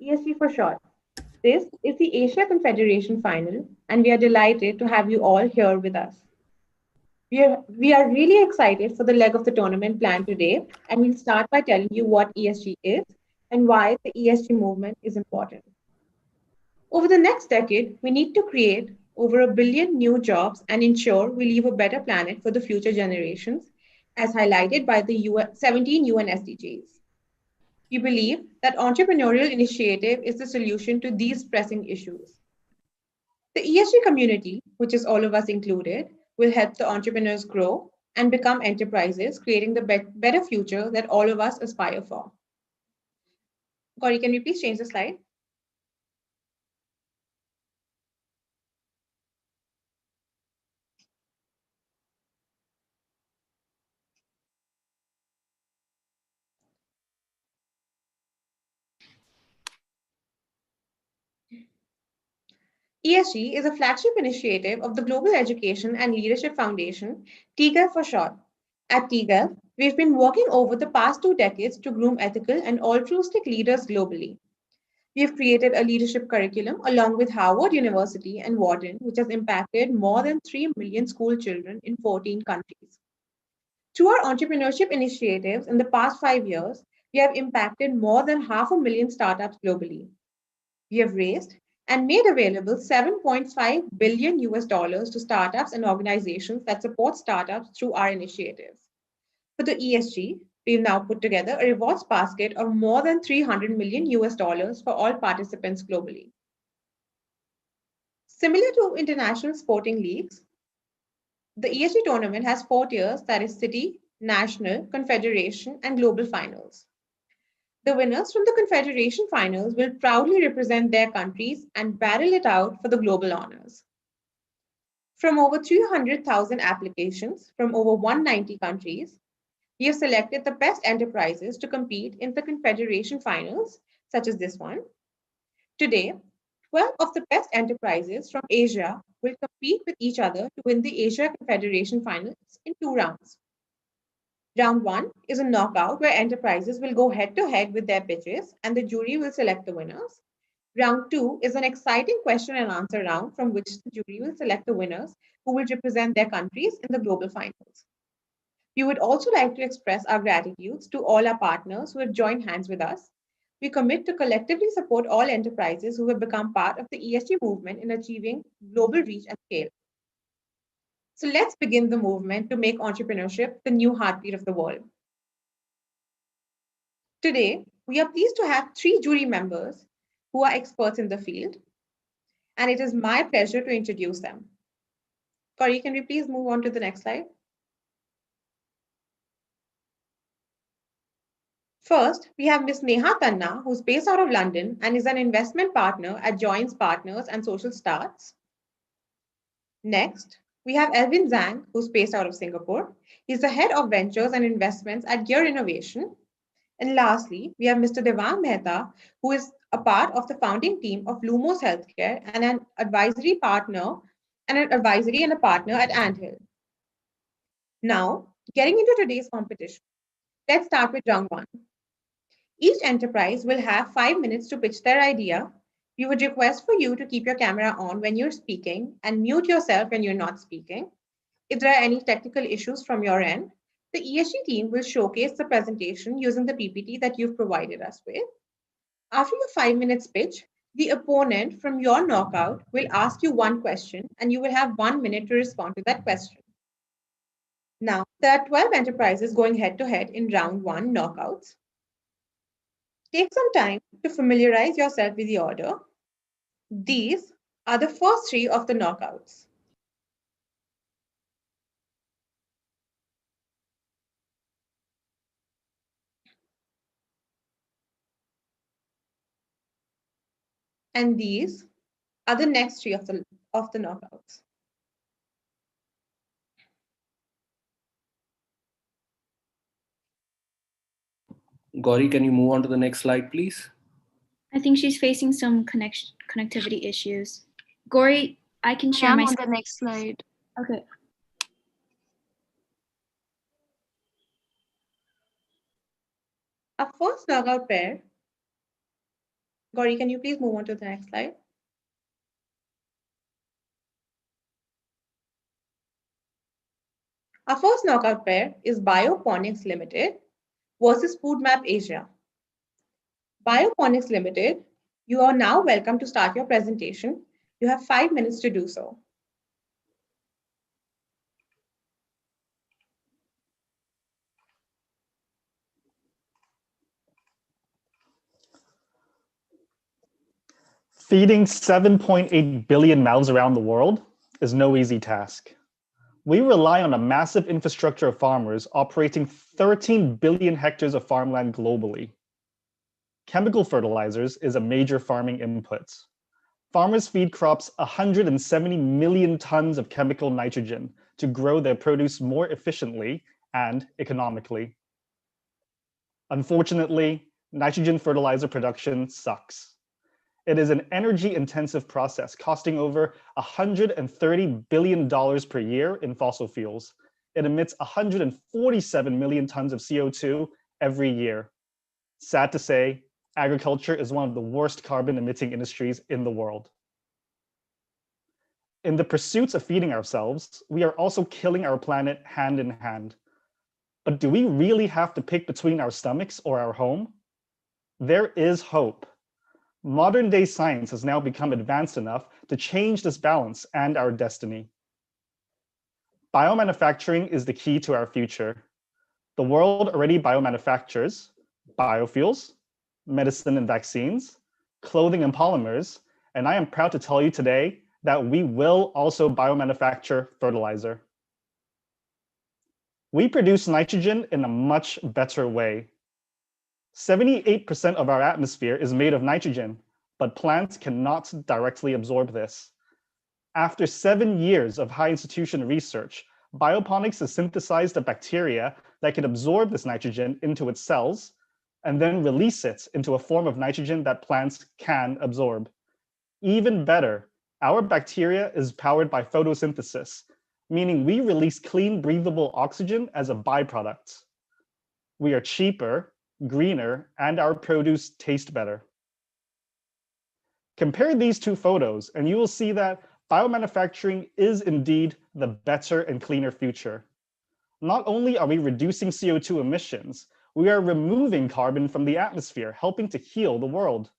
ESG for short. This is the Asia Confederation Final, and we are delighted to have you all here with us. We are really excited for the leg of the tournament planned today, and we'll start by telling you what ESG is and why the ESG movement is important. Over the next decade, we need to create over 1 billion new jobs and ensure we leave a better planet for the future generations, as highlighted by the 17 UN SDGs. We believe that entrepreneurial initiative is the solution to these pressing issues. The ESG community, which is all of us included, will help the entrepreneurs grow and become enterprises, creating the better future that all of us aspire for. Gauri, can we please change the slide? ESG is a flagship initiative of the Global Education and Leadership Foundation, TEGAL for short. At TEGAL, we've been working over the past 2 decades to groom ethical and altruistic leaders globally. We have created a leadership curriculum along with Harvard University and Wharton, which has impacted more than 3 million school children in 14 countries. Through our entrepreneurship initiatives in the past 5 years, we have impacted more than 500,000 startups globally. We have raised and made available 7.5 billion US dollars to startups and organizations that support startups through our initiatives. For the ESG, we've now put together a rewards basket of more than 300 million US dollars for all participants globally. Similar to international sporting leagues, the ESG tournament has 4 tiers, that is city, national, confederation, and global finals. The winners from the Confederation finals will proudly represent their countries and battle it out for the global honors. From over 300,000 applications from over 190 countries, we have selected the best enterprises to compete in the Confederation finals, such as this one. Today, 12 of the best enterprises from Asia will compete with each other to win the Asia Confederation finals in 2 rounds. Round 1 is a knockout where enterprises will go head to head with their pitches and the jury will select the winners. Round 2 is an exciting question and answer round from which the jury will select the winners who will represent their countries in the global finals. We would also like to express our gratitude to all our partners who have joined hands with us. We commit to collectively support all enterprises who have become part of the ESG movement in achieving global reach and scale. So let's begin the movement to make entrepreneurship the new heartbeat of the world. Today, we are pleased to have 3 jury members who are experts in the field, and it is my pleasure to introduce them. Gauri, can we please move on to the next slide? First, we have Ms. Neha Tanna, who's based out of London and is an investment partner at Joins Partners and Social Starts. Next, we have Elvin Zhang, who's based out of Singapore. He's the head of ventures and investments at Gear Innovation. And lastly, we have Mr. Devang Mehta, who is a part of the founding team of Lumos Healthcare and an advisory and a partner at Anthill. Now, getting into today's competition, let's start with round 1. Each enterprise will have 5 minutes to pitch their idea. We would request for you to keep your camera on when you're speaking and mute yourself when you're not speaking. If there are any technical issues from your end, the ESG team will showcase the presentation using the PPT that you've provided us with. After your 5 minutes pitch, the opponent from your knockout will ask you one question and you will have 1 minute to respond to that question. Now, there are 12 enterprises going head to head in round 1 knockouts. Take some time to familiarize yourself with the order. These are the first 3 of the knockouts. And these are the next 3 of the knockouts. Gauri, can you move on to the next slide, please? I think she's facing some connectivity issues. Gauri, I can share my on the next slide. Okay. Our first knockout pair Gauri, can you please move on to the next slide? Our first knockout pair is Bioponics Limited versus Foodmap Asia. Bioponics Limited, you are now welcome to start your presentation. You have 5 minutes to do so. Feeding 7.8 billion mouths around the world is no easy task. We rely on a massive infrastructure of farmers operating 13 billion hectares of farmland globally. Chemical fertilizers is a major farming input. Farmers feed crops 170 million tons of chemical nitrogen to grow their produce more efficiently and economically. Unfortunately, nitrogen fertilizer production sucks. It is an energy-intensive process costing over $130 billion per year in fossil fuels. It emits 147 million tons of CO2 every year. Sad to say, agriculture is one of the worst carbon-emitting industries in the world. In the pursuits of feeding ourselves, we are also killing our planet hand in hand. But do we really have to pick between our stomachs or our home? There is hope. Modern day science has now become advanced enough to change this balance and our destiny. Biomanufacturing is the key to our future. The world already biomanufactures biofuels, medicine and vaccines, clothing and polymers, and I am proud to tell you today that we will also biomanufacture fertilizer. We produce nitrogen in a much better way. 78% of our atmosphere is made of nitrogen, but plants cannot directly absorb this. After 7 years of high institution research, bioponics has synthesized a bacteria that can absorb this nitrogen into its cells and then release it into a form of nitrogen that plants can absorb. Even better, our bacteria is powered by photosynthesis, meaning we release clean, breathable oxygen as a byproduct. We are cheaper, greener, and our produce tastes better. Compare these two photos and you will see that biomanufacturing is indeed the better and cleaner future. Not only are we reducing CO2 emissions, we are removing carbon from the atmosphere, helping to heal the world.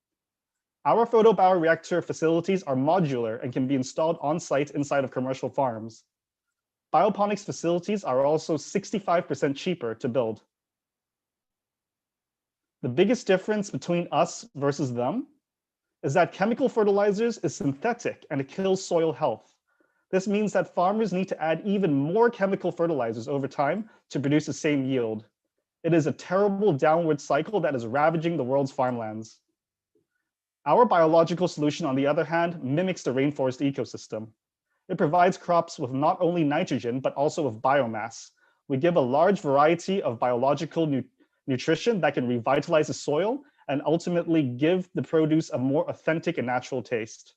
Our photobioreactor facilities are modular and can be installed on site inside of commercial farms. Bioponics facilities are also 65% cheaper to build. The biggest difference between us versus them is that chemical fertilizers is synthetic and it kills soil health. This means that farmers need to add even more chemical fertilizers over time to produce the same yield. It is a terrible downward cycle that is ravaging the world's farmlands. Our biological solution, on the other hand, mimics the rainforest ecosystem. It provides crops with not only nitrogen, but also with biomass. We give a large variety of biological nutrition that can revitalize the soil and ultimately give the produce a more authentic and natural taste.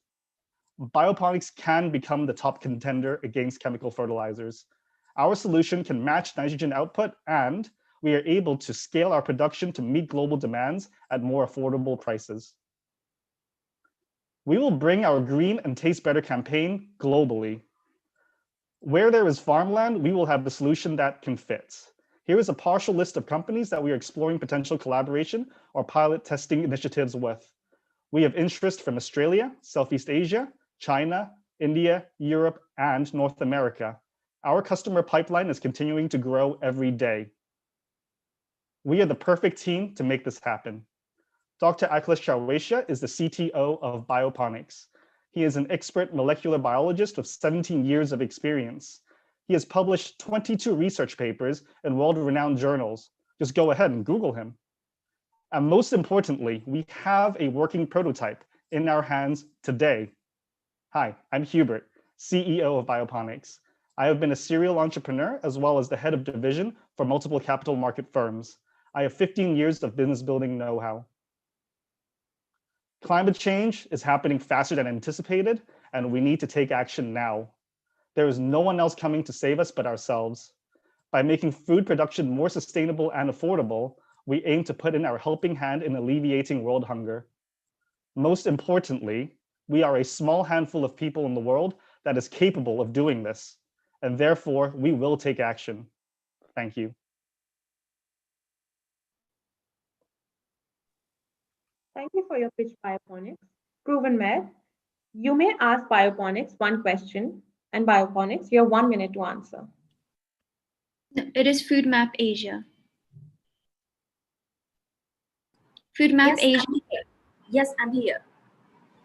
Bioponics can become the top contender against chemical fertilizers. Our solution can match nitrogen output, and we are able to scale our production to meet global demands at more affordable prices. We will bring our Green and Taste Better campaign globally. Where there is farmland, we will have the solution that can fit. Here is a partial list of companies that we are exploring potential collaboration or pilot testing initiatives with. We have interest from Australia, Southeast Asia, China, India, Europe, and North America. Our customer pipeline is continuing to grow every day. We are the perfect team to make this happen. Dr. Akhilesh Chawesha is the CTO of Bioponics. He is an expert molecular biologist with 17 years of experience. He has published 22 research papers in world-renowned journals. Just go ahead and Google him. And most importantly, we have a working prototype in our hands today. Hi, I'm Hubert, CEO of Bioponics. I have been a serial entrepreneur as well as the head of division for multiple capital market firms. I have 15 years of business building know-how. Climate change is happening faster than anticipated, and we need to take action now. There is no one else coming to save us but ourselves. By making food production more sustainable and affordable, we aim to put in our helping hand in alleviating world hunger. Most importantly, we are a small handful of people in the world that is capable of doing this, and therefore we will take action. Thank you. Thank you for your pitch, Bioponics. Proven Med, you may ask Bioponics one question, and Bioponics, you have 1 minute to answer. No, it is Food Map Asia. Food Map Yes, Asia, I'm here. Yes, I'm here.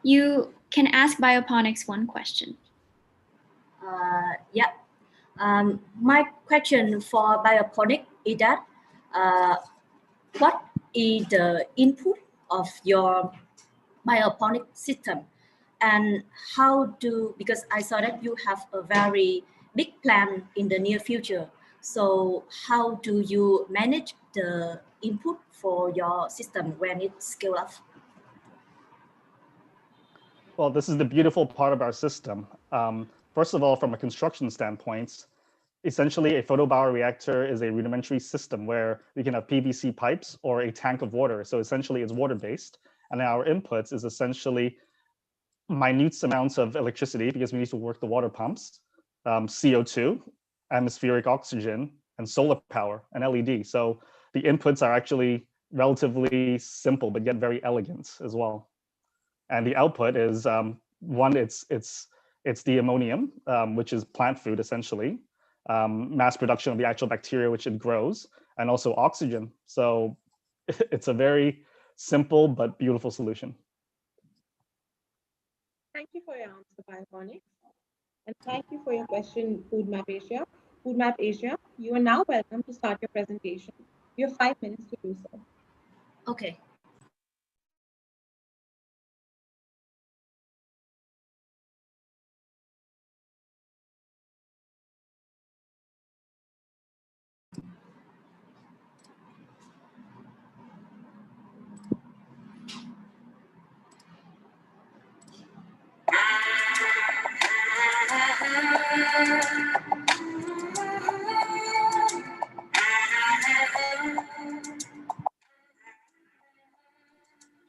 you can ask Bioponics one question. Yeah. My question for bioponic is that what is the input of your bioponic system, and how do, because I saw that you have a very big plan in the near future. So how do you manage the input for your system when it scale up? Well, this is the beautiful part of our system. First of all, from a construction standpoint, essentially a photobioreactor is a rudimentary system where we can have PVC pipes or a tank of water. So essentially it's water-based. And our inputs is essentially minute amounts of electricity because we need to work the water pumps, CO2, atmospheric oxygen, and solar power and LED. So the inputs are actually relatively simple, but yet very elegant as well. And the output is one, it's the ammonium, which is plant food essentially, mass production of the actual bacteria which it grows, and also oxygen. So it's a very simple but beautiful solution. Thank you for your answer, Bioponics. And thank you for your question, Food Map Asia. Food Map Asia, you are now welcome to start your presentation. You have 5 minutes to do so. Okay.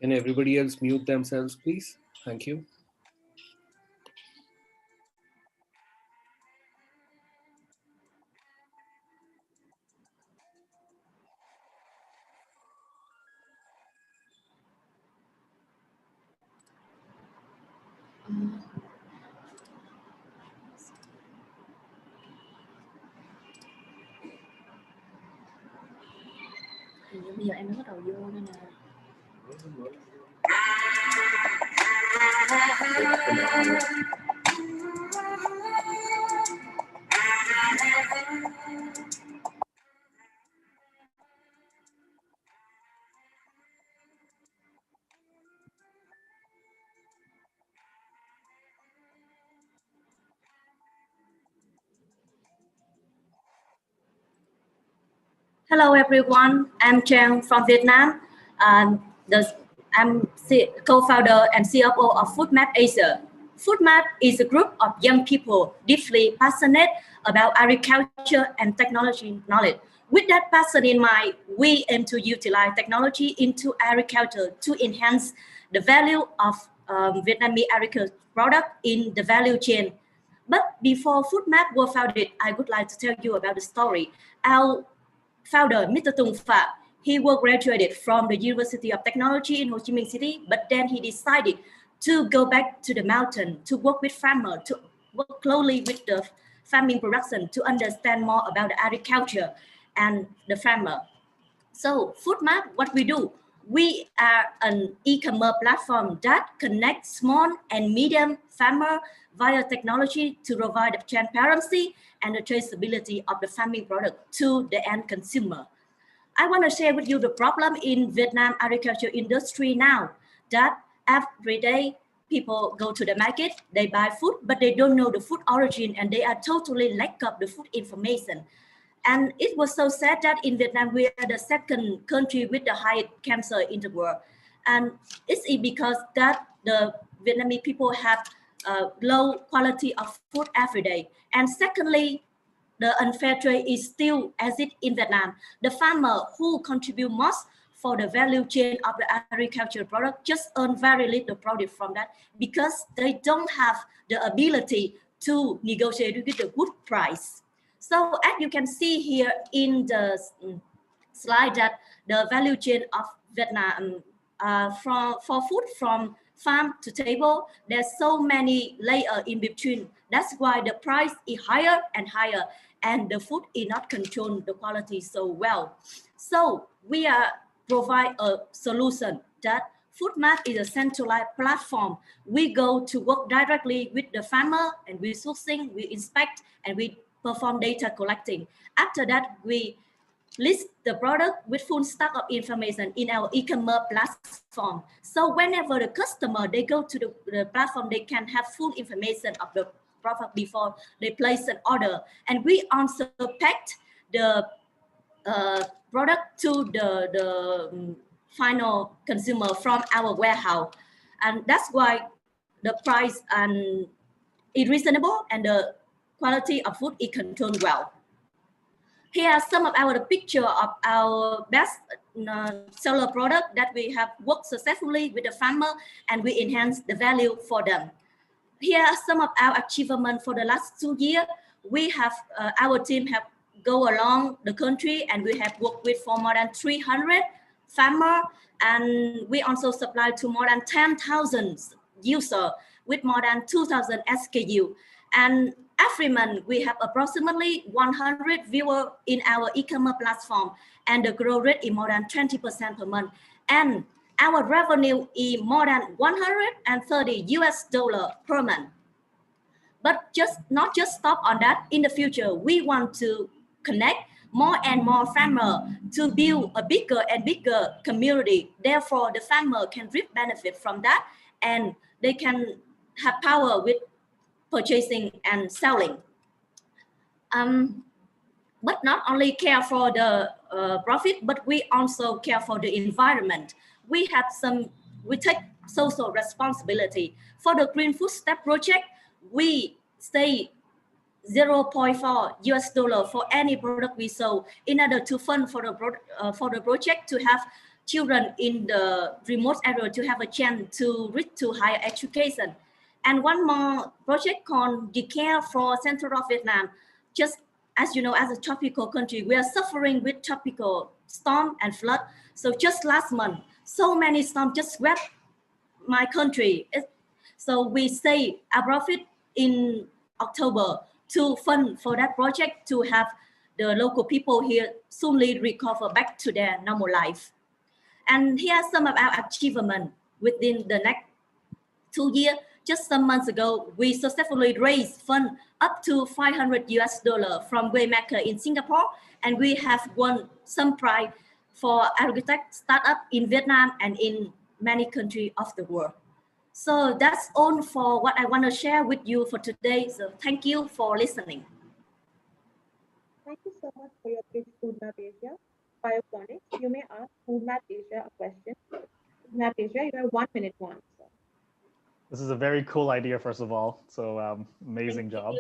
Can everybody else mute themselves, please? Thank you. Bây giờ em mới bắt đầu vô nên là Hello everyone, I'm Trang from Vietnam. I'm co-founder and CFO of FoodMap Asia. FoodMap is a group of young people deeply passionate about agriculture and technology knowledge. With that passion in mind, we aim to utilize technology into agriculture to enhance the value of Vietnamese agriculture product in the value chain. But before FoodMap was founded, I would like to tell you about the story. Our founder, Mr. Tung Pham, he was graduated from the University of Technology in Ho Chi Minh City, but then he decided to go back to the mountain to work with farmers, to work closely with the farming production to understand more about the agriculture and the farmer. So FoodMap, what we do, we are an e-commerce platform that connects small and medium farmers via technology to provide the transparency and the traceability of the farming product to the end consumer. I want to share with you the problem in Vietnam agriculture industry now, that every day people go to the market, they buy food, but they don't know the food origin and they are totally lack of the food information. And it was so sad that in Vietnam, we are the second country with the highest cancer in the world. And it's because that the Vietnamese people have low quality of food every day. And secondly, the unfair trade is still exist in Vietnam. The farmer who contribute most for the value chain of the agricultural product just earn very little profit from that because they don't have the ability to negotiate with the good price. So as you can see here in the slide, that the value chain of Vietnam for food from farm to table, there's so many layers in between. That's why the price is higher and higher, and the food is not controlled the quality so well. So we are provide a solution that FoodMart is a centralized platform. We go to work directly with the farmer, and we sourcing, we inspect, and we perform data collecting. After that, we list the product with full stack of information in our e-commerce platform. So whenever the customer, they go to the platform, they can have full information of the product before they place an order. And we also packed the product to the final consumer from our warehouse. And that's why the price is reasonable and the quality of food is controlled well. Here are some of our picture of our best seller product that we have worked successfully with the farmer, and we enhance the value for them. Here are some of our achievements for the last 2 years. We have our team have go along the country, and we have worked with for more than 300 farmers, and we also supply to more than 10,000 users with more than 2,000 SKU. And every month, we have approximately 100 viewers in our e-commerce platform, and the growth rate is more than 20% per month. And our revenue is more than $130 per month. But not just stop on that. In the future, we want to connect more and more farmers to build a bigger and bigger community. Therefore, the farmer can reap benefit from that, and they can have power with purchasing and selling. But not only care for the profit, but we also care for the environment. We take social responsibility. For the Green Food Step project, we say $0.4 for any product we sell in order to fund for the project to have children in the remote area to have a chance to reach to higher education. And one more project called the Care for Central of Vietnam. Just as you know, as a tropical country, we are suffering with tropical storm and flood. So just last month, so many storms just swept my country. So we save a profit in October to fund for that project to have the local people here soonly recover back to their normal life. And here are some of our achievements within the next 2 years. Just some months ago, we successfully raised funds up to $500 from Waymaker in Singapore, and we have won some prize for agri-tech startup in Vietnam and in many countries of the world. So that's all for what I want to share with you for today. So thank you for listening. Thank you so much for your pitch, FoodMap Asia. Biophonics, you may ask FoodMap Asia a question. FoodMap Asia, you have 1 minute to answer. This is a very cool idea, first of all. So amazing job.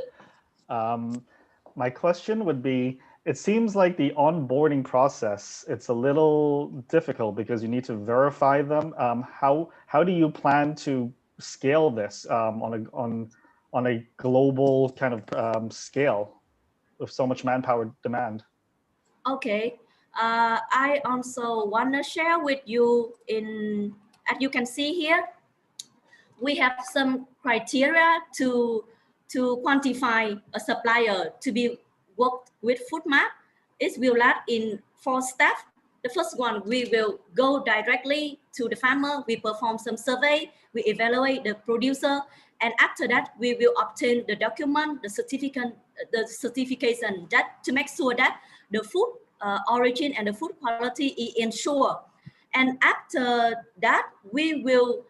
My question would be, it seems like the onboarding process, it's a little difficult because you need to verify them. How do you plan to scale this on a global kind of scale with so much manpower demand? Okay, I also want to share with you as you can see here, we have some criteria to quantify a supplier to be worked with FoodMap. It will last in 4 steps. The first one, we will go directly to the farmer. We perform some survey. We evaluate the producer. And after that, we will obtain the document, the certification that to make sure that the food origin and the food quality is ensured. And after that, we will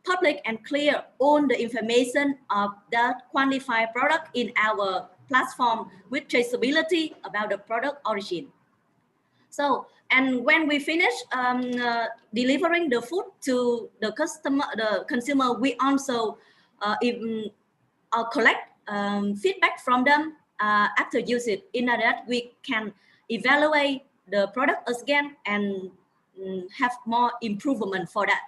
public and clear all the information of the quantified product in our platform with traceability about the product origin. So, and when we finish delivering the food to the consumer, we also collect feedback from them after use it. In order that we can evaluate the product again and have more improvement for that.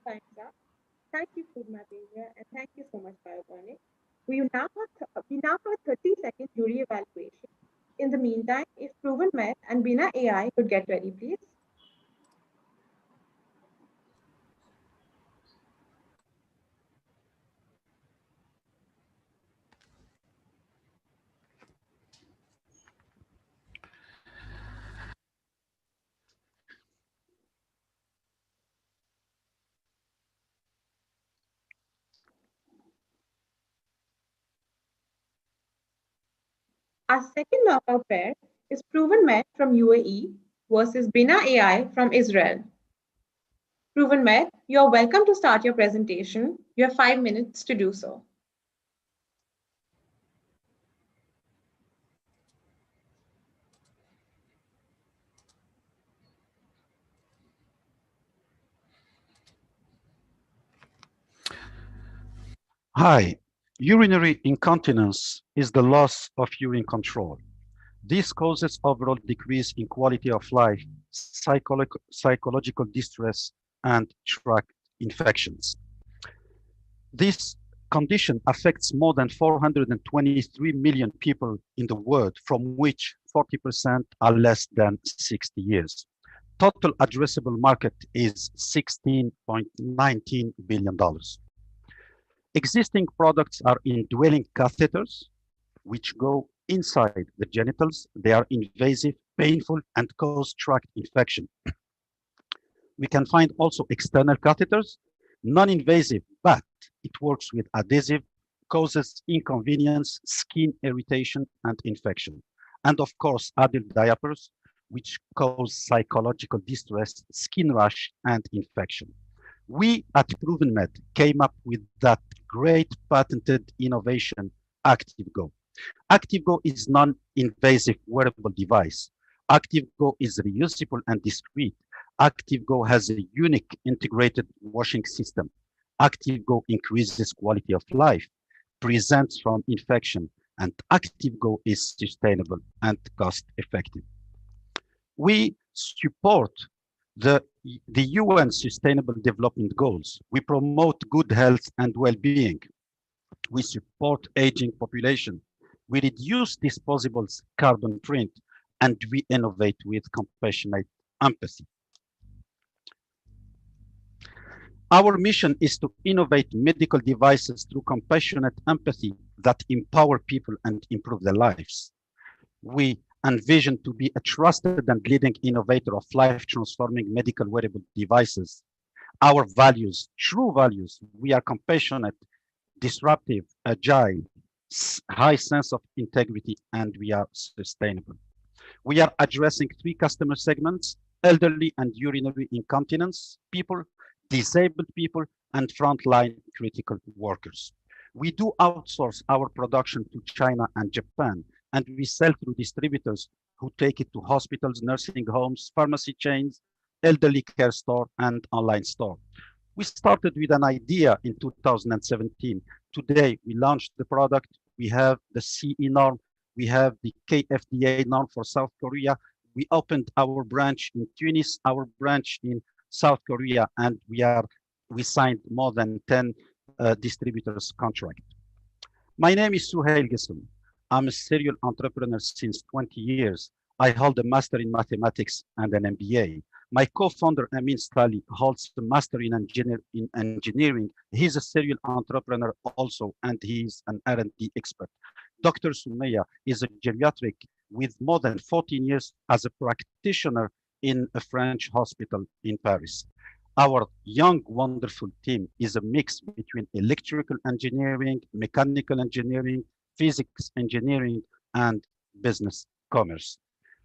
Thanks, Zach. Thank you, FoodMap Asia, and thank you so much, Biotonic. We now have 30-second jury evaluation. In the meantime, if Proven Met and Bina AI could get ready, please. Our second knockout pair is Proven Met from UAE versus Bina AI from Israel. Proven Met, you're welcome to start your presentation. You have 5 minutes to do so. Hi, urinary incontinence is the loss of urine control. This causes overall decrease in quality of life, psychological distress, and tract infections. This condition affects more than 423 million people in the world, from which 40% are less than 60 years. Total addressable market is $16.19 billion. Existing products are indwelling catheters, which go inside the genitals. They are invasive, painful, and cause tract infection. We can find also external catheters, non-invasive, but it works with adhesive, causes inconvenience, skin irritation, and infection. And of course, adult diapers, which cause psychological distress, skin rash, and infection. We at ProvenMed came up with that great patented innovation, ActiveGo. ActiveGo is non-invasive wearable device. ActiveGo is reusable and discreet. ActiveGo has a unique integrated washing system. ActiveGo increases quality of life, prevents from infection, and ActiveGo is sustainable and cost effective. We support the UN Sustainable Development Goals. We promote good health and well-being. We support aging population. We reduce disposables carbon print, and we innovate with compassionate empathy. Our mission is to innovate medical devices through compassionate empathy that empower people and improve their lives. We envision to be a trusted and leading innovator of life-transforming medical wearable devices. Our values, true values, we are compassionate, disruptive, agile, high sense of integrity, and we are sustainable. We are addressing 3 customer segments: elderly and urinary incontinence people, disabled people, and frontline critical workers. We do outsource our production to China and Japan, and we sell through distributors who take it to hospitals, nursing homes, pharmacy chains, elderly care store, and online store. We started with an idea in 2017. Today, we launched the product. We have the CE norm. We have the KFDA norm for South Korea. We opened our branch in Tunis, our branch in South Korea, and we signed more than 10 distributors contract. My name is Suhail Gism. I'm a serial entrepreneur since 20 years. I hold a master in mathematics and an MBA. My co-founder, Amin Stali, holds a master in engineering. He's a serial entrepreneur also, and he's an R&D expert. Dr. Sumaya is a geriatric with more than 14 years as a practitioner in a French hospital in Paris. Our young, wonderful team is a mix between electrical engineering, mechanical engineering, physics engineering, and business commerce.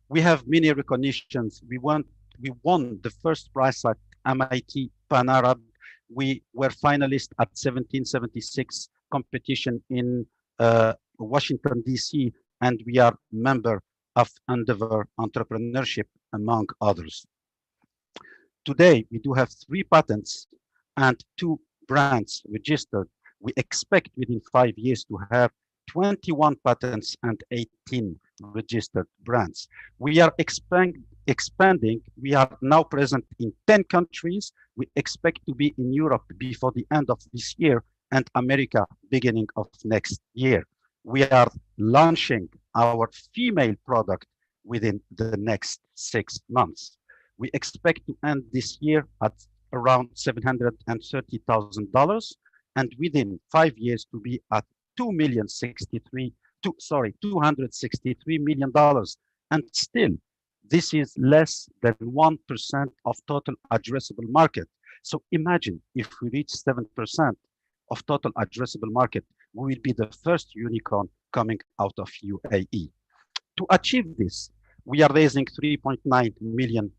We have many recognitions. We won the first prize at MIT Pan-Arab. We were finalists at 1776 competition in Washington, DC, and we are member of Endeavor Entrepreneurship, among others. Today, we do have 3 patents and 2 brands registered. We expect within 5 years to have 21 patents and 18 registered brands. We are expanding expanding. We are now present in 10 countries. We expect to be in Europe before the end of this year and America beginning of next year. We are launching our female product within the next 6 months. We expect to end this year at around $730,000 and within 5 years to be at $263 million. And still, this is less than 1% of total addressable market. So imagine if we reach 7% of total addressable market, we will be the first unicorn coming out of UAE. To achieve this, we are raising $3.9 million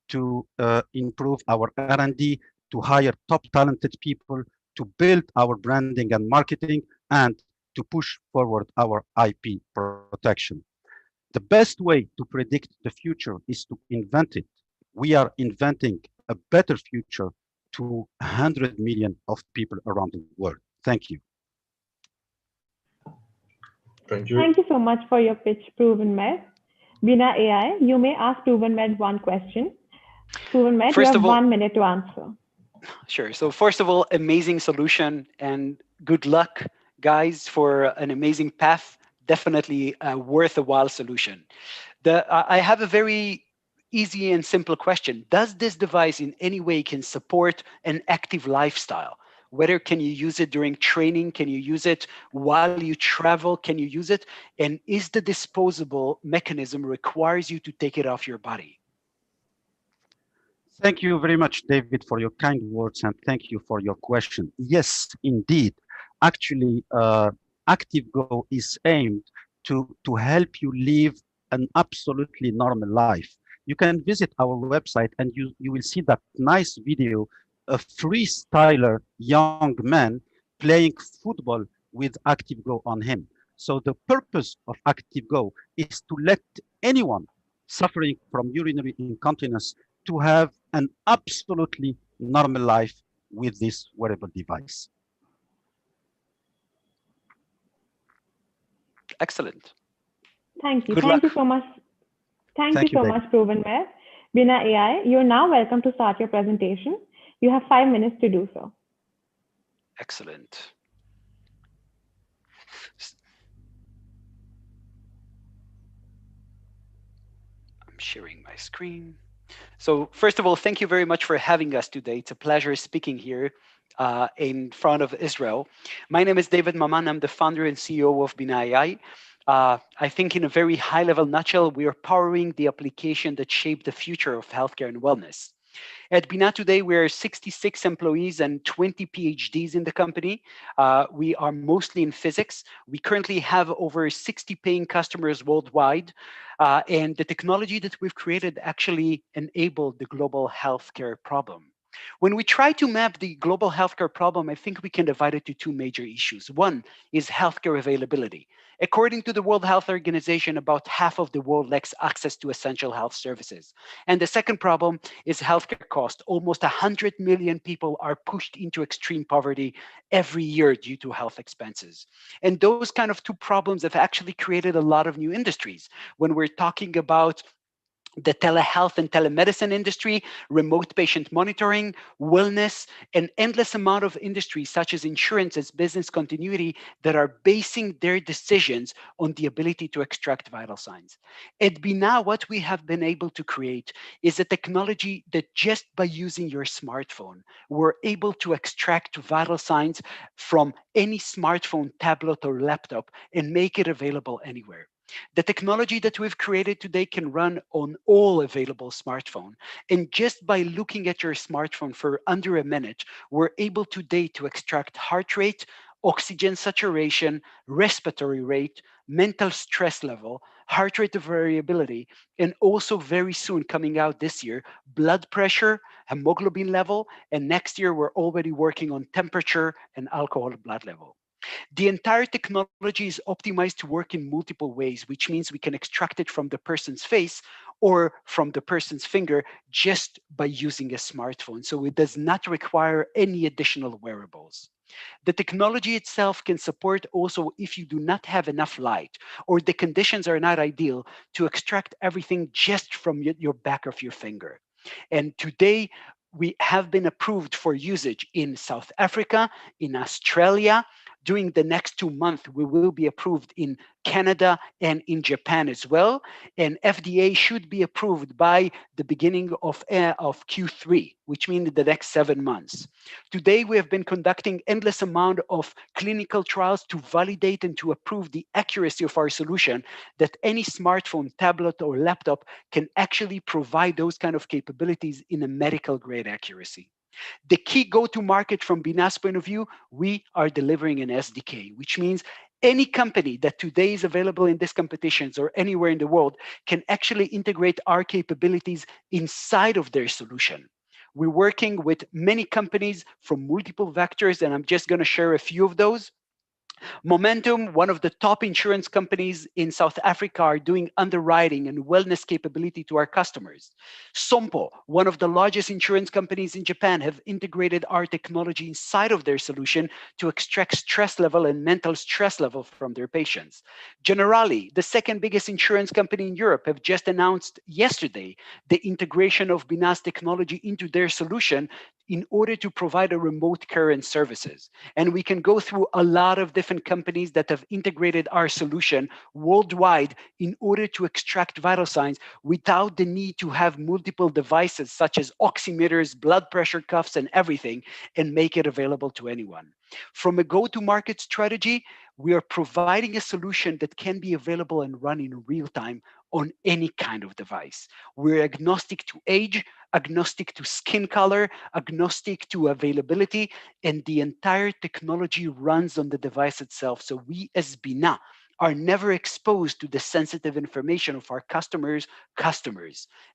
to improve our R&D, to hire top talented people, to build our branding and marketing, and to push forward our IP protection. The best way to predict the future is to invent it. We are inventing a better future to 100 million of people around the world. Thank you. Thank you. Thank you so much for your pitch, Proven Med. Bina AI, you may ask Proven Med one question. Proven Med, you have 1 minute to answer. Sure. So first of all, amazing solution and good luck, guys, for an amazing path. Definitely a worthwhile solution. I have a very easy and simple question. Does this device in any way can support an active lifestyle? Whether can you use it during training? Can you use it while you travel? Can you use it? And is the disposable mechanism requires you to take it off your body? Thank you very much, David, for your kind words, and thank you for your question. Yes, indeed. Actually, ActiveGo is aimed to help you live an absolutely normal life. You can visit our website and you will see that nice video of freestyler young man playing football with ActiveGo on him. So the purpose of ActiveGo is to let anyone suffering from urinary incontinence to have an absolutely normal life with this wearable device. Excellent. Thank you. Good Thank luck. you so much. Thank you so David. much, Proven Med. Bina AI, you're now welcome to start your presentation. You have 5 minutes to do so. Excellent. I'm sharing my screen. So first of all, thank you very much for having us today. It's a pleasure speaking here in front of Israel. My name is David Maman. I'm the founder and CEO of Bina Ai. I think in a very high level nutshell, we are powering the application that shape the future of healthcare and wellness. At Bina today, we're 66 employees and 20 PhDs in the company. We are mostly in physics. We currently have over 60 paying customers worldwide. And the technology that we've created actually enabled the global healthcare problem. When we try to map the global healthcare problem, I think we can divide it to two major issues. One is healthcare availability. According to the World Health Organization, about half of the world lacks access to essential health services. And the second problem is healthcare cost. Almost 100 million people are pushed into extreme poverty every year due to health expenses. And those kind of two problems have actually created a lot of new industries. When we're talking about the telehealth and telemedicine industry, remote patient monitoring, wellness, an endless amount of industries such as insurance as business continuity that are basing their decisions on the ability to extract vital signs. At Bina, what we have been able to create is a technology that just by using your smartphone, we're able to extract vital signs from any smartphone, tablet, or laptop and make it available anywhere. The technology that we've created today can run on all available smartphones. And just by looking at your smartphone for under a minute, we're able today to extract heart rate, oxygen saturation, respiratory rate, mental stress level, heart rate variability, and also very soon coming out this year, blood pressure, hemoglobin level, and next year we're already working on temperature and alcohol blood level. The entire technology is optimized to work in multiple ways, which means we can extract it from the person's face or from the person's finger just by using a smartphone. So it does not require any additional wearables. The technology itself can support also if you do not have enough light or the conditions are not ideal to extract everything just from your back of your finger. And today we have been approved for usage in South Africa, in Australia. During the next 2 months, we will be approved in Canada and in Japan as well. And FDA should be approved by the beginning of Q3, which means the next 7 months. Today, we have been conducting endless amount of clinical trials to validate and to approve the accuracy of our solution, that any smartphone, tablet, or laptop can actually provide those kind of capabilities in a medical grade accuracy. The key go-to-market from Bina's point of view, we are delivering an SDK, which means any company that today is available in these competitions or anywhere in the world can actually integrate our capabilities inside of their solution. We're working with many companies from multiple vectors, and I'm just going to share a few of those. Momentum, one of the top insurance companies in South Africa, are doing underwriting and wellness capability to our customers. Sompo, one of the largest insurance companies in Japan, have integrated our technology inside of their solution to extract stress level and mental stress level from their patients. Generali, the second biggest insurance company in Europe, have just announced yesterday the integration of Bina's technology into their solution in order to provide a remote care and services. And we can go through a lot of different companies that have integrated our solution worldwide in order to extract vital signs without the need to have multiple devices such as oximeters, blood pressure cuffs, and everything, and make it available to anyone. From a go-to-market strategy, we are providing a solution that can be available and run in real time on any kind of device. We're agnostic to age, agnostic to skin color, agnostic to availability, and the entire technology runs on the device itself. So we as Bina are never exposed to the sensitive information of our customers,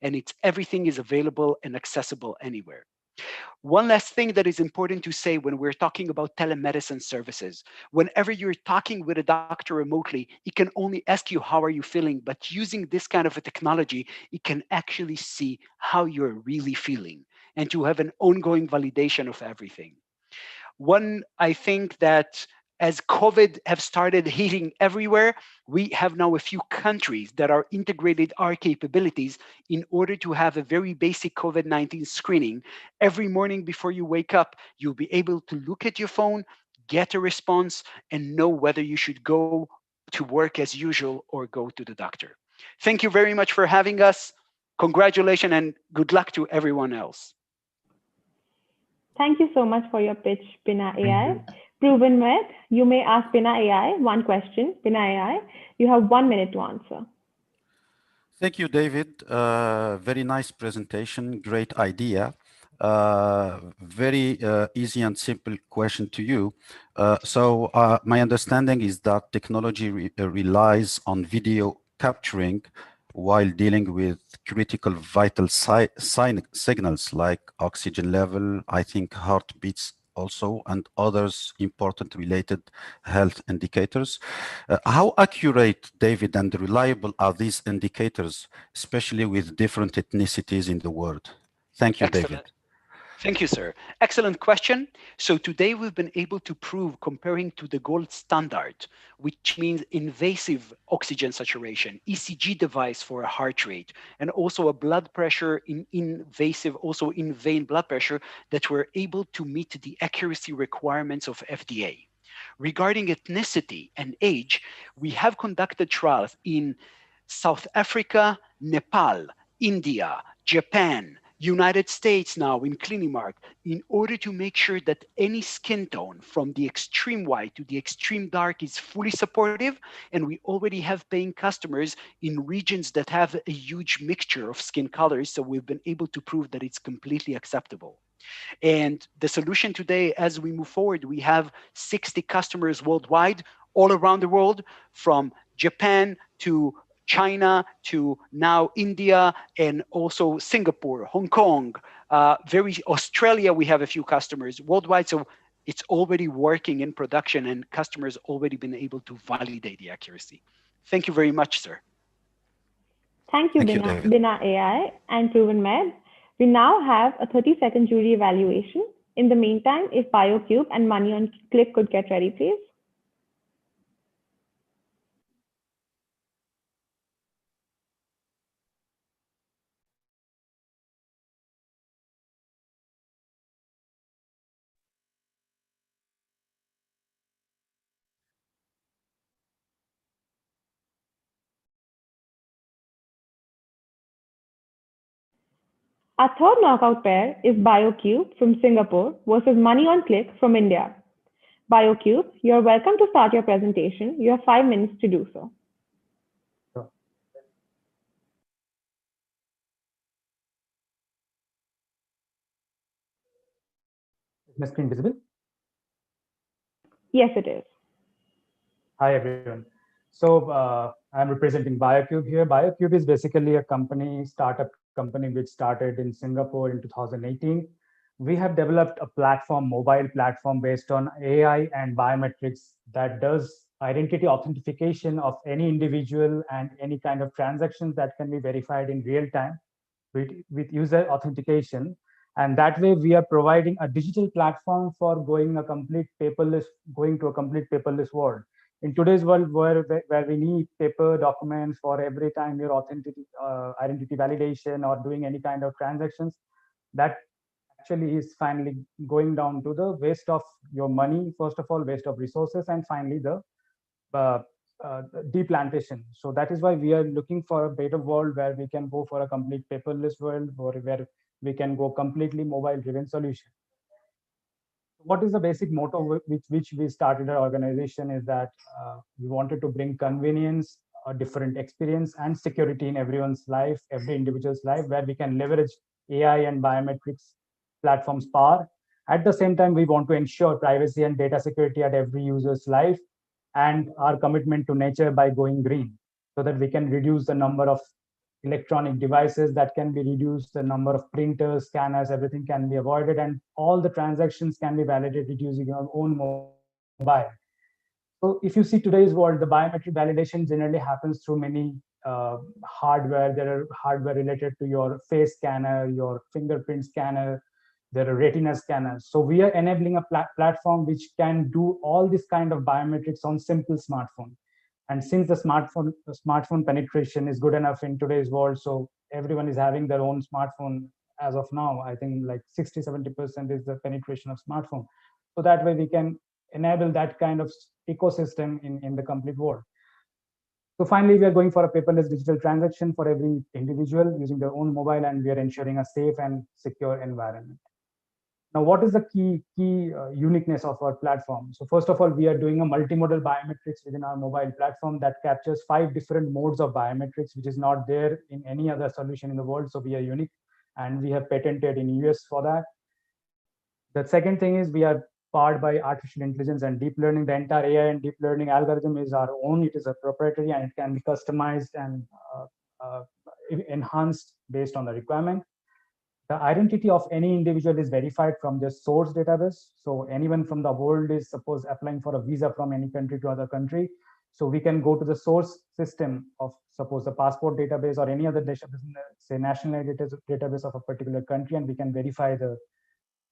and everything is available and accessible anywhere. One last thing that is important to say when we're talking about telemedicine services, whenever you're talking with a doctor remotely, it can only ask you, how are you feeling? But using this kind of a technology, it can actually see how you're really feeling and to have an ongoing validation of everything. One, I think that as COVID have started hitting everywhere, we have now a few countries that are integrated our capabilities in order to have a very basic COVID-19 screening. Every morning before you wake up, you'll be able to look at your phone, get a response, and know whether you should go to work as usual or go to the doctor. Thank you very much for having us. Congratulations and good luck to everyone else. Thank you so much for your pitch, Bina AI. Proven Med, you may ask Bina AI one question. Bina AI, you have 1 minute to answer. Thank you, David. Very nice presentation, great idea. Very easy and simple question to you. My understanding is that technology relies on video capturing while dealing with critical vital signals like oxygen level, I think heartbeats also, and others important related health indicators. How accurate, David, and reliable are these indicators, especially with different ethnicities in the world? Thank you, Excellent. David. Thank you, sir. Excellent question. So today we've been able to prove, comparing to the gold standard, which means invasive oxygen saturation, ECG device for a heart rate, and also a blood pressure invasive, also in vein blood pressure, that we're able to meet the accuracy requirements of FDA. Regarding ethnicity and age, we have conducted trials in South Africa, Nepal, India, Japan, United States now in Clinimark, in order to make sure that any skin tone from the extreme white to the extreme dark is fully supportive. And we already have paying customers in regions that have a huge mixture of skin colors. So we've been able to prove that it's completely acceptable. And the solution today, as we move forward, we have 60 customers worldwide, all around the world, from Japan to China to now India, and also Singapore, Hong Kong, Australia. We have a few customers worldwide. So it's already working in production and customers already been able to validate the accuracy. Thank you very much, sir. Thank you, Bina AI and Proven Med. We now have a 30-second jury evaluation. In the meantime, if BioCube and Money on Click could get ready, please. Our third knockout pair is BioCube from Singapore versus Money on Click from India. BioCube, you're welcome to start your presentation. You have 5 minutes to do so. Is my screen visible? Yes, it is. Hi, everyone. So I'm representing BioCube here. BioCube is basically a startup company, which started in Singapore in 2018. We have developed a mobile platform based on AI and biometrics that does identity authentication of any individual and any kind of transactions that can be verified in real time with user authentication. And that way we are providing a digital platform for going to a complete paperless world. In today's world where we need paper documents for every time your identity validation or doing any kind of transactions, that actually is finally going down to the waste of your money, first of all, waste of resources, and finally the uh, deplantation. So that is why we are looking for a better world where we can go for a complete paperless world, or where we can go completely mobile-driven solution. What is the basic motto with which we started our organization is that we wanted to bring convenience, a different experience, and security in everyone's life, every individual's life, where we can leverage AI and biometrics platforms power. At the same time, we want to ensure privacy and data security at every user's life, and our commitment to nature by going green, so that we can reduce the number of electronic devices that can be reduced, the number of printers, scanners, everything can be avoided, and all the transactions can be validated using your own mobile. So if you see today's world, the biometric validation generally happens through many hardware. There are hardware related to your face scanner, your fingerprint scanner, there are retina scanners. So we are enabling a platform which can do all this kind of biometrics on simple smartphone. And since the smartphone penetration is good enough in today's world, so everyone is having their own smartphone as of now. I think like 60-70% is the penetration of smartphone. So that way we can enable that kind of ecosystem in the complete world. So finally, we are going for a paperless digital transaction for every individual using their own mobile, and we are ensuring a safe and secure environment. Now, what is the key uniqueness of our platform? So first of all, we are doing a multimodal biometrics within our mobile platform that captures 5 different modes of biometrics, which is not there in any other solution in the world. So we are unique, and we have patented in US for that. The second thing is we are powered by artificial intelligence and deep learning. The entire AI and deep learning algorithm is our own. It is a proprietary, and it can be customized and enhanced based on the requirement. The identity of any individual is verified from the source database. So anyone from the world is suppose applying for a visa from any country to other country. So we can go to the source system of suppose the passport database or any other database, say national database of a particular country, and we can verify the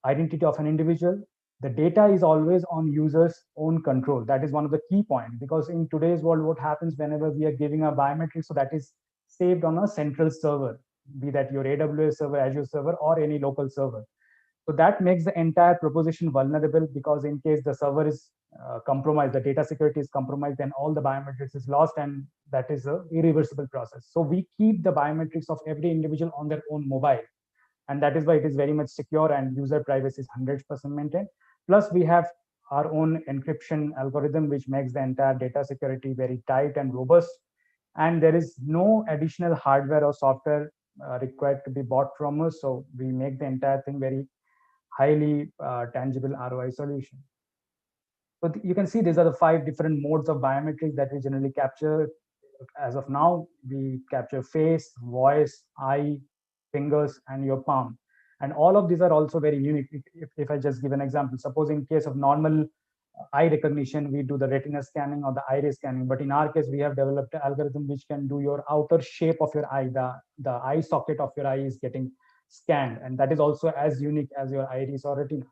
identity of an individual. The data is always on users' own control. That is one of the key points, because in today's world, what happens whenever we are giving a biometric, so that is saved on a central server, be that your AWS server, Azure server, or any local server. So that makes the entire proposition vulnerable, because in case the server is compromised, the data security is compromised, then all the biometrics is lost, and that is a irreversible process. So we keep the biometrics of every individual on their own mobile, and that is why it is very much secure, and user privacy is 100% maintained. Plus, we have our own encryption algorithm, which makes the entire data security very tight and robust. And there is no additional hardware or software required to be bought from us. So we make the entire thing very highly tangible ROI solution. So you can see these are the 5 different modes of biometrics that we generally capture. As of now, we capture face, voice, eye, fingers, and your palm. And all of these are also very unique. If I just give an example, suppose in case of normal eye recognition, we do the retina scanning or the iris scanning. But in our case, we have developed an algorithm which can do your outer shape of your eye. The eye socket of your eye is getting scanned. And that is also as unique as your iris or retina.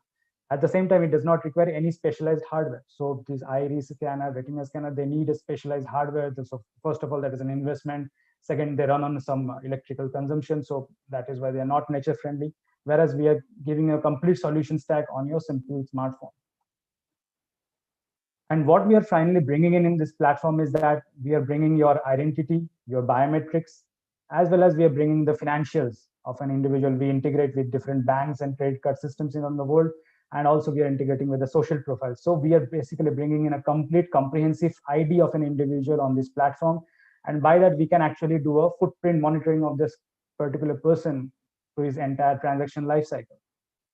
At the same time, it does not require any specialized hardware. So these iris scanner, retina scanner, they need a specialized hardware. So first of all, that is an investment. Second, they run on some electrical consumption. So that is why they are not nature friendly. Whereas we are giving a complete solution stack on your simple smartphone. And what we are finally bringing in this platform is that we are bringing your identity, your biometrics, as well as we are bringing the financials of an individual. We integrate with different banks and credit card systems in the world. And also we are integrating with the social profile. So we are basically bringing in a complete comprehensive ID of an individual on this platform. And by that, we can actually do a footprint monitoring of this particular person through his entire transaction lifecycle.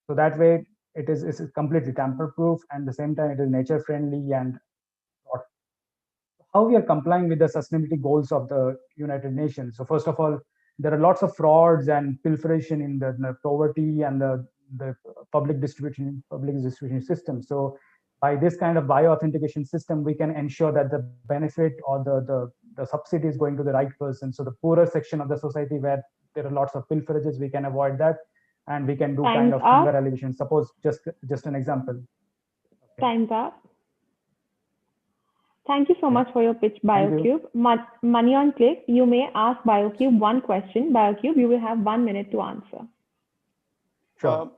So that way, it is completely tamper-proof, and at the same time, it is nature-friendly. And how we are complying with the sustainability goals of the United Nations. So first of all, there are lots of frauds and pilferation in the poverty and the public distribution system. So by this kind of bio-authentication system, we can ensure that the benefit or the subsidy is going to the right person. So the poorer section of the society where there are lots of pilferages, we can avoid that. And we can do kind of hunger alleviation. Suppose just an example. Okay. Time's up. Thank you so much for your pitch, BioCube. Money on click, you may ask BioCube one question. BioCube, you will have 1 minute to answer. Sure.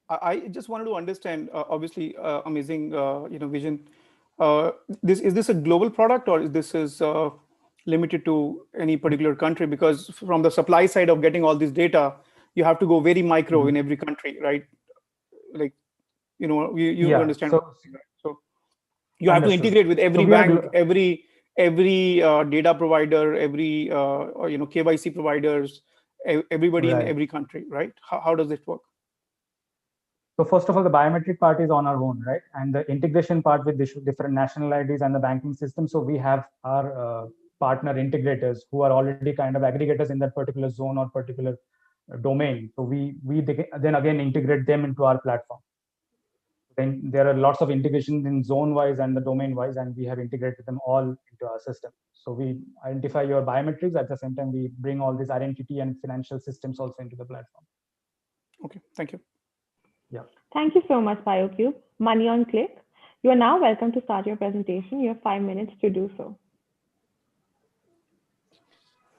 I just wanted to understand, obviously, amazing, vision. Is this a global product, or this is limited to any particular country? Because from the supply side of getting all this data, you have to go very micro in every country, right? Like, you understand. So you have to integrate with every bank, every data provider, every KYC providers, everybody in every country, right? How does it work? So first of all, the biometric part is on our own, right? And the integration part with different national IDs and the banking system. So we have our partner integrators who are already kind of aggregators in that particular zone or particular domain. So we then again integrate them into our platform. Then there are lots of integrations in zone wise and the domain wise, and we have integrated them all into our system. So we identify your biometrics. At the same time, we bring all these identity and financial systems also into the platform. Okay, thank you. Yeah. Thank you so much, BioCube. Money on click. You are now welcome to start your presentation. You have 5 minutes to do so.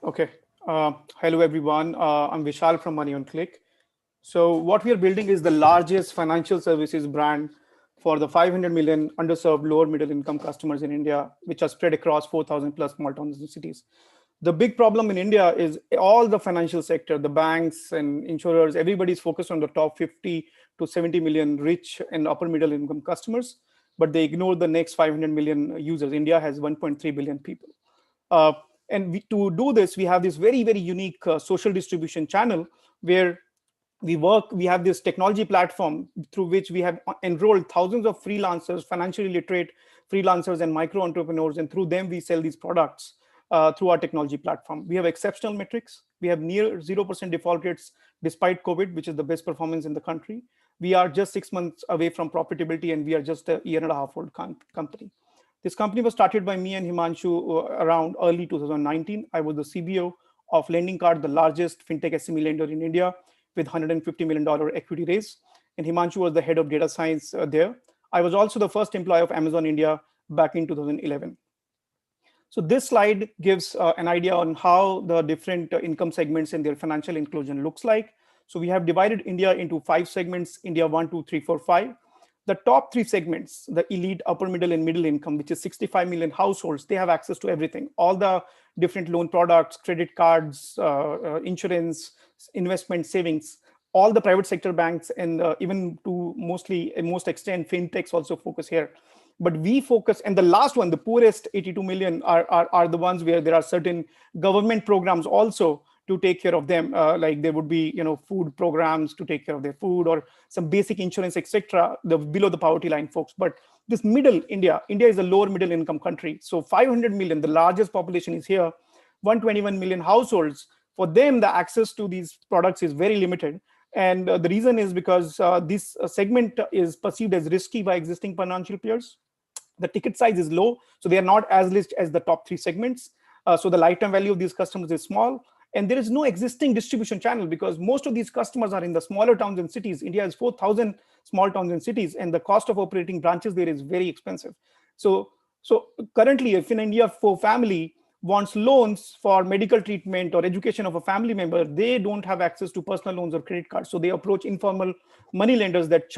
Okay. Hello, everyone. I'm Vishal from Money on Click. So what we are building is the largest financial services brand for the 500 million underserved lower middle income customers in India, which are spread across 4,000 plus small towns and cities. The big problem in India is all the financial sector, the banks and insurers, everybody's focused on the top 50 to 70 million rich and upper middle income customers, but they ignore the next 500 million users. India has 1.3 billion people. To do this, we have this very, very unique social distribution channel where we have this technology platform through which we have enrolled thousands of freelancers, financially literate freelancers and micro entrepreneurs, and through them we sell these products through our technology platform. We have exceptional metrics. We have near 0% default rates despite COVID, which is the best performance in the country. We are just 6 months away from profitability, and we are just a 1.5 year old company. This company was started by me and Himanshu around early 2019. I was the CBO of Lending Card, the largest fintech SME lender in India, with $150 million equity raise. And Himanshu was the head of data science there. I was also the first employee of Amazon India back in 2011. So this slide gives an idea on how the different income segments and their financial inclusion looks like. So we have divided India into 5 segments, India 1, 2, 3, 4, 5. The top 3 segments, the elite, upper middle, and middle income, which is 65 million households, they have access to everything. All the different loan products, credit cards, insurance, investment, savings, all the private sector banks, and even to most extent, fintechs also focus here. But we focus, and the last one, the poorest 82 million are the ones where there are certain government programs also to take care of them. Like there would be, food programs to take care of their food, or some basic insurance, etc. Below the poverty line folks. But this middle, India is a lower middle income country. So 500 million, the largest population is here, 121 million households. For them, the access to these products is very limited. And the reason is because this segment is perceived as risky by existing financial peers. The ticket size is low, so they are not as rich as the top 3 segments. So the lifetime value of these customers is small. And there is no existing distribution channel because most of these customers are in the smaller towns and cities. India has 4,000 small towns and cities, and the cost of operating branches there is very expensive. So currently, if in India for family wants loans for medical treatment or education of a family member, they don't have access to personal loans or credit cards. So they approach informal money lenders that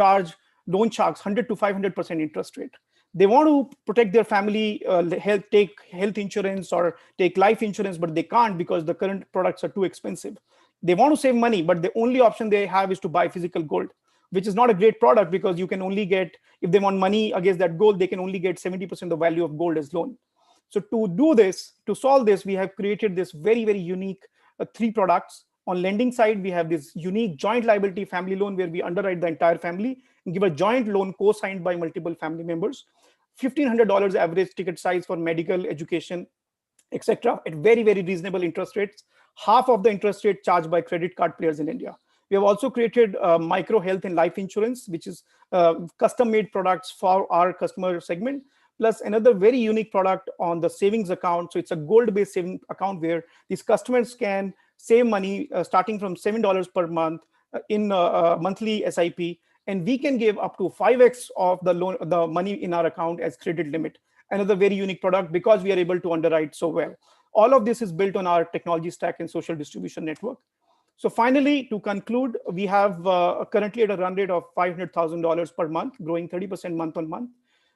don't charge 100 to 500% interest rate. They want to protect their family health, take health insurance or take life insurance, but they can't because the current products are too expensive. They want to save money, but the only option they have is to buy physical gold, which is not a great product because you can only get, if they want money against that gold, they can only get 70% the value of gold as loan. So to do this, to solve this, we have created this very, very unique 3 products. On lending side, we have this unique joint liability family loan where we underwrite the entire family and give a joint loan co-signed by multiple family members. $1,500 average ticket size for medical, education, etc. at very, very reasonable interest rates. Half of the interest rate charged by credit card players in India. We have also created micro health and life insurance, which is custom-made products for our customer segment, plus another very unique product on the savings account. So it's a gold-based saving account where these customers can save money starting from $7 per month in monthly SIP, and we can give up to 5x of the loan, the money in our account as credit limit. Another very unique product because we are able to underwrite so well. All of this is built on our technology stack and social distribution network. So finally, to conclude, we have currently at a run rate of $500,000 per month, growing 30% month on month.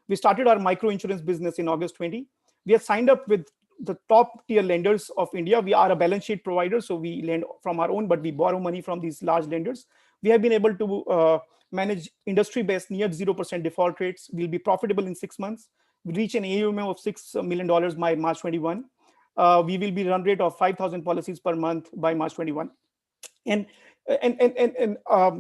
We started our micro insurance business in August 20. We have signed up with the top tier lenders of India. We are a balance sheet provider, so we lend from our own, but we borrow money from these large lenders. We have been able to manage industry-based near 0% default rates. We'll be profitable in 6 months. We reach an AUM of $6 million by March 21. We will be run rate of 5,000 policies per month by March 21. And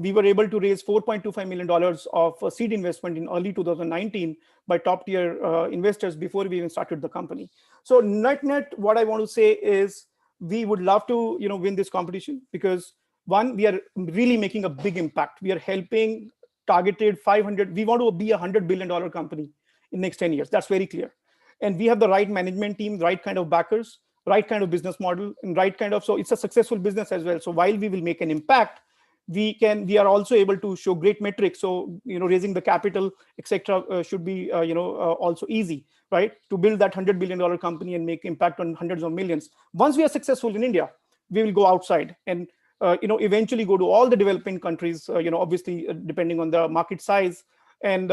we were able to raise $4.25 million of seed investment in early 2019 by top tier investors before we even started the company. So net, what I want to say is we would love to win this competition because one, we are really making a big impact. We are helping targeted 500. We want to be a $100 billion company in next 10 years. That's very clear. And we have the right management team, right kind of backers, right kind of business model, and right kind of, so it's a successful business as well. So while we will make an impact, we are also able to show great metrics. So raising the capital, etc., should be also easy, right? To build that $100 billion company and make impact on hundreds of millions. Once we are successful in India, we will go outside and eventually go to all the developing countries. Obviously depending on the market size. And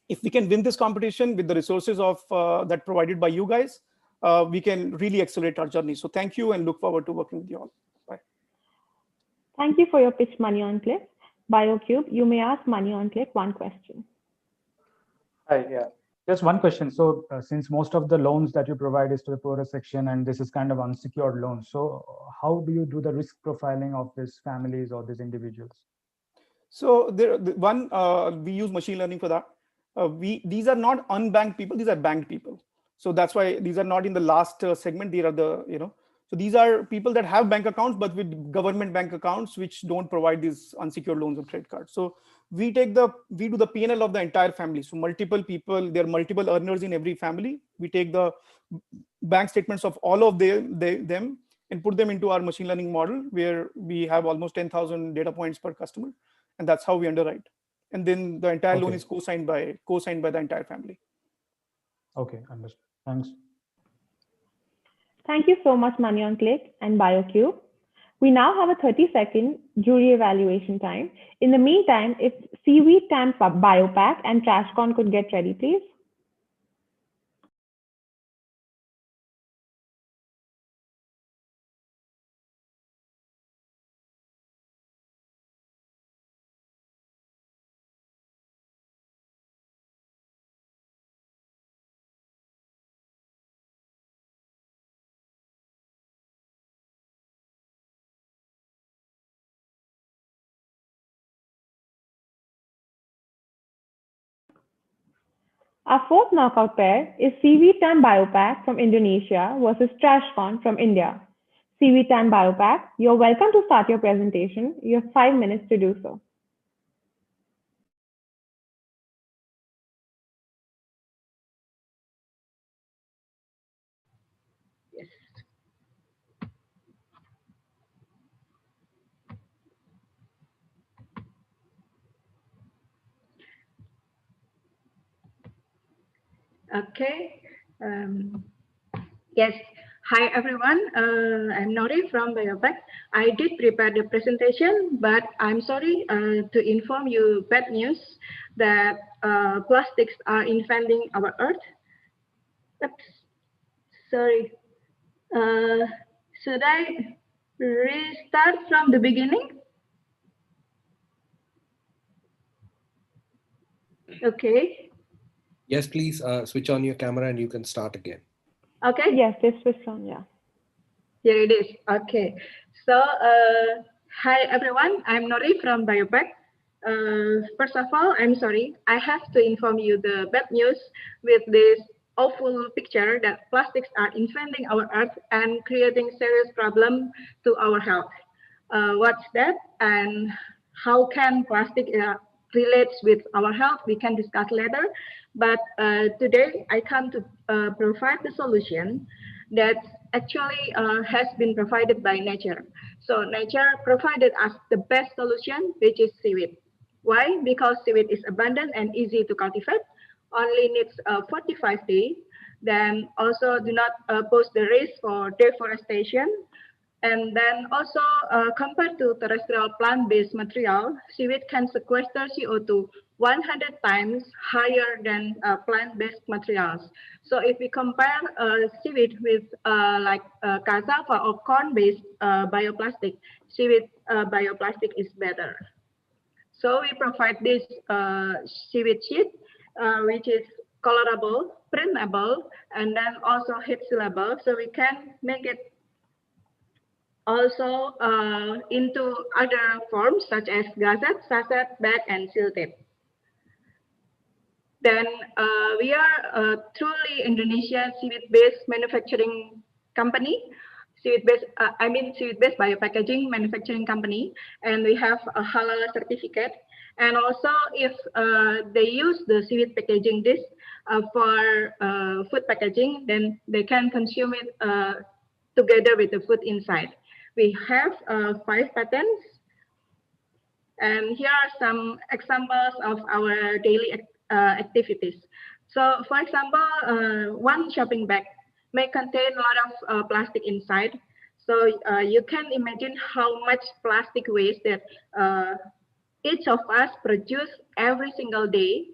if we can win this competition with the resources of that provided by you guys, we can really accelerate our journey. So thank you and look forward to working with you all. Bye. Thank you for your pitch, Money on Click. BioCube, you may ask Money on Click one question. Hi, yeah, just one question. So since most of the loans that you provide is to the poorer section and this is kind of unsecured loans, so how do you do the risk profiling of these families or these individuals? So we use machine learning for that. These are not unbanked people, these are banked people. So that's why these are not in the last segment. These are so these are people that have bank accounts, but with government bank accounts, which don't provide these unsecured loans or credit cards. So we do the P&L of the entire family. So multiple people, there are multiple earners in every family. We take the bank statements of all of them and put them into our machine learning model, where we have almost 10,000 data points per customer. And that's how we underwrite. And then the entire loan is co-signed by the entire family. Okay, understood. Thanks. Thank you so much, Money on Click and BioCube. We now have a 30-second jury evaluation time. In the meantime, if Seaweed Time Biopack and TrashCon could get ready, please. Our fourth knockout pair is Seaweed Time Biopack from Indonesia versus TrashCon from India. Seaweed Time Biopack, you're welcome to start your presentation. You have 5 minutes to do so. Okay. Yes. Hi, everyone. I'm Nori from Biopac. I did prepare the presentation, but I'm sorry to inform you bad news that plastics are invading our Earth. Oops. Sorry. Should I restart from the beginning? Okay. Yes, please switch on your camera and you can start again. Okay. Yes, it's switched on, yeah. Here it is. Okay. So, hi everyone. I'm Nori from Biopac. First of all, I'm sorry. I have to inform you the bad news with this awful picture that plastics are invading our Earth and creating serious problem to our health. What's that? And how can plastic relates with our health? We can discuss later. But today I come to provide the solution that actually has been provided by nature. So nature provided us the best solution, which is seaweed. Why? Because seaweed is abundant and easy to cultivate, only needs 45 days, then also do not pose the risk for deforestation. And then also compared to terrestrial plant-based material, seaweed can sequester CO2 100 times higher than plant-based materials. So if we compare seaweed with like cassava or corn-based bioplastic, seaweed bioplastic is better. So we provide this seaweed sheet, which is colorable, printable, and then also heat sealable. So we can make it also into other forms such as gazette, sachet, bag, and seal tape. Then we are a truly Indonesian seaweed-based manufacturing company, seaweed-based biopackaging manufacturing company, and we have a halal certificate. And also, if they use the seaweed packaging dish for food packaging, then they can consume it together with the food inside. We have 5 patents, and here are some examples of our daily activities. So, for example, one shopping bag may contain a lot of plastic inside. So you can imagine how much plastic waste that each of us produce every single day.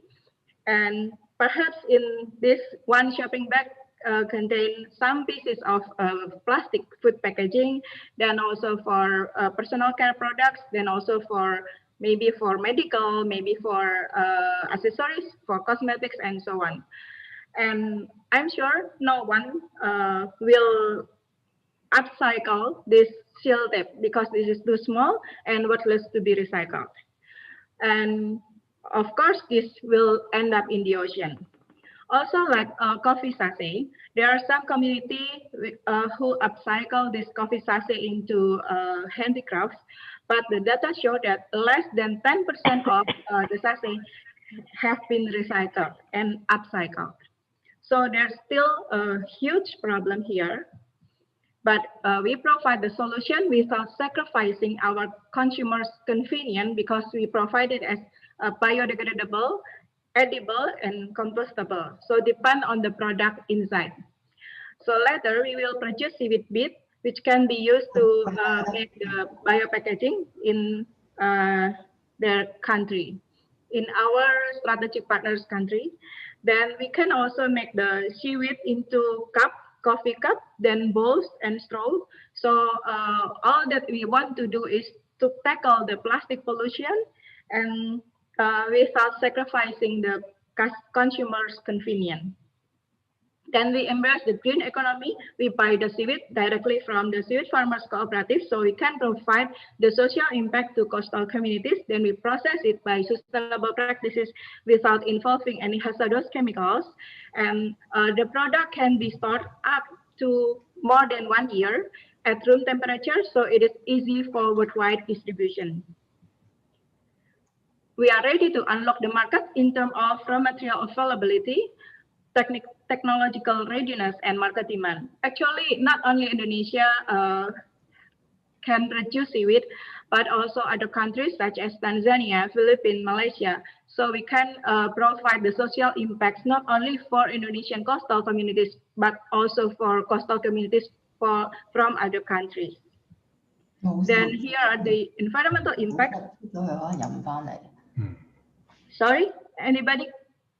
And perhaps in this one shopping bag contain some pieces of plastic food packaging, then also for personal care products, then also for maybe for medical, maybe for accessories, for cosmetics, and so on. And I'm sure no one will upcycle this seal tape because this is too small and worthless to be recycled. And of course, this will end up in the ocean. Also, like coffee sachet, there are some community who upcycle this coffee sachet into handicrafts, but the data show that less than 10% of the sachet have been recycled and upcycled. So there's still a huge problem here, but we provide the solution without sacrificing our consumers' convenience because we provide it as biodegradable, edible, and compostable. So depend on the product inside. So later we will produce seaweed bead, which can be used to make the biopackaging in their country, in our strategic partners country. Then we can also make the seaweed into cup, coffee cup, then bowls and straw. So all that we want to do is to tackle the plastic pollution and without sacrificing the consumers' convenience. Then we embrace the green economy. We buy the seaweed directly from the seaweed farmers cooperative, so we can provide the social impact to coastal communities. Then we process it by sustainable practices without involving any hazardous chemicals. And the product can be stored up to more than 1 year at room temperature, so it is easy for worldwide distribution. We are ready to unlock the market in terms of raw material availability, technological readiness, and market demand. Actually, not only Indonesia can reduce seaweed, but also other countries such as Tanzania, Philippines, Malaysia. So we can provide the social impacts not only for Indonesian coastal communities, but also for coastal communities from other countries. Then here are the environmental impacts. Sorry, anybody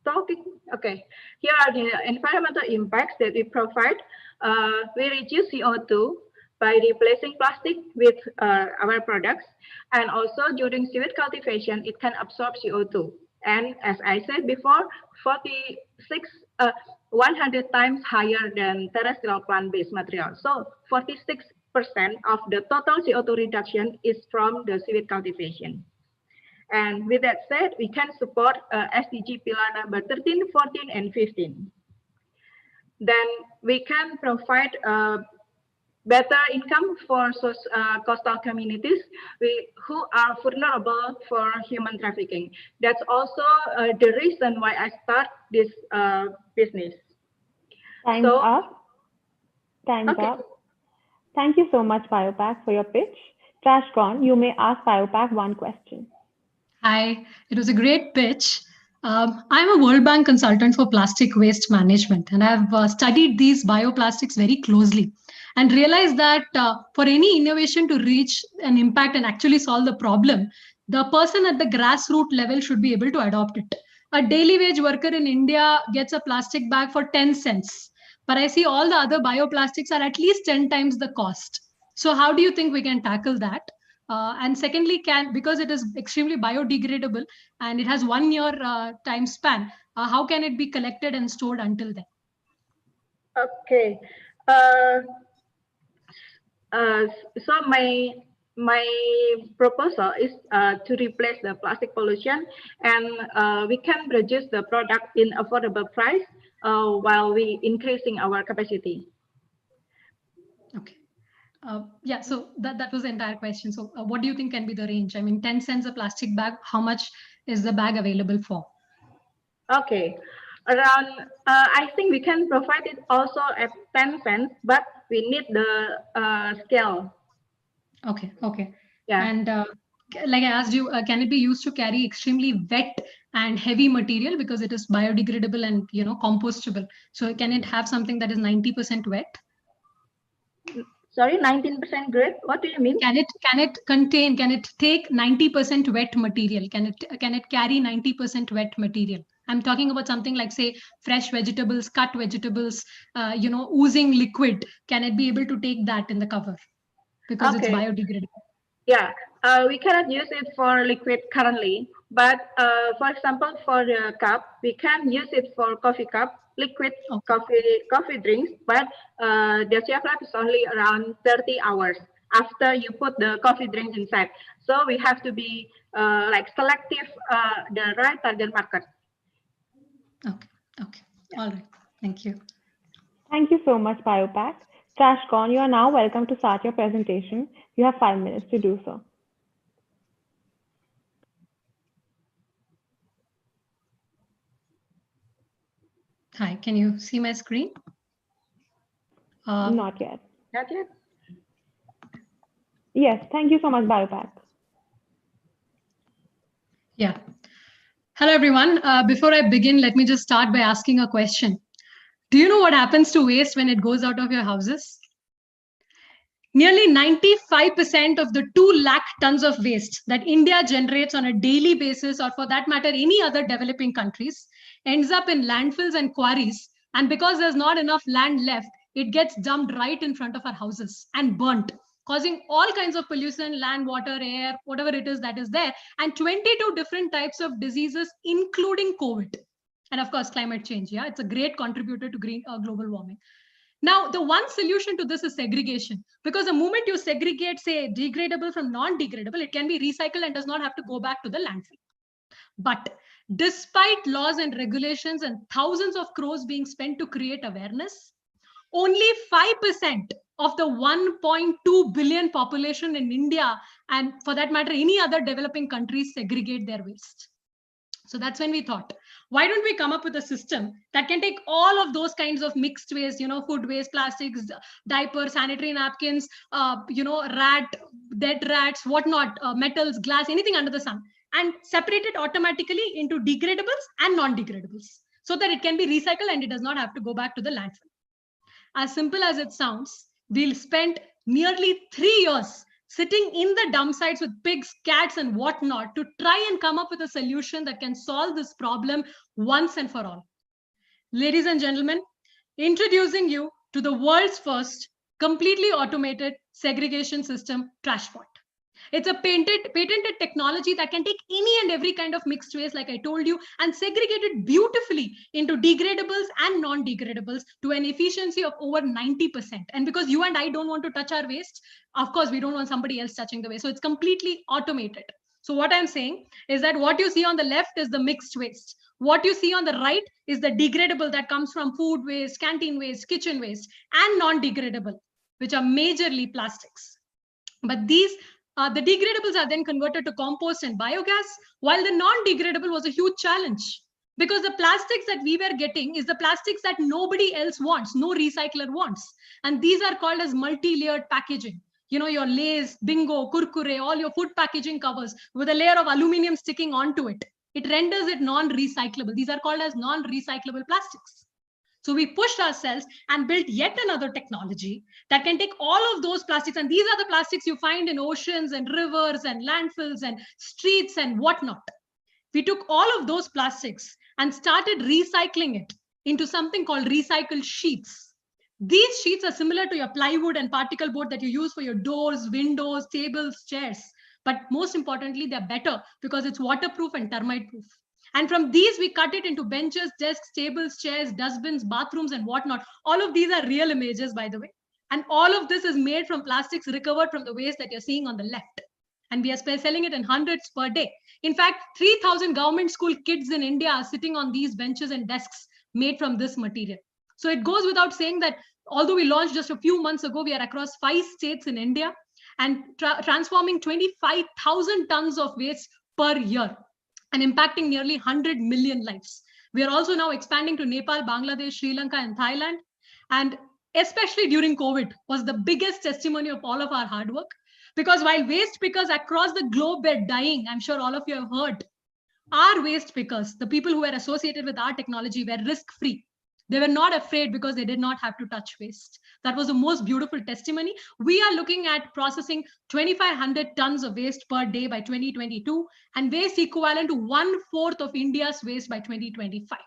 talking? Okay, here are the environmental impacts that we provide. We reduce CO2 by replacing plastic with our products, and also during seaweed cultivation, it can absorb CO2. And as I said before, 100 times higher than terrestrial plant-based material. So 46% of the total CO2 reduction is from the seaweed cultivation. And with that said, we can support SDG pillar number 13, 14, and 15. Then we can provide better income for coastal communities who are vulnerable for human trafficking. That's also the reason why I start this business. Time's up. Time's up. Thank you so much, Biopack, for your pitch. Trashbot, you may ask Biopack one question. Hi, it was a great pitch. I'm a World Bank consultant for plastic waste management, and I've studied these bioplastics very closely and realized that for any innovation to reach an impact and actually solve the problem, the person at the grassroots level should be able to adopt it. A daily wage worker in India gets a plastic bag for 10 cents, but I see all the other bioplastics are at least 10 times the cost. So how do you think we can tackle that? And secondly, because it is extremely biodegradable and it has 1 year time span, how can it be collected and stored until then? Okay. So my proposal is to replace the plastic pollution, and we can produce the product in affordable price while we increasing our capacity. Okay. Yeah, so that was the entire question. So what do you think can be the range? I mean, 10 cents a plastic bag, how much is the bag available for? Okay, around, I think we can provide it also at 10 cents, but we need the scale. Okay, okay. Yeah. And like I asked you, can it be used to carry extremely wet and heavy material because it is biodegradable and, you know, compostable? So can it have something that is 90% wet? Sorry, 19% grit. What do you mean? Can it take 90% wet material? Can it carry 90% wet material? I'm talking about something like, say, fresh vegetables, cut vegetables, you know, oozing liquid. Can it be able to take that in the cover because it's biodegradable? Yeah, we cannot use it for liquid currently, but for example, for the cup, we can use it for coffee cup, liquid coffee drinks, but the shelf life is only around 30 hours after you put the coffee drinks inside. So we have to be like selective the right target market. Okay, okay, all right, thank you. Thank you so much, Biopack. Trashbot, you are now welcome to start your presentation. You have 5 minutes to do so. Hi, can you see my screen? Not yet. Not yet? Yes, thank you so much, Biopack. Yeah. Hello, everyone. Before I begin, let me just start by asking a question. Do you know what happens to waste when it goes out of your houses? Nearly 95% of the 2 lakh tons of waste that India generates on a daily basis, or for that matter, any other developing countries, ends up in landfills and quarries. And because there's not enough land left, it gets dumped right in front of our houses and burnt, causing all kinds of pollution, land, water, air, whatever it is that is there, and 22 different types of diseases, including COVID. And of course, climate change. Yeah, it's a great contributor to global warming. Now, the one solution to this is segregation, because the moment you segregate, say, degradable from non-degradable, it can be recycled and does not have to go back to the landfill. But despite laws and regulations and thousands of crores being spent to create awareness, only 5% of the 1.2 billion population in India, and for that matter, any other developing countries, segregate their waste. So that's when we thought, Why don't we come up with a system that can take all of those kinds of mixed waste, food waste, plastics, diapers, sanitary napkins, dead rats, whatnot, metals, glass, anything under the sun, and separate it automatically into degradables and non-degradables so that it can be recycled and it does not have to go back to the landfill. As simple as it sounds, we'll spend nearly 3 years sitting in the dump sites with pigs, cats, and whatnot to try and come up with a solution that can solve this problem once and for all. Ladies and gentlemen, introducing you to the world's first completely automated segregation system, Trashbot. It's a patented technology that can take any and every kind of mixed waste, like I told you, and segregate it beautifully into degradables and non-degradables to an efficiency of over 90%. And because you and I don't want to touch our waste, of course, we don't want somebody else touching the waste. So it's completely automated. So what I'm saying is that what you see on the left is the mixed waste. What you see on the right is the degradable that comes from food waste, canteen waste, kitchen waste, and non-degradable, which are majorly plastics. But these the degradables are then converted to compost and biogas, while the non-degradable was a huge challenge because the plastics that we were getting is the plastics that nobody else wants, no recycler wants. And these are called as multi-layered packaging. Your Lay's, Bingo, Kurkure, all your food packaging covers with a layer of aluminum sticking onto it. It renders it non-recyclable. These are called as non-recyclable plastics. So we pushed ourselves and built yet another technology that can take all of those plastics. And these are the plastics you find in oceans and rivers and landfills and streets and whatnot. We took all of those plastics and started recycling it into something called recycled sheets. These sheets are similar to your plywood and particle board that you use for your doors, windows, tables, chairs. But most importantly, they're better because it's waterproof and termite proof. And from these, we cut it into benches, desks, tables, chairs, dustbins, bathrooms, and whatnot. All of these are real images, by the way. And all of this is made from plastics recovered from the waste that you're seeing on the left. And we are selling it in hundreds per day. In fact, 3,000 government school kids in India are sitting on these benches and desks made from this material. So it goes without saying that although we launched just a few months ago, we are across 5 states in India and transforming 25,000 tons of waste per year, and impacting nearly 100 million lives. We are also now expanding to Nepal, Bangladesh, Sri Lanka, and Thailand. And especially during COVID was the biggest testimony of all of our hard work. Because while waste pickers across the globe were dying, I'm sure all of you have heard, our waste pickers, the people who were associated with our technology, were risk-free. They were not afraid because they did not have to touch waste. That was the most beautiful testimony. We are looking at processing 2,500 tons of waste per day by 2022 and waste equivalent to 1/4 of India's waste by 2025.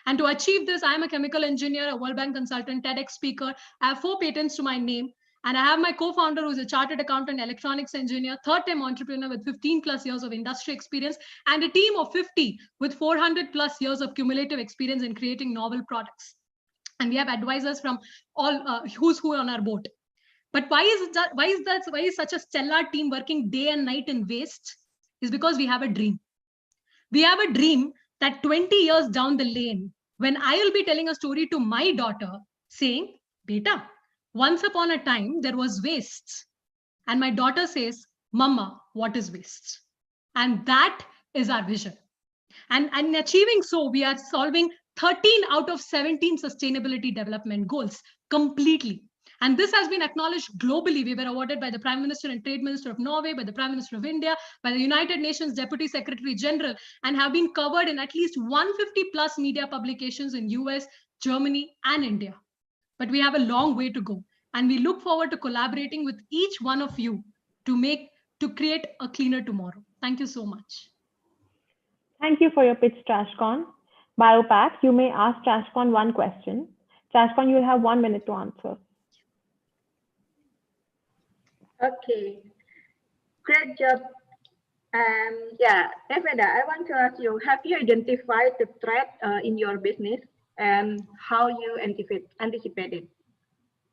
And to achieve this, I'm a chemical engineer, a World Bank consultant, TEDx speaker. I have 4 patents to my name. And I have my co-founder who's a chartered accountant, electronics engineer, third-time entrepreneur with 15 plus years of industry experience, and a team of 50 with 400 plus years of cumulative experience in creating novel products. And we have advisors from all who's who on our board. But why is such a stellar team working day and night in waste? Is because we have a dream. We have a dream that 20 years down the lane, when I will be telling a story to my daughter saying, "Beta, once upon a time, there was waste." And my daughter says, "Mama, what is waste?" And that is our vision. And in achieving so, we are solving 13 out of 17 sustainability development goals completely. And this has been acknowledged globally. We were awarded by the Prime Minister and Trade Minister of Norway, by the Prime Minister of India, by the United Nations Deputy Secretary General, and have been covered in at least 150 plus media publications in US, Germany, and India. But we have a long way to go. And we look forward to collaborating with each one of you to create a cleaner tomorrow. Thank you so much. Thank you for your pitch, TrashCon. BioPack, you may ask TrashCon one question. TrashCon, you'll have 1 minute to answer. Okay, great job. Yeah, Eveda, I want to ask you, have you identified the threat in your business and how you anticipate it?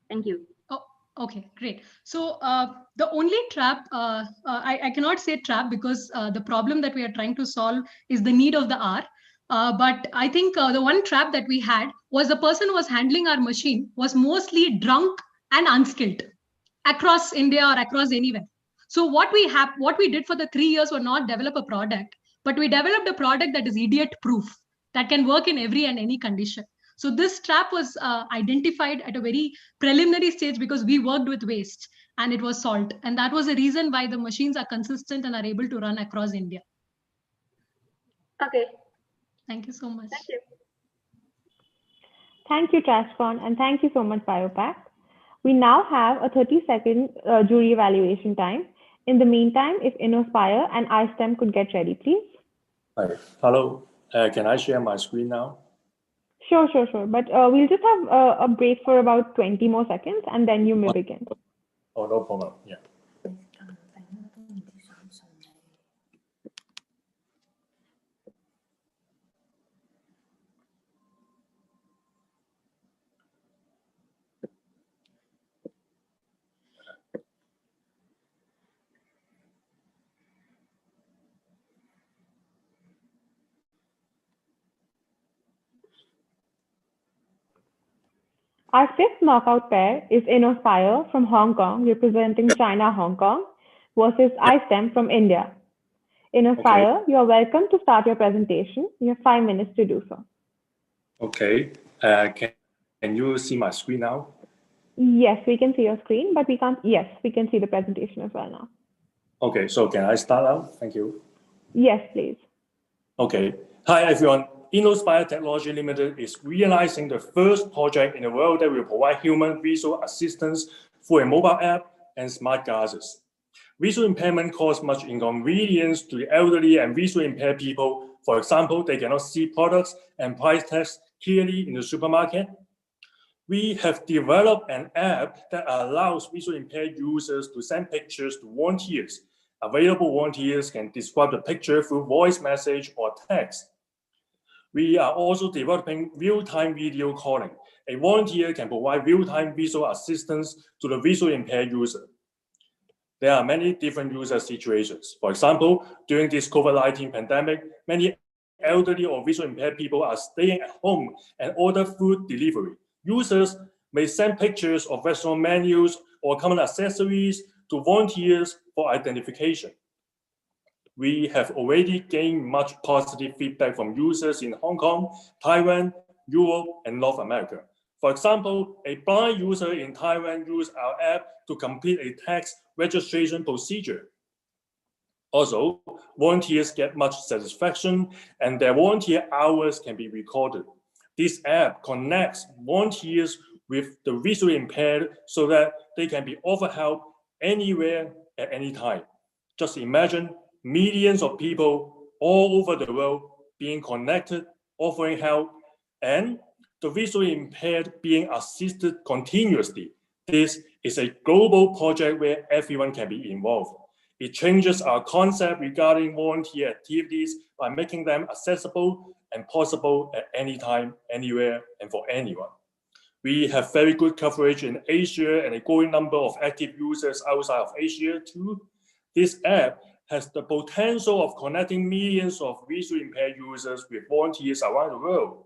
Thank you. Oh, okay, great. So the only trap, I cannot say trap because the problem that we are trying to solve is the need of the hour. But I think the one trap that we had was the person who was handling our machine was mostly drunk and unskilled across India or across anywhere. So what we did for the 3 years was not develop a product, but we developed a product that is idiot proof. that can work in every and any condition. So this trap was identified at a very preliminary stage because we worked with waste and it was salt. And that was the reason why the machines are consistent and are able to run across India. Okay. Thank you so much. Thank you. Thank you, Trashbot, and thank you so much, BioPack. We now have a 30-second jury evaluation time. In the meantime, if InnoSpire and iSTEM could get ready, please. Hi. Hello. Can I share my screen now? Sure. But we'll just have a break for about 20 more seconds, and then you may begin. Oh, no problem. Yeah. Our fifth knockout pair is InnoSpire from Hong Kong, representing China, Hong Kong, versus iSTEM from India. InnoSpire, you are welcome to start your presentation. You have 5 minutes to do so. Okay. Can you see my screen now? Yes, we can see your screen, but we can't. Yes, we can see the presentation as well now. Okay, so can I start now? Thank you. Yes, please. Okay. Hi, everyone. InnoSpire Technology Limited is realizing the first project in the world that will provide human visual assistance through a mobile app and smart glasses. Visual impairment causes much inconvenience to the elderly and visually impaired people. For example, they cannot see products and price tags clearly in the supermarket. We have developed an app that allows visually impaired users to send pictures to volunteers. Available volunteers can describe the picture through voice message or text. We are also developing real-time video calling. A volunteer can provide real-time visual assistance to the visually impaired user. There are many different user situations. For example, during this COVID-19 pandemic, many elderly or visually impaired people are staying at home and order food delivery. Users may send pictures of restaurant menus or common accessories to volunteers for identification. We have already gained much positive feedback from users in Hong Kong, Taiwan, Europe, and North America. For example, a blind user in Taiwan used our app to complete a tax registration procedure. Also, volunteers get much satisfaction and their volunteer hours can be recorded. This app connects volunteers with the visually impaired so that they can be offered help anywhere at any time. Just imagine millions of people all over the world being connected, offering help, and the visually impaired being assisted continuously. This is a global project where everyone can be involved. It changes our concept regarding volunteer activities by making them accessible and possible at any time, anywhere, and for anyone. We have very good coverage in Asia and a growing number of active users outside of Asia too. This app has the potential of connecting millions of visually impaired users with volunteers around the world.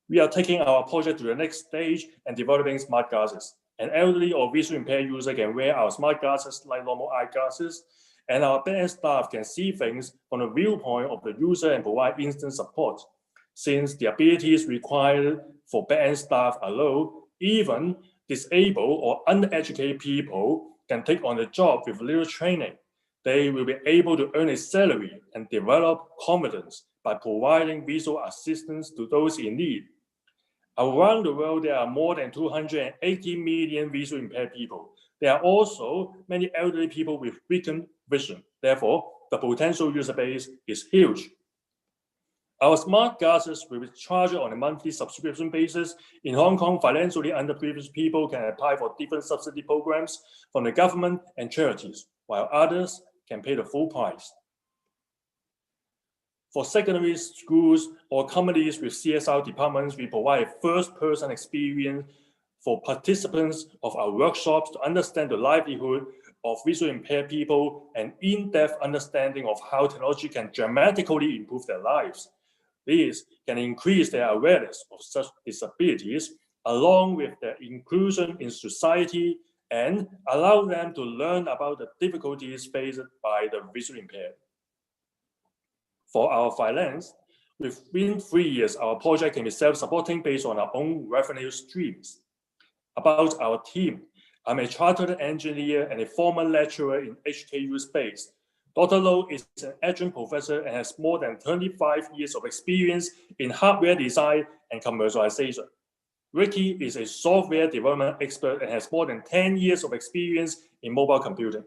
We are taking our project to the next stage and developing smart glasses. An elderly or visually impaired user can wear our smart glasses like normal eyeglasses, and our back-end staff can see things from the viewpoint of the user and provide instant support. Since the abilities required for back-end staff are low, even disabled or uneducated people can take on the job with little training. They will be able to earn a salary and develop confidence by providing visual assistance to those in need. Around the world, there are more than 280 million visually impaired people. There are also many elderly people with weakened vision. Therefore, the potential user base is huge. Our smart glasses will be charged on a monthly subscription basis. In Hong Kong, financially underprivileged people can apply for different subsidy programs from the government and charities, while others can pay the full price. For secondary schools or companies with CSR departments, we provide a first-person experience for participants of our workshops to understand the livelihood of visually impaired people and in-depth understanding of how technology can dramatically improve their lives. This can increase their awareness of such disabilities, along with their inclusion in society, and allow them to learn about the difficulties faced by the visually impaired. For our finance, Within 3 years, our project can be self-supporting based on our own revenue streams. About our team, I'm a chartered engineer and a former lecturer in HKU space. Dr. Low is an adjunct professor and has more than 25 years of experience in hardware design and commercialization. Ricky is a software development expert and has more than 10 years of experience in mobile computing.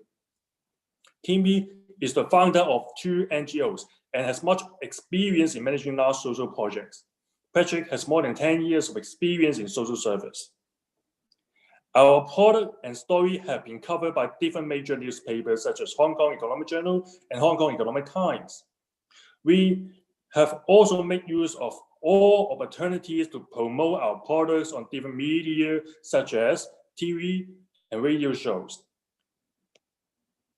Kimmy is the founder of 2 NGOs and has much experience in managing large social projects. Patrick has more than 10 years of experience in social service. Our product and story have been covered by different major newspapers such as Hong Kong Economic Journal and Hong Kong Economic Times. We have also made use of all opportunities to promote our products on different media such as TV and radio shows.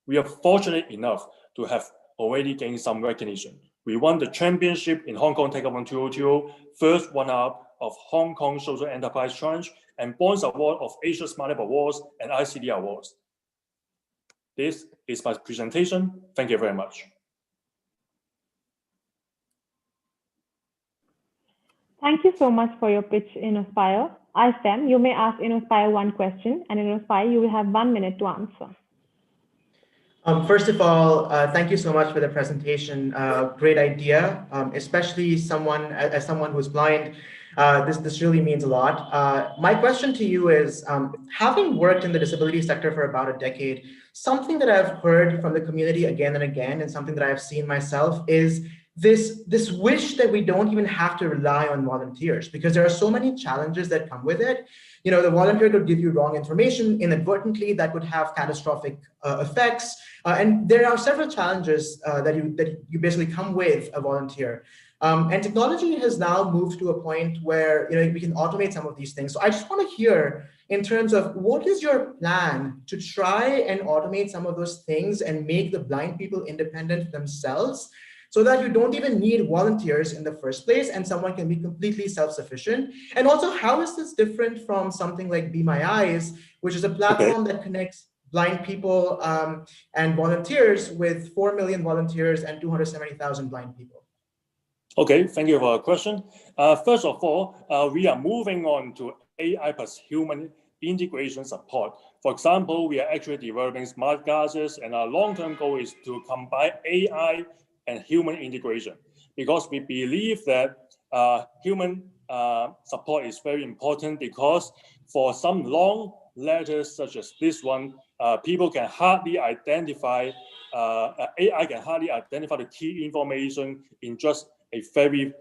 We are fortunate enough to have already gained some recognition. We won the championship in Hong Kong Tech Up 2020, first runner-up of Hong Kong Social Enterprise Challenge, and Bonds Award of Asia Smart App Awards and ICD Awards. This is my presentation. Thank you very much. Thank you so much for your pitch, Innospire. Sam, you may ask Innospire one question, and Innospire, you will have 1 minute to answer. First of all, thank you so much for the presentation. Great idea, especially as someone who's blind. This really means a lot. My question to you is, having worked in the disability sector for about a decade, something that I've heard from the community again and again, and something that I've seen myself, is this wish that we don't even have to rely on volunteers, because there are so many challenges that come with it. You know, the volunteer could give you wrong information inadvertently that could have catastrophic effects. And there are several challenges that you basically come with a volunteer. And technology has now moved to a point where we can automate some of these things. So I just want to hear, in terms of what is your plan to try and automate some of those things and make the blind people independent themselves, so that you don't even need volunteers in the first place and someone can be completely self-sufficient? And also, how is this different from something like Be My Eyes, which is a platform that connects blind people and volunteers with 4 million volunteers and 270,000 blind people? Okay, thank you for the question. First of all, we are moving on to AI plus human integration support. For example, we are actually developing smart glasses, and our long-term goal is to combine AI and human integration, because we believe that human support is very important, because for some long letters such as this one, people can hardly identify, AI can hardly identify the key information in just a very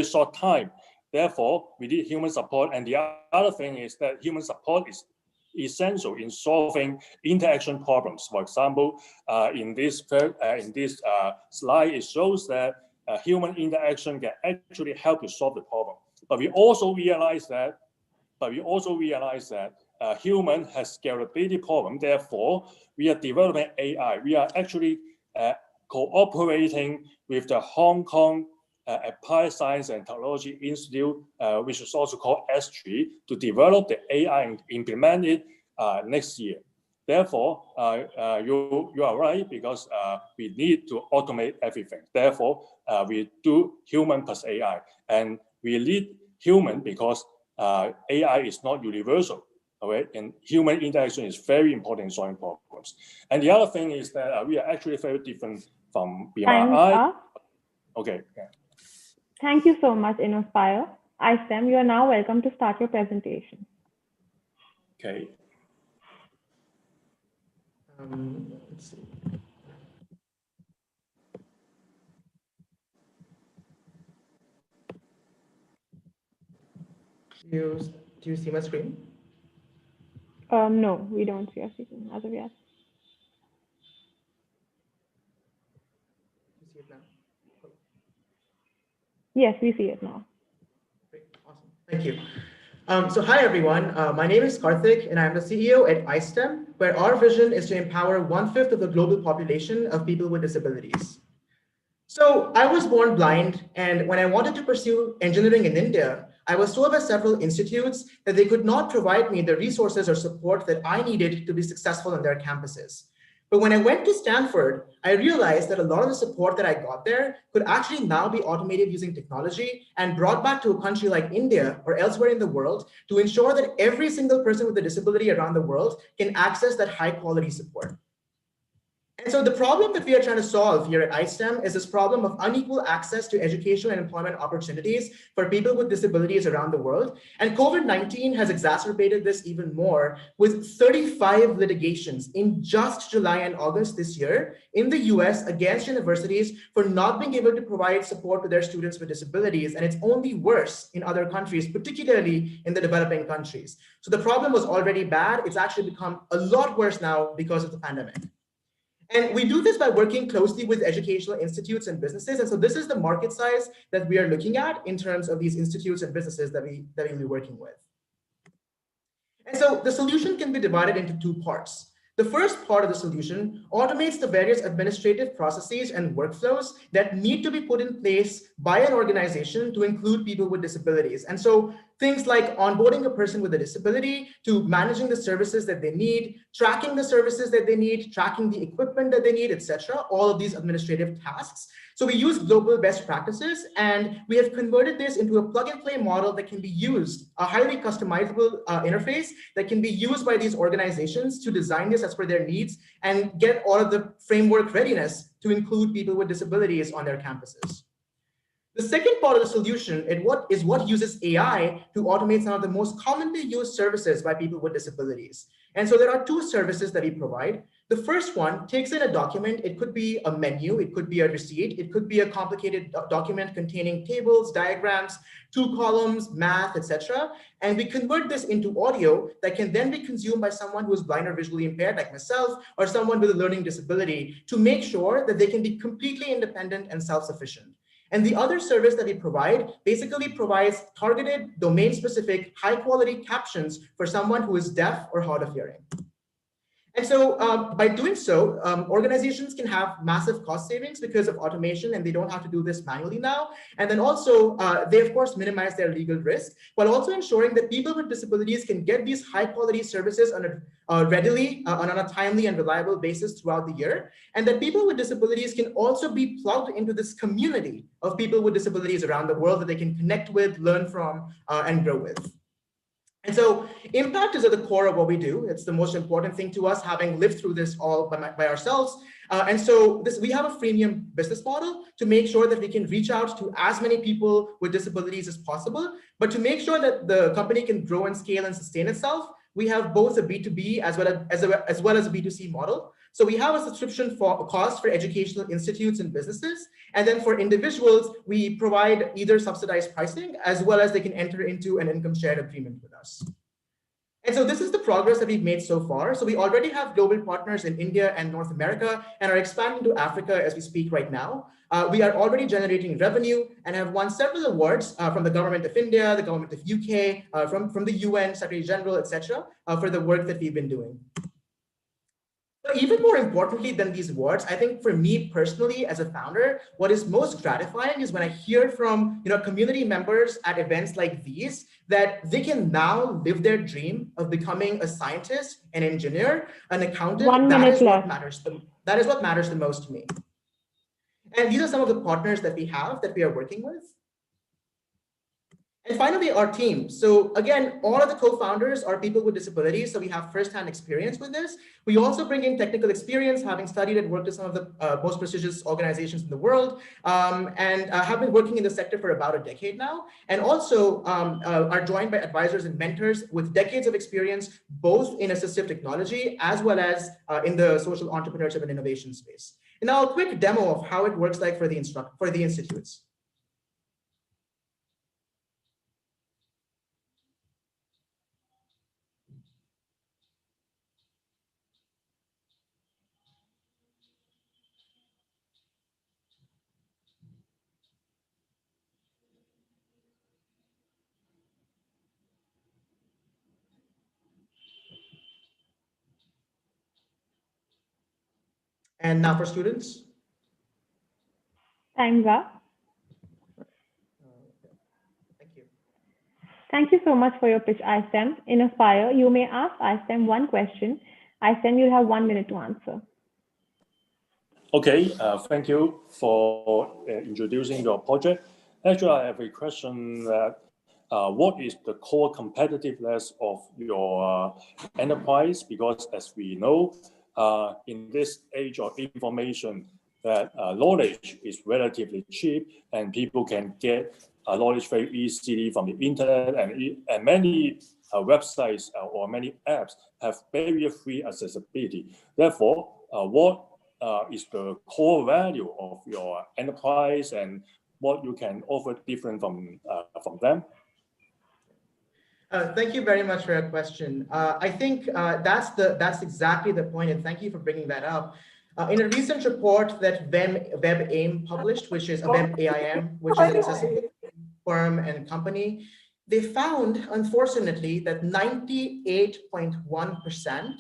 short time. Therefore, we need human support. And the other thing is that human support is essential in solving interaction problems. For example, in this slide, it shows that human interaction can actually help to solve the problem. But we also realize that human has scalability problem. Therefore, we are developing AI. We are actually cooperating with the Hong Kong Applied Science and Technology Institute, which is also called S3, to develop the AI and implement it next year. Therefore, you are right, because we need to automate everything. Therefore, we do human plus AI, and we need human because AI is not universal. Okay? And human interaction is very important in solving problems. And the other thing is that we are actually very different from Be My Ai. Okay. Yeah. Thank you so much, Innospire. Sam, you are now welcome to start your presentation. Okay. Let's see. Do you see my screen? No, we don't see your screen as of yet. You see it now? Yes, we see it now. Great, awesome, thank you. So hi everyone, my name is Karthik and I'm the CEO at iSTEM, where our vision is to empower 1/5 of the global population of people with disabilities. So I was born blind, and when I wanted to pursue engineering in India, I was told by several institutes that they could not provide me the resources or support that I needed to be successful on their campuses. But when I went to Stanford, I realized that a lot of the support that I got there could actually now be automated using technology and brought back to a country like India or elsewhere in the world to ensure that every single person with a disability around the world can access that high quality support. And so the problem that we are trying to solve here at iSTEM is this problem of unequal access to education and employment opportunities for people with disabilities around the world. And COVID-19 has exacerbated this even more, with 35 litigations in just July and August this year in the US against universities for not being able to provide support to their students with disabilities. And it's only worse in other countries, particularly in the developing countries. So the problem was already bad. It's actually become a lot worse now because of the pandemic. And we do this by working closely with educational institutes and businesses. And so this is the market size that we are looking at in terms of these institutes and businesses that we'll be working with. And so the solution can be divided into two parts. The first part of the solution automates the various administrative processes and workflows that need to be put in place by an organization to include people with disabilities. And so things like onboarding a person with a disability, to managing the services that they need, tracking the services that they need, tracking the equipment that they need, etc. All of these administrative tasks. So we use global best practices, and we have converted this into a plug and play model that can be used, a highly customizable interface that can be used by these organizations to design this as per their needs and get all of the framework readiness to include people with disabilities on their campuses. The second part of the solution is what uses AI to automate some of the most commonly used services by people with disabilities. And so there are two services that we provide. The first one takes in a document. It could be a menu, it could be a receipt, it could be a complicated document containing tables, diagrams, 2 columns, math, etc. And we convert this into audio that can then be consumed by someone who is blind or visually impaired, like myself, or someone with a learning disability, to make sure that they can be completely independent and self-sufficient. And the other service that we provide basically provides targeted, domain-specific, high-quality captions for someone who is deaf or hard of hearing. And so by doing so, organizations can have massive cost savings because of automation, and they don't have to do this manually now. And then also, they of course minimize their legal risk, while also ensuring that people with disabilities can get these high quality services readily, on a timely and reliable basis throughout the year. And that people with disabilities can also be plugged into this community of people with disabilities around the world that they can connect with, learn from, and grow with. And so impact is at the core of what we do. It's the most important thing to us, having lived through this all by ourselves. And so we have a freemium business model to make sure that we can reach out to as many people with disabilities as possible. But to make sure that the company can grow and scale and sustain itself, we have both a B2B as well as a B2C model. So we have a subscription cost for educational institutes and businesses. And then for individuals, we provide either subsidized pricing as well as they can enter into an income share agreement with us. And so this is the progress that we've made so far. So we already have global partners in India and North America and are expanding to Africa as we speak right now. We are already generating revenue and have won several awards from the government of India, the government of UK, from the UN, Secretary General, etc., for the work that we've been doing. But even more importantly than these awards, I think for me personally as a founder, what is most gratifying is when I hear from community members at events like these that they can now live their dream of becoming a scientist, an engineer, an accountant. 1 minute left. That is what matters the most to me. And these are some of the partners that we have that we are working with. And finally, our team. So again, all of the co-founders are people with disabilities, so we have firsthand experience with this. We also bring in technical experience, having studied and worked at some of the most prestigious organizations in the world, and have been working in the sector for about a decade now. And also are joined by advisors and mentors with decades of experience, both in assistive technology as well as in the social entrepreneurship and innovation space. And now a quick demo of how it works like for the institutes. And now for students. Time's up. Thank you. Thank you so much for your pitch, iSTEM. In Aspire, you may ask iSTEM one question. iSTEM, you'll have 1 minute to answer. Okay, thank you for introducing your project. Actually, I have a question that what is the core competitiveness of your enterprise? Because as we know, in this age of information, that knowledge is relatively cheap and people can get knowledge very easily from the internet, and many websites or many apps have barrier free accessibility. Therefore, what is the core value of your enterprise and what you can offer different from them? Thank you very much for your question. I think that's exactly the point, and thank you for bringing that up. In a recent report that WebAIM published, which is a WebAIM, which is an accessibility firm and company, they found, unfortunately, that 98.1%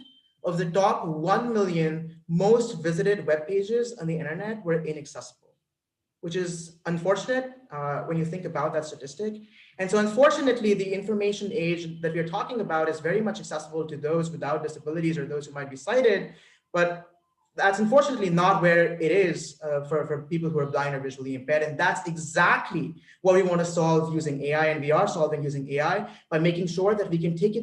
of the top 1 million most visited web pages on the internet were inaccessible, which is unfortunate when you think about that statistic. And so unfortunately, the information age that we're talking about is very much accessible to those without disabilities or those who might be sighted, but that's unfortunately not where it is for people who are blind or visually impaired. And that's exactly what we want to solve using AI, and we are solving using AI by making sure that we can take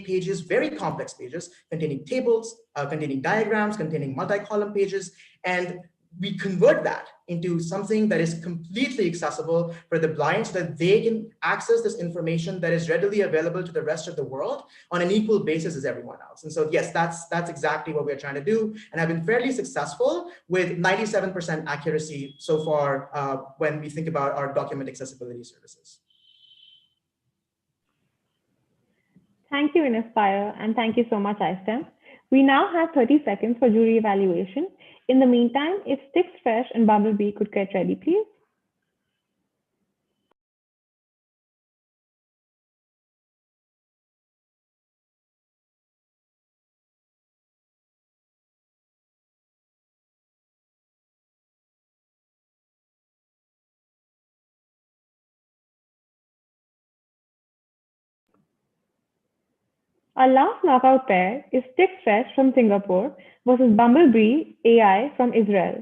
pages, very complex pages, containing tables, containing diagrams, containing multi-column pages, and we convert that into something that is completely accessible for the blind so that they can access this information that is readily available to the rest of the world on an equal basis as everyone else. And so, yes, that's exactly what we're trying to do. And I've been fairly successful with 97% accuracy so far when we think about our document accessibility services. Thank you, Inspire, and thank you so much, iSTEM. We now have 30 seconds for jury evaluation. In the meantime, if Sticks Fresh and Bumblebee could get ready, please. Our last knockout pair is Sticks Fresh from Singapore versus Bumblebee Ai from Israel.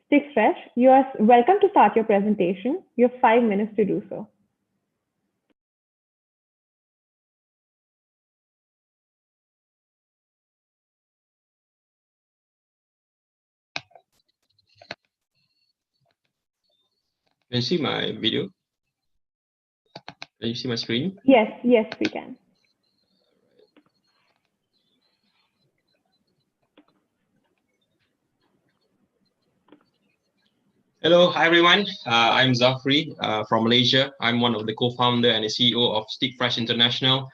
Sticks Fresh, you are welcome to start your presentation. You have 5 minutes to do so. Can you see my video? Can you see my screen? Yes, yes, we can. Hello, hi everyone. I'm Zafri from Malaysia. I'm one of the co-founder and the CEO of Stick Fresh International.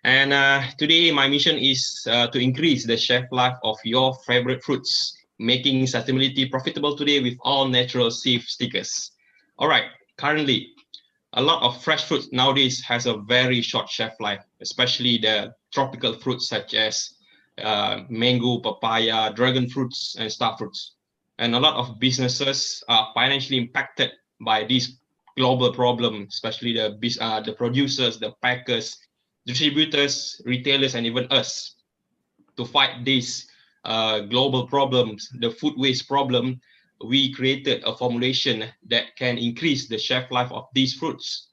And today my mission is to increase the shelf life of your favorite fruits, making sustainability profitable today with all natural safe stickers. All right, currently, a lot of fresh fruits nowadays has a very short shelf life, especially the tropical fruits such as mango, papaya, dragon fruits, and star fruits. And a lot of businesses are financially impacted by this global problem, especially the producers, the packers, distributors, retailers, and even us. To fight these global problems, the food waste problem, we created a formulation that can increase the shelf life of these fruits.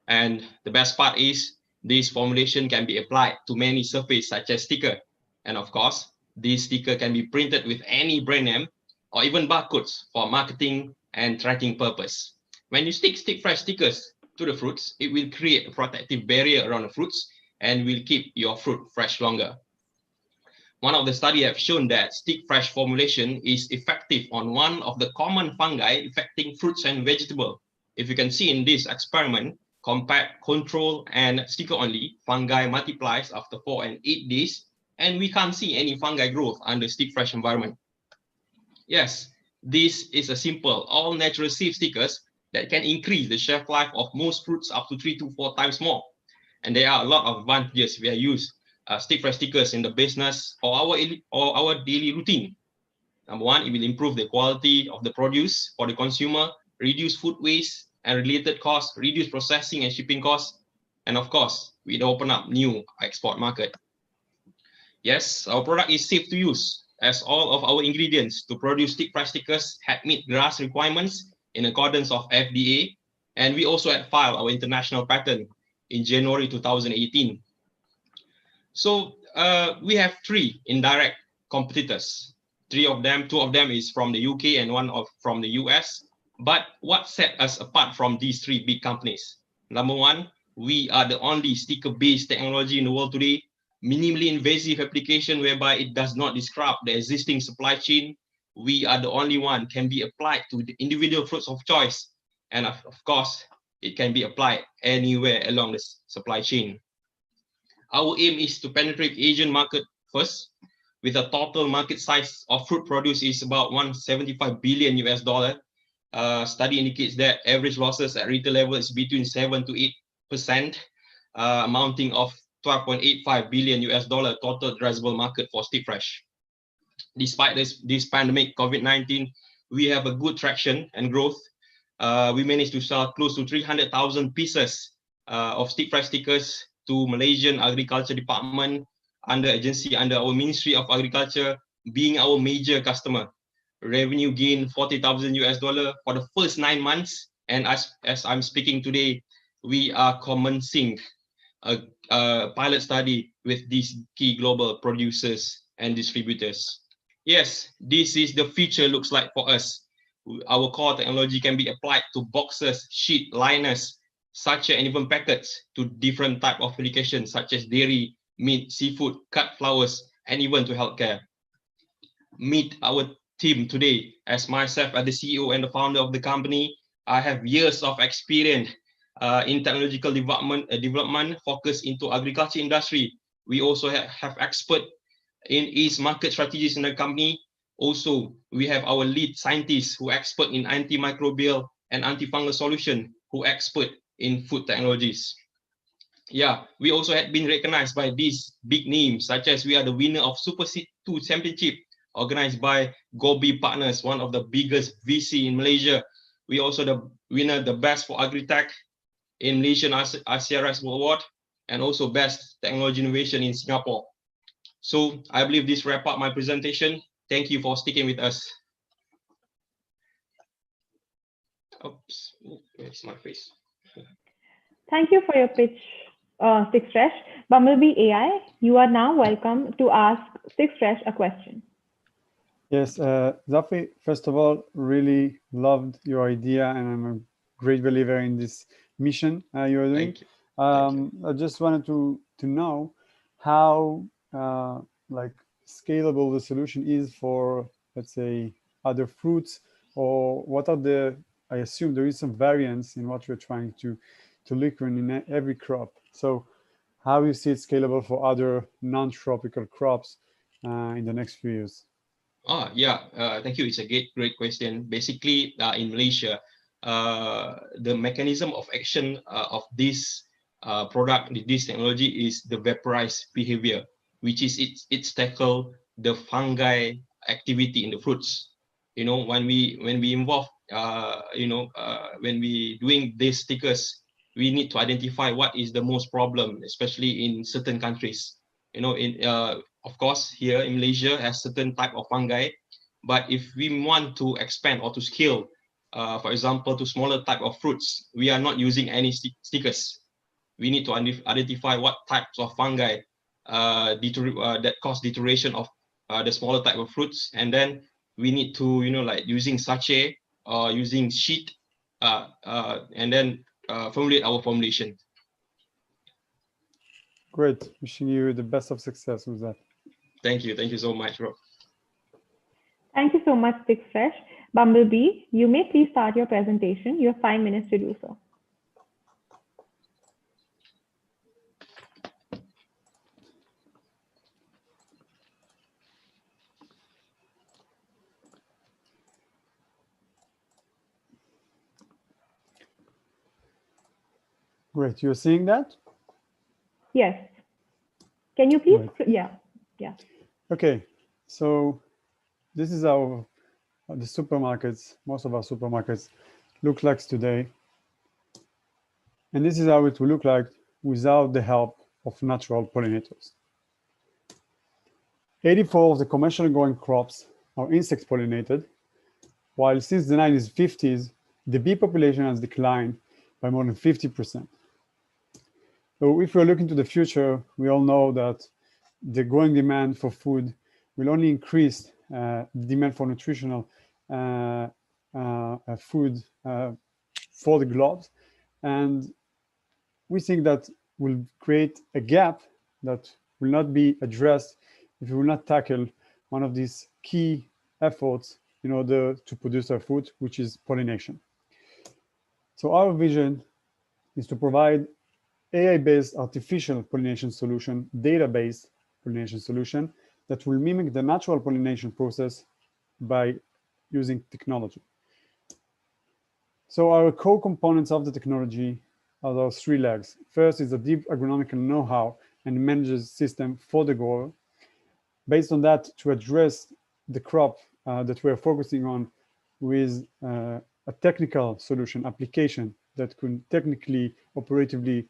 And the best part is this formulation can be applied to many surfaces such as sticker. And of course, this sticker can be printed with any brand name or even barcodes for marketing and tracking purpose. When you stick fresh stickers to the fruits, it will create a protective barrier around the fruits and will keep your fruit fresh longer. One of the studies have shown that stick fresh formulation is effective on one of the common fungi affecting fruits and vegetables. If you can see in this experiment, compact, control, and sticker only, fungi multiplies after 4 and 8 days, and we can't see any fungi growth under stick fresh environment. Yes, this is a simple, all natural safe stickers that can increase the shelf life of most fruits up to 3 to 4 times more. And there are a lot of advantages we use stick fresh stickers in the business or our daily routine. Number one, it will improve the quality of the produce for the consumer, reduce food waste and related costs, reduce processing and shipping costs, and of course, we'll open up new export market. Yes, our product is safe to use as all of our ingredients to produce stick fresh stickers had meet GRAS requirements in accordance of FDA, and we also had filed our international patent in January 2018. So we have 3 indirect competitors. 3 of them, 2 of them is from the UK and 1 from the US. But what set us apart from these 3 big companies? Number 1, we are the only sticker-based technology in the world today, minimally invasive application whereby it does not disrupt the existing supply chain. We are the only one can be applied to the individual fruits of choice. And of course, it can be applied anywhere along the supply chain. Our aim is to penetrate Asian market first, with a total market size of fruit produce is about 175 billion US dollar. Study indicates that average losses at retail level is between 7 to 8%, amounting of 12.85 billion US dollar total addressable market for stick fresh. Despite this pandemic, COVID-19, we have a good traction and growth. We managed to sell close to 300,000 pieces of stick fresh stickers to Malaysian Agriculture Department under our Ministry of Agriculture, being our major customer. Revenue gain 40,000 US dollar for the first 9 months, and as I'm speaking today, we are commencing a pilot study with these key global producers and distributors. Yes, this is the future looks like for us. Our core technology can be applied to boxes, sheet, liners, sachet, and even packets to different type of applications such as dairy, meat, seafood, cut flowers, and even to healthcare. Meet our team today. As myself, as the CEO and the founder of the company, I have years of experience in technological development focused into agriculture industry. We also have expert in each market strategies in the company. Also, we have our lead scientists who are expert in antimicrobial and antifungal solution, who are expert in food technologies. Yeah, we also had been recognized by these big names, such as we are the winner of Super Seed 2 Championship organized by Gobi Partners, one of the biggest VC in Malaysia. We also the winner, the best for Agritech in Malaysian ASEARISE Award, and also best technology innovation in Singapore. So I believe this wrap up my presentation. Thank you for sticking with us. Oops, where's my face? Thank you for your pitch, Stick Fresh. Bumblebee AI, you are now welcome to ask Stick Fresh a question. Yes, Zafi, first of all, really loved your idea, and I'm a great believer in this mission you're doing. Thank you. I just wanted to know how like scalable the solution is for, let's say, other fruits, or what are the, I assume there is some variance in what you're trying to liquid in every crop. So how you see it scalable for other non-tropical crops in the next few years? Thank you. It's a great question. Basically, in Malaysia, the mechanism of action of this product, this technology, is the vaporized behavior, which is it's tackle the fungi activity in the fruits. You know, when we involve, when we doing these stickers, we need to identify what is the most problem, especially in certain countries. You know, of course, here in Malaysia has certain type of fungi, but if we want to expand or to scale, for example, to smaller type of fruits, we are not using any stickers. We need to identify what types of fungi that cause deterioration of the smaller type of fruits, and then we need to, like using sachet or using sheet, and then formulate our formulation. Great. Wishing you the best of success with that. Thank you. Thank you so much, Rob. Thank you so much, Stick Fresh. Bumblebee, you may please start your presentation. You have 5 minutes to do so. Great. You're seeing that? Yes. Can you please? Right. Yeah. Okay. So this is how the supermarkets, most of our supermarkets, look like today. And this is how it will look like without the help of natural pollinators. 84 of the commercially growing crops are insect pollinated, while since the 1950s, the bee population has declined by more than 50%. So if we're looking to the future, we all know that the growing demand for food will only increase the demand for nutritional food for the globe. And we think that will create a gap that will not be addressed if we will not tackle one of these key efforts in order to produce our food, which is pollination. So our vision is to provide AI-based artificial pollination solution, data-based pollination solution that will mimic the natural pollination process by using technology. So our core components of the technology are those three legs. First is a deep agronomical know-how and manages system for the grower. Based on that, to address the crop that we're focusing on with a technical solution application that could technically, operatively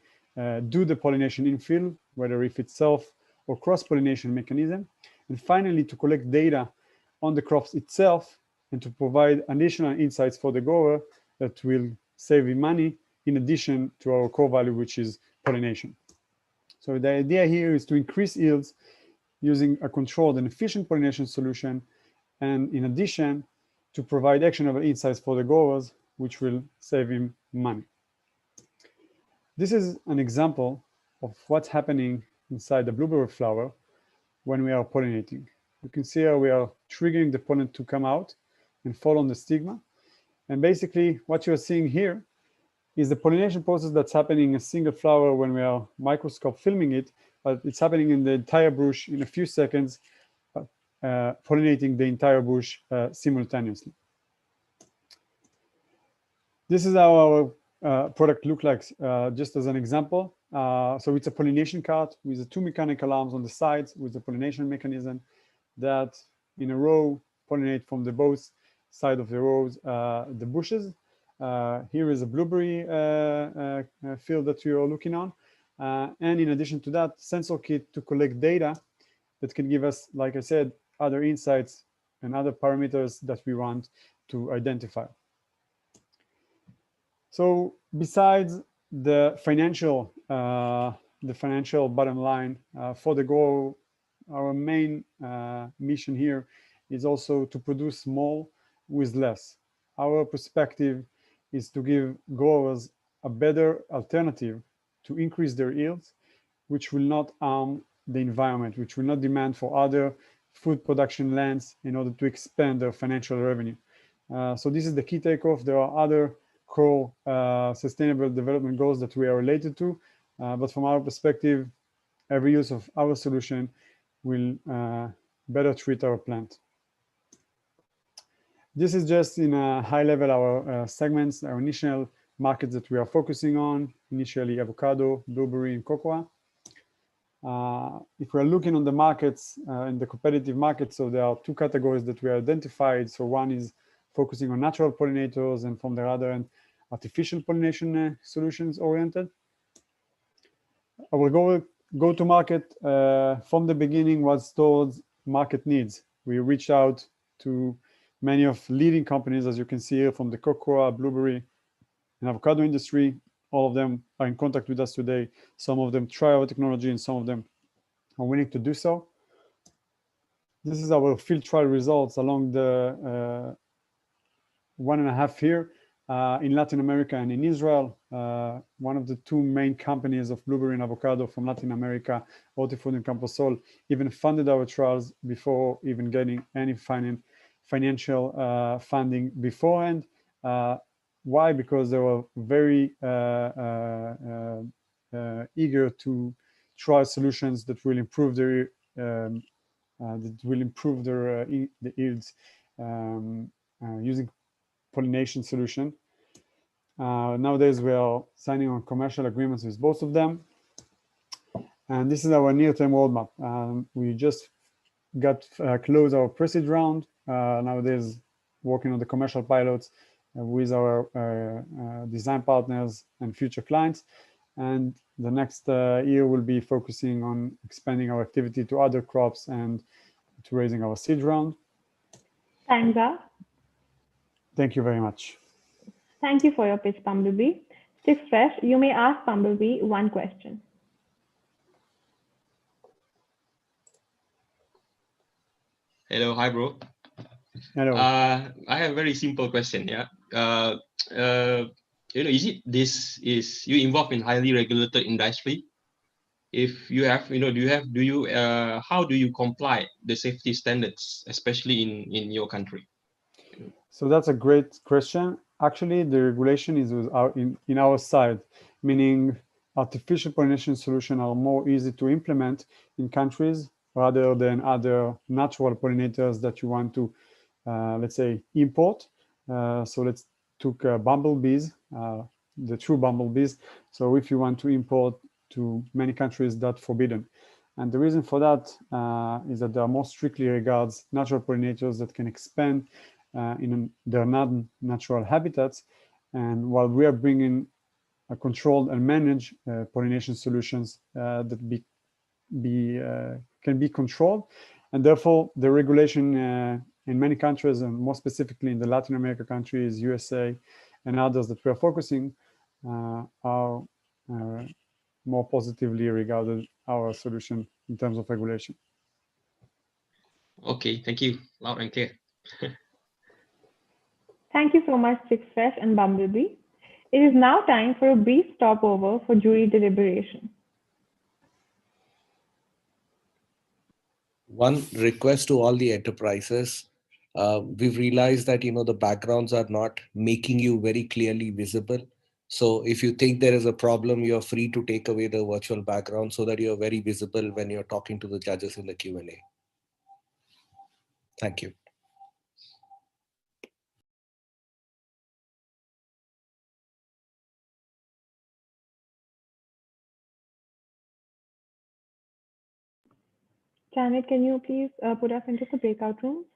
do the pollination in field, whether if it's self or cross-pollination mechanism. And finally, to collect data on the crops itself and to provide additional insights for the grower that will save him money in addition to our core value, which is pollination. So the idea here is to increase yields using a controlled and efficient pollination solution, and in addition, to provide actionable insights for the growers, which will save him money. This is an example of what's happening inside the blueberry flower when we are pollinating. You can see how we are triggering the pollen to come out and fall on the stigma. And basically what you're seeing here is the pollination process that's happening in a single flower when we are microscope filming it, but it's happening in the entire bush in a few seconds, pollinating the entire bush simultaneously. This is how our product looks like, just as an example. So it's a pollination cart with the two mechanical arms on the sides with the pollination mechanism that in a row pollinate from the both side of the rows the bushes. Here is a blueberry field that you are looking on. And in addition to that, sensor kit to collect data that can give us, like I said, other insights and other parameters that we want to identify. So besides the financial bottom line for the grower, our main mission here is also to produce more with less. Our perspective is to give growers a better alternative to increase their yields, which will not harm the environment, which will not demand for other food production lands in order to expand their financial revenue. So this is the key takeoff. There are other core sustainable development goals that we are related to, but from our perspective, every use of our solution will better treat our plant. This is just in a high level our segments, our initial markets that we are focusing on, initially avocado, blueberry, and cocoa. If we're looking on the markets, in the competitive markets, so there are two categories that we identified. So one is focusing on natural pollinators, and from the other end, artificial pollination solutions oriented. Our go-to market from the beginning was towards market needs. We reached out to many of leading companies, as you can see here, from the cocoa, blueberry, and avocado industry. All of them are in contact with us today. Some of them try our technology, and some of them are willing to do so. This is our field trial results along the 1.5 year in Latin America and in Israel. One of the two main companies of blueberry and avocado from Latin America, Hortifood and Camposol, even funded our trials before even getting any financial funding beforehand. Why? Because they were very eager to try solutions that will improve their the yields using pollination solution. Nowadays we are signing on commercial agreements with both of them, and this is our near-term roadmap. We just got closed our pre-seed round. Nowadays working on the commercial pilots with our design partners and future clients, and the next year will be focusing on expanding our activity to other crops and to raising our seed round. Time's up. Thank you very much. Thank you for your pitch, Bumblebee. Sticks Fresh, you may ask Bumblebee one question. Hello, hi, bro. Hello. I have a very simple question. Yeah. Is it this is you involved in highly regulated industry? If you have, how do you comply the safety standards, especially in your country? So that's a great question. Actually, the regulation is in our side, meaning artificial pollination solutions are more easy to implement in countries rather than other natural pollinators that you want to, let's say, import. So let's took bumblebees, the true bumblebees. So if you want to import to many countries, that's forbidden. And the reason for that is that there are more strictly regards natural pollinators that can expand in their non-natural habitats. And while we are bringing a controlled and managed pollination solutions that can be controlled. And therefore, the regulation in many countries, and more specifically in the Latin America countries, USA, and others that we are focusing, are more positively regarded our solution in terms of regulation. Okay, thank you. Loud and clear. Thank you so much, Sticks Fresh and Bumblebee. It is now time for a brief stopover for jury deliberation. One request to all the enterprises, we've realized that the backgrounds are not making you very clearly visible. So if you think there is a problem, you're free to take away the virtual background so that you're very visible when you're talking to the judges in the Q&A. Thank you. Janet, can you please put us into the breakout rooms?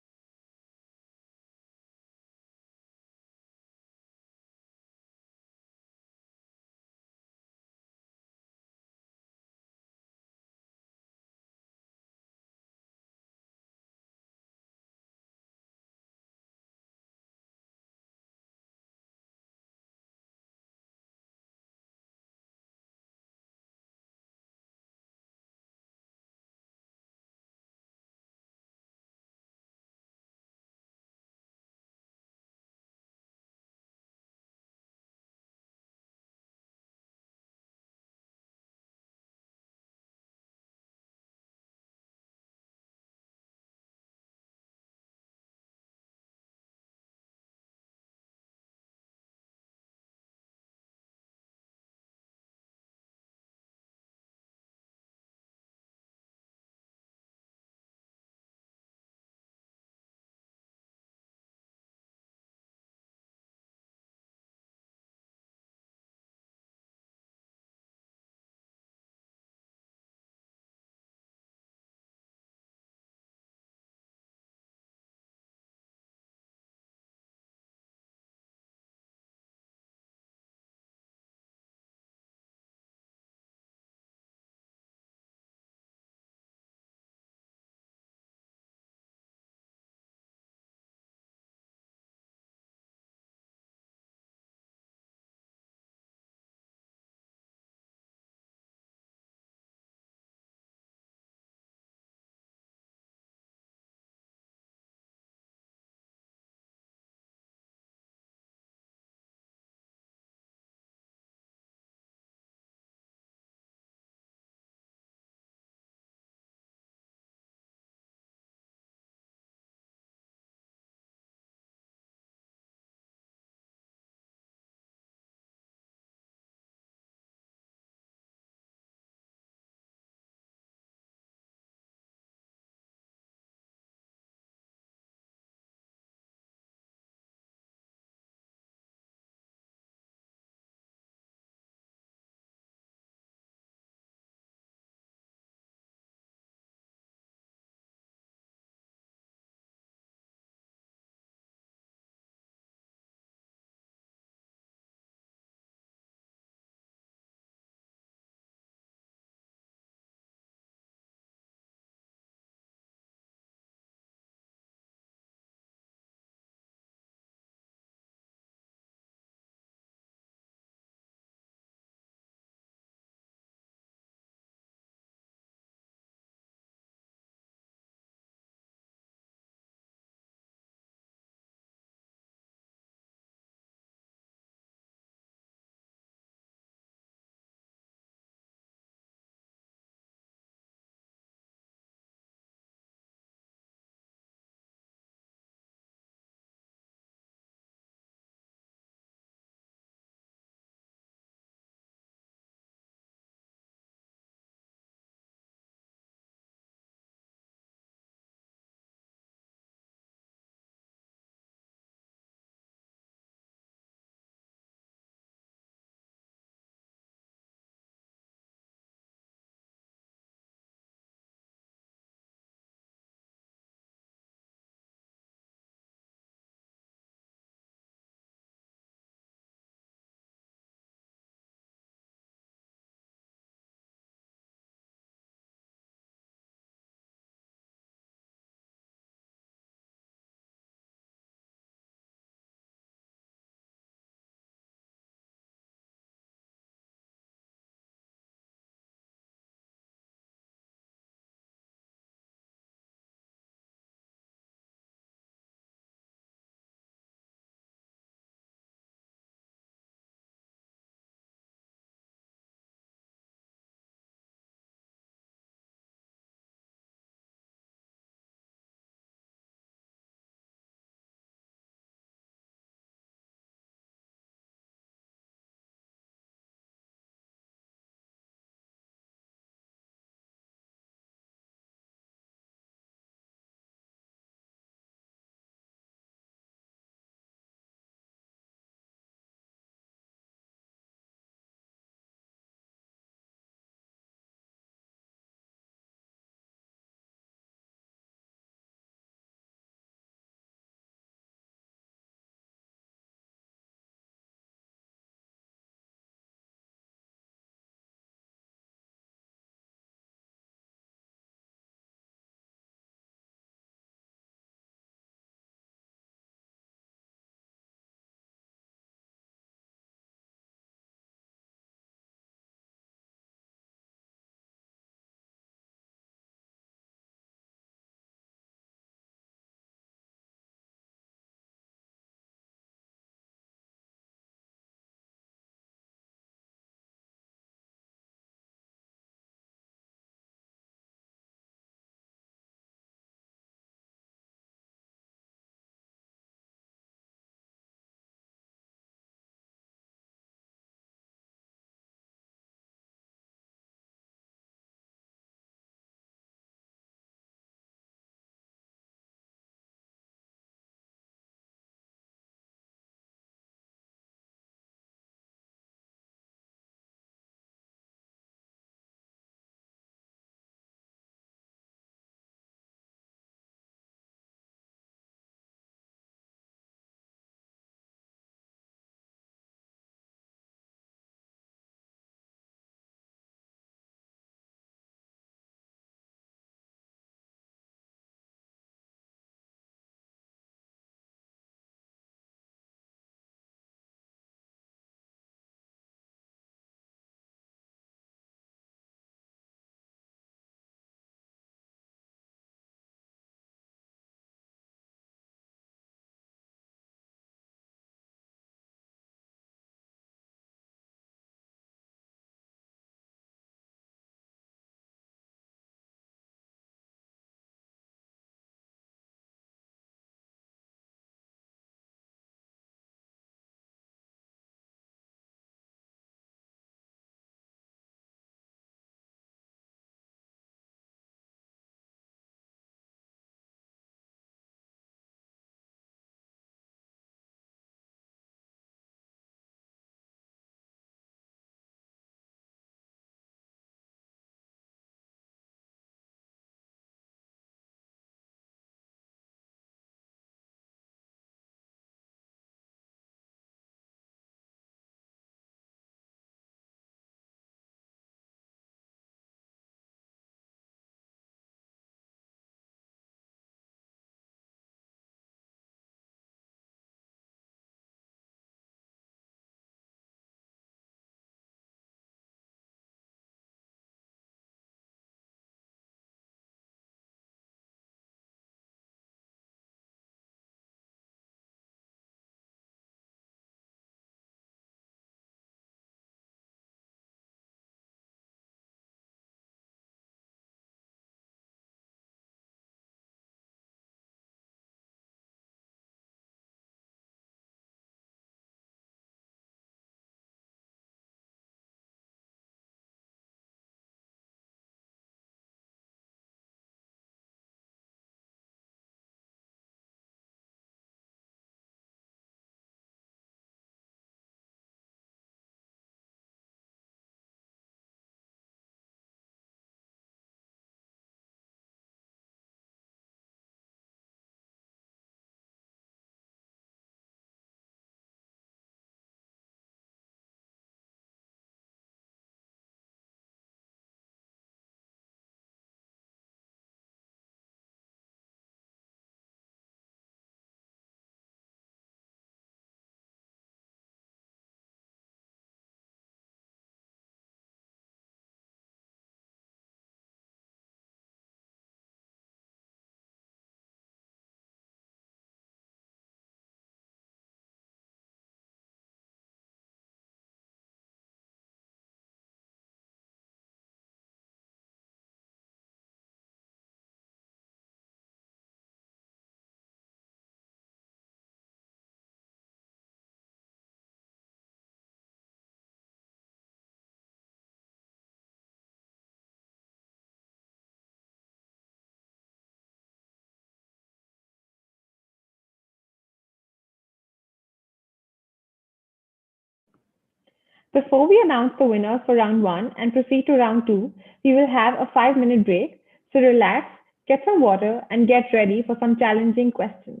Before we announce the winners for round 1 and proceed to round 2, we will have a 5-minute break. So relax, get some water, and get ready for some challenging questions.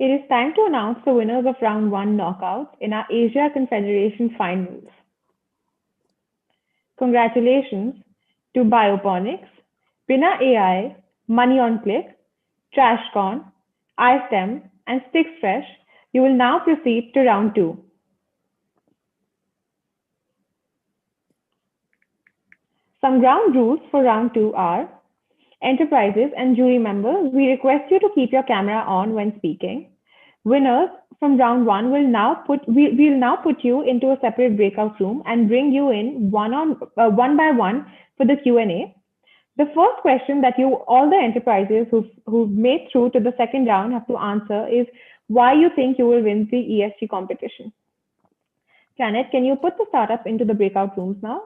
It is time to announce the winners of round 1 knockout in our Asia Confederation finals. Congratulations to Bioponics, Bina AI, Money on Click, Trashcon, iStem, and Sticksfresh. You will now proceed to round 2. Some ground rules for round 2 are: enterprises and jury members, we request you to keep your camera on when speaking. Winners from round 1 will now we'll now put you into a separate breakout room and bring you in one by one for the Q&A. The first question that all the enterprises who've made through to the second round have to answer is why you think you will win the ESG competition. Janet, can you put the startup into the breakout rooms now?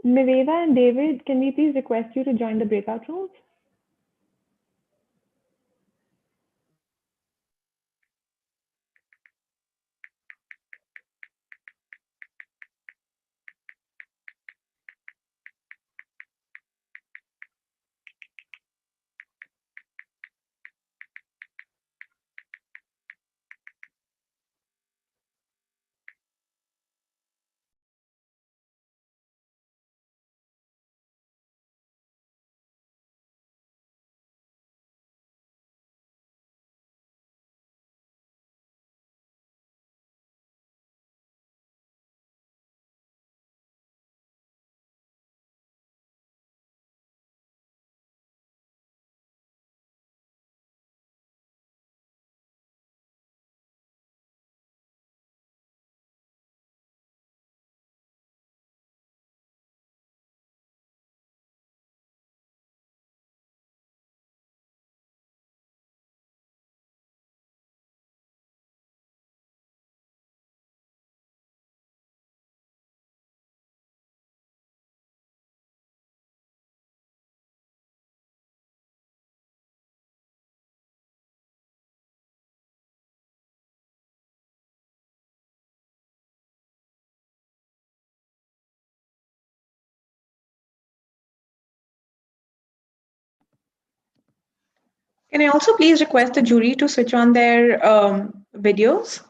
Niveda and David, can we please request you to join the breakout rooms? Can I also please request the jury to switch on their videos?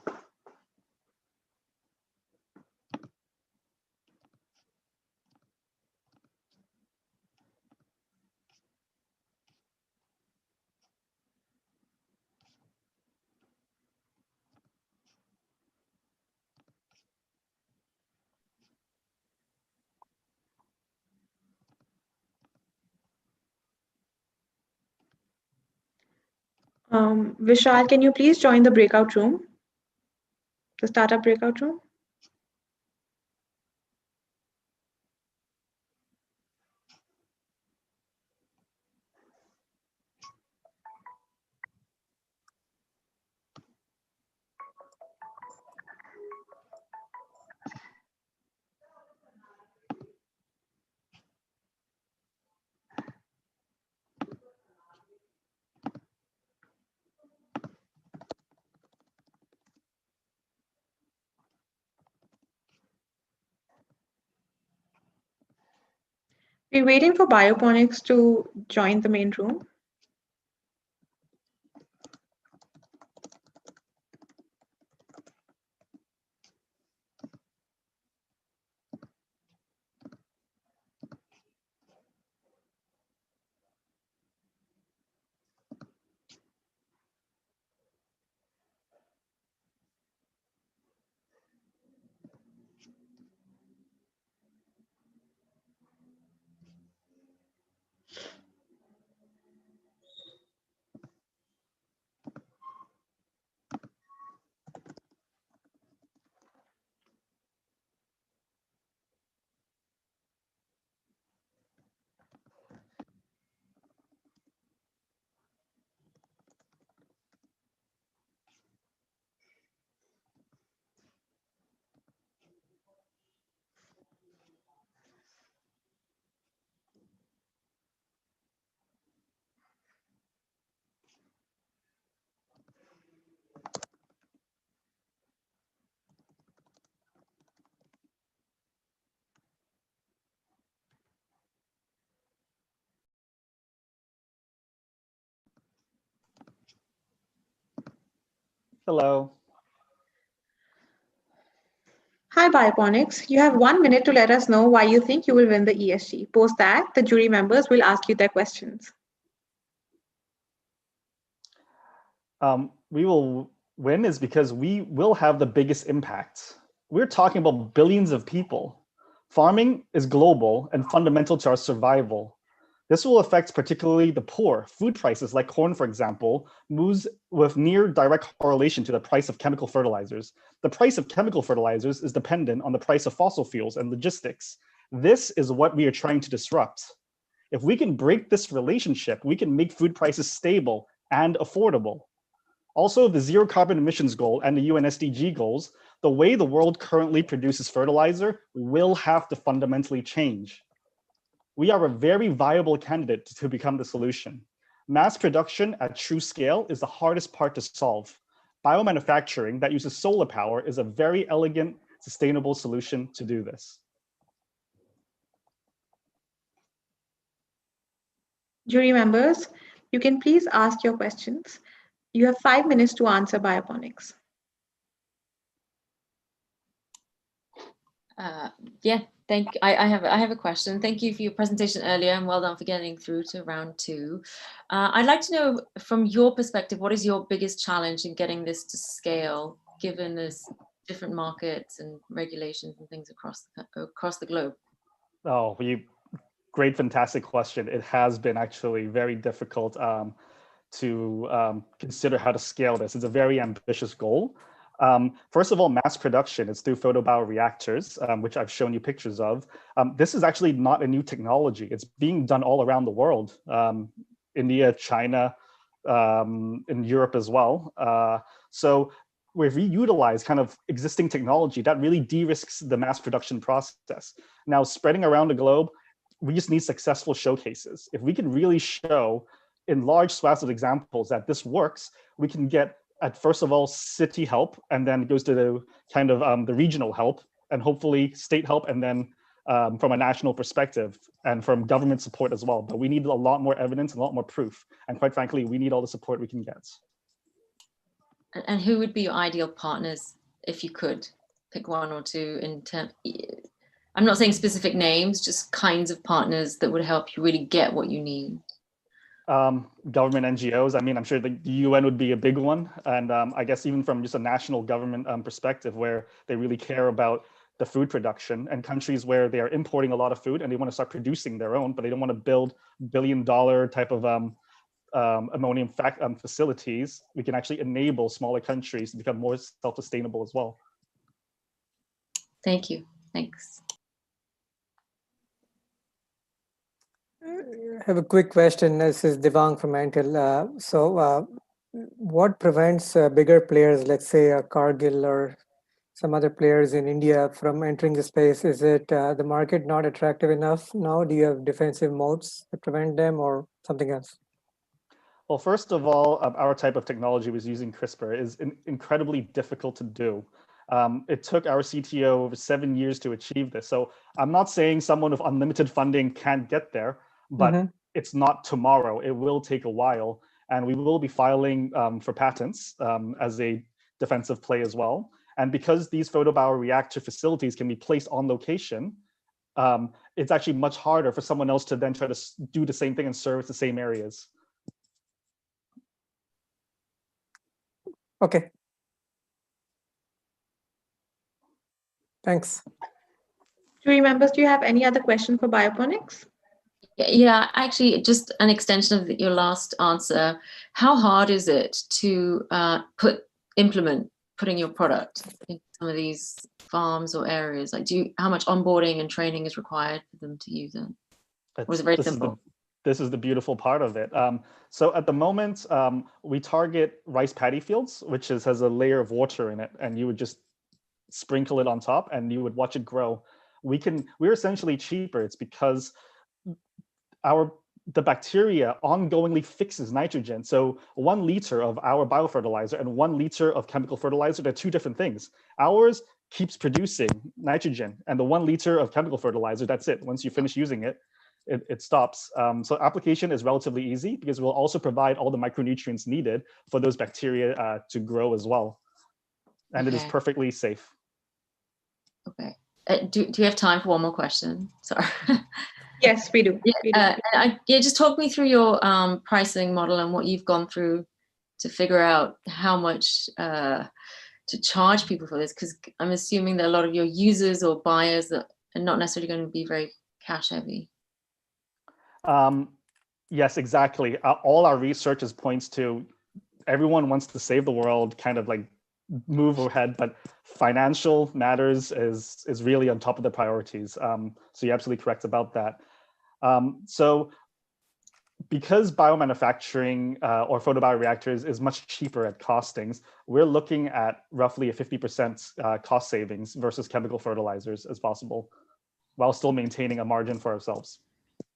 Vishal, can you please join the breakout room? The startup breakout room? We're waiting for Bioponics to join the main room. Hello. Hi, Bioponics. You have 1 minute to let us know why you think you will win the ESG. Post that, the jury members will ask you their questions. We will win is because we will have the biggest impact. We're talking about billions of people. Farming is global and fundamental to our survival. This will affect particularly the poor. Food prices, like corn, for example, moves with near direct correlation to the price of chemical fertilizers. The price of chemical fertilizers is dependent on the price of fossil fuels and logistics. This is what we are trying to disrupt. If we can break this relationship, we can make food prices stable and affordable. Also, the zero carbon emissions goal and the UN SDG goals, the way the world currently produces fertilizer will have to fundamentally change. We are a very viable candidate to become the solution. Mass production at true scale is the hardest part to solve. Biomanufacturing that uses solar power is a very elegant, sustainable solution to do this. Jury members, you can please ask your questions. You have 5 minutes to answer, Bioponics. Yeah, I have a question. Thank you for your presentation earlier, and well done for getting through to round 2. I'd like to know, from your perspective, what is your biggest challenge in getting this to scale, given there's different markets and regulations and things across the globe? Oh, great, fantastic question. It has been actually very difficult to consider how to scale this. It's a very ambitious goal. First of all, mass production is through photobioreactors, which I've shown you pictures of. This is actually not a new technology. It's being done all around the world, India, China, in Europe as well. So we've reutilized kind of existing technology that really de-risks the mass production process. Now, spreading around the globe, we just need successful showcases. If we can really show in large swaths of examples that this works, we can get, at first of all, city help, and then it goes to the kind of the regional help, and hopefully state help, and then from a national perspective, and from government support as well. But we need a lot more evidence and a lot more proof. And quite frankly, we need all the support we can get. And who would be your ideal partners, if you could pick one or two in terms? I'm not saying specific names, just kinds of partners that would help you really get what you need. Government NGOs. I mean, I'm sure the UN would be a big one. And I guess even from just a national government perspective, where they really care about the food production, and countries where they are importing a lot of food and they want to start producing their own, but they don't want to build billion-dollar type of ammonium facilities. We can actually enable smaller countries to become more self-sustainable as well. Thank you. Thanks. I have a quick question. This is Devang from Antil. What prevents bigger players, let's say Cargill or some other players in India, from entering the space? Is it the market not attractive enough now? Do you have defensive moats that prevent them, or something else? Well, first of all, our type of technology was using CRISPR is incredibly difficult to do. It took our CTO over 7 years to achieve this. So I'm not saying someone with unlimited funding can't get there, but it's not tomorrow. It will take a while, and we will be filing for patents as a defensive play as well. And because these photobioreactor facilities can be placed on location, it's actually much harder for someone else to then try to do the same thing and service the same areas. Okay. Thanks. Jury members, do you have any other question for Bioponics? Yeah, actually, just an extension of your last answer. How hard is it to implement putting your product in some of these farms or areas? Like, how much onboarding and training is required for them to use it? Or is it very simple? This is the beautiful part of it. So at the moment, we target rice paddy fields, which has a layer of water in it, and you would just sprinkle it on top and you would watch it grow. We're essentially cheaper. It's because the bacteria ongoingly fixes nitrogen. So 1 liter of our biofertilizer and 1 liter of chemical fertilizer, they're two different things. Ours keeps producing nitrogen, and the 1 liter of chemical fertilizer, that's it. Once you finish using it, it stops. So application is relatively easy because we'll also provide all the micronutrients needed for those bacteria to grow as well. And it is perfectly safe. Okay. Do you have time for one more question? Sorry. Yes, we do. Just talk me through your pricing model and what you've gone through to figure out how much to charge people for this, because I'm assuming that a lot of your users or buyers that are not necessarily going to be very cash heavy. Yes, exactly. All our research points to everyone wants to save the world, kind of like move ahead, but financial matters is really on top of the priorities. So you're absolutely correct about that. So because biomanufacturing or photobioreactors is much cheaper at costings, we're looking at roughly a 50% cost savings versus chemical fertilizers as possible, while still maintaining a margin for ourselves.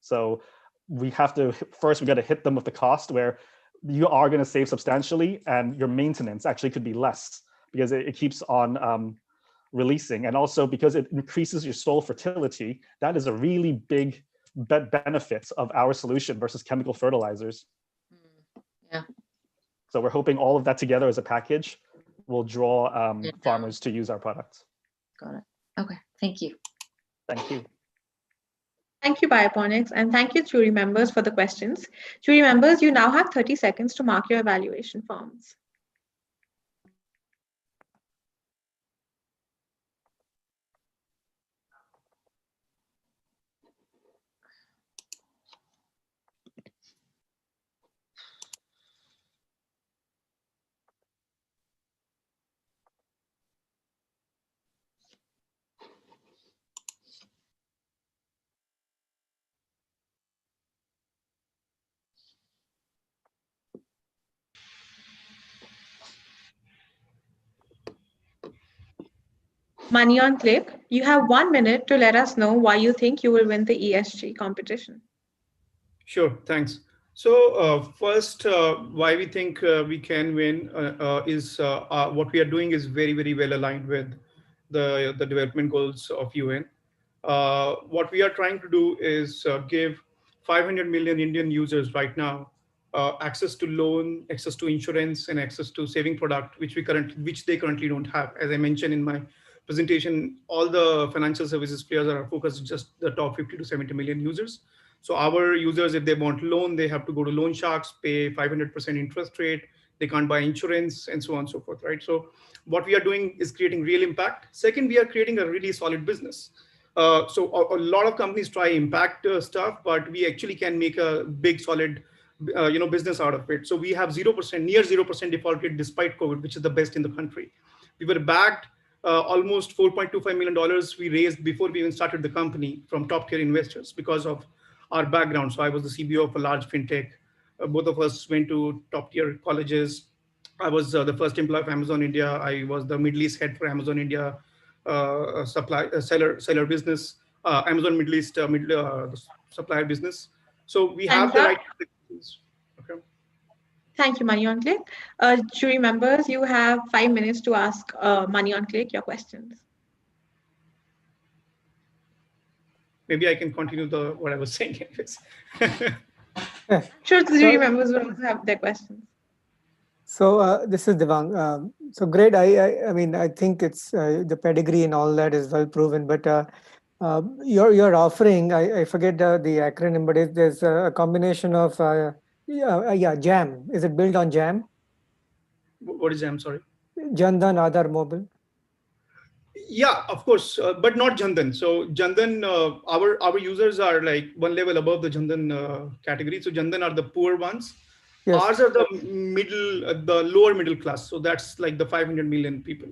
So we have to, first we got to hit them with the cost where you are going to save substantially and your maintenance actually could be less because it keeps on releasing. And also because it increases your soil fertility, that is a really big benefit of our solution versus chemical fertilizers. Yeah. So we're hoping all of that together as a package will draw farmers to use our products. Got it. Okay, thank you. Thank you. Thank you, Bioponics, and thank you, jury members, for the questions. Jury members, you now have 30 seconds to mark your evaluation forms. Money on Click, you have 1 minute to let us know why you think you will win the ESG competition. Sure, thanks. So first, why we think we can win is what we are doing is very, very well aligned with the development goals of UN. What we are trying to do is give 500 million Indian users right now access to loan, access to insurance, and access to saving product, which they currently don't have. As I mentioned in my presentation, all the financial services players are focused just the top 50 to 70 million users. So our users, if they want loan, they have to go to loan sharks, pay 500% interest rate. They can't buy insurance and so on and so forth, right? So what we are doing is creating real impact. Second, we are creating a really solid business. So a lot of companies try impact stuff, but we actually can make a big solid business out of it. So we have 0%, near 0% default rate despite COVID, which is the best in the country. We were backed almost $4.25 million we raised before we even started the company from top tier investors because of our background. So I was the CBO of a large fintech. Both of us went to top tier colleges. I was the first employee of Amazon India. I was the Middle East head for Amazon India seller business, Amazon Middle East supplier business. So we have the right. Okay. Thank you, Money on Click. Jury members, you have 5 minutes to ask Money on Click your questions. Maybe I can continue what I was saying. Sure, the jury members will also have their questions. So this is Devang. So great. I mean, I think it's the pedigree and all that is well proven. But your offering, I forget the acronym, but there's a combination of JAM. Is it built on JAM? What is JAM? Sorry. Jan Dhan Aadhaar Mobile. Yeah, of course, but not Jan Dhan. So Jan Dhan, our users are like one level above the Jan Dhan category. So Jan Dhan are the poor ones. Yes. Ours are the lower middle class. So that's like the 500 million people.